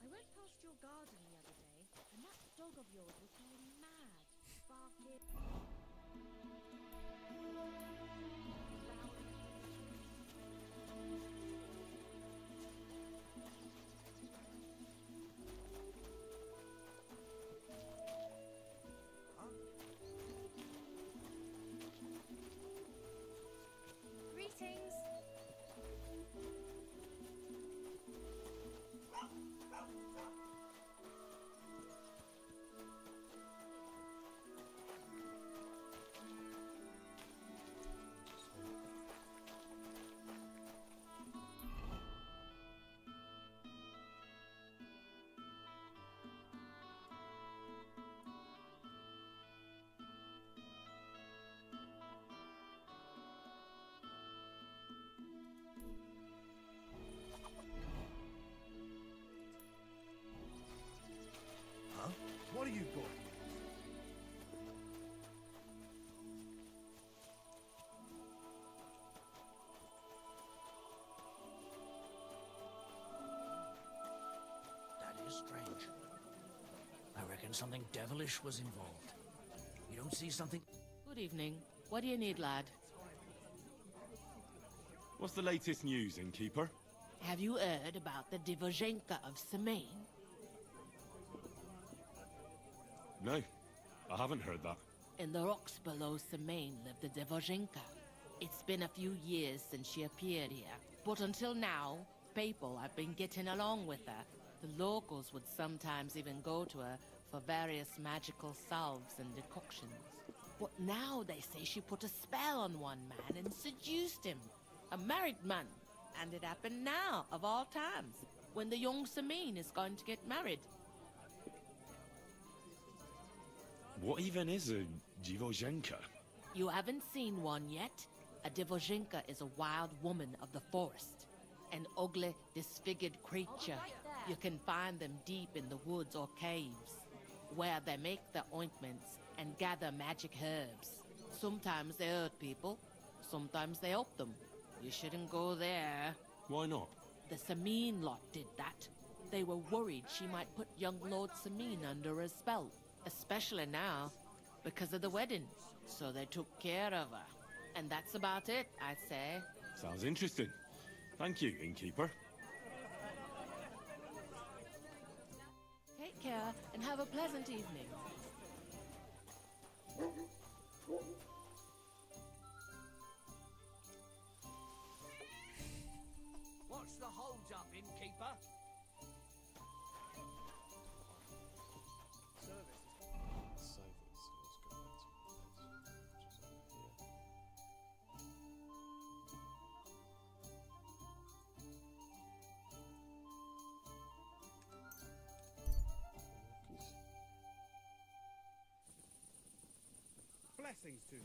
I went past your garden the other day, and that dog of yours was going mad, barking.
Greetings.
Huh? What are you got?
That is strange. I reckon something devilish was involved. You don't see something...
Good evening. What do you need, lad?
What's the latest news, innkeeper?
Have you heard about the Divozhenka of Semaine?
No, I haven't heard that.
In the rocks below Semaine lived the Divozhenka. It's been a few years since she appeared here, but until now, people have been getting along with her. The locals would sometimes even go to her for various magical salves and decoctions. But now they say she put a spell on one man and seduced him. A married man. And it happened now, of all times, when the young Semaine is going to get married.
What even is a Divozhenka?
You haven't seen one yet? A Divozhenka is a wild woman of the forest. An ugly, disfigured creature. You can find them deep in the woods or caves, where they make their ointments and gather magic herbs. Sometimes they hurt people, sometimes they help them. You shouldn't go there.
Why not?
The Semaine lot did that. They were worried she might put young Lord Semaine under a spell, especially now, because of the wedding. So they took care of her. And that's about it, I'd say.
Sounds interesting. Thank you, innkeeper.
Take care and have a pleasant evening.
What's the hold-up, innkeeper?
Blessings to you.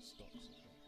stocks.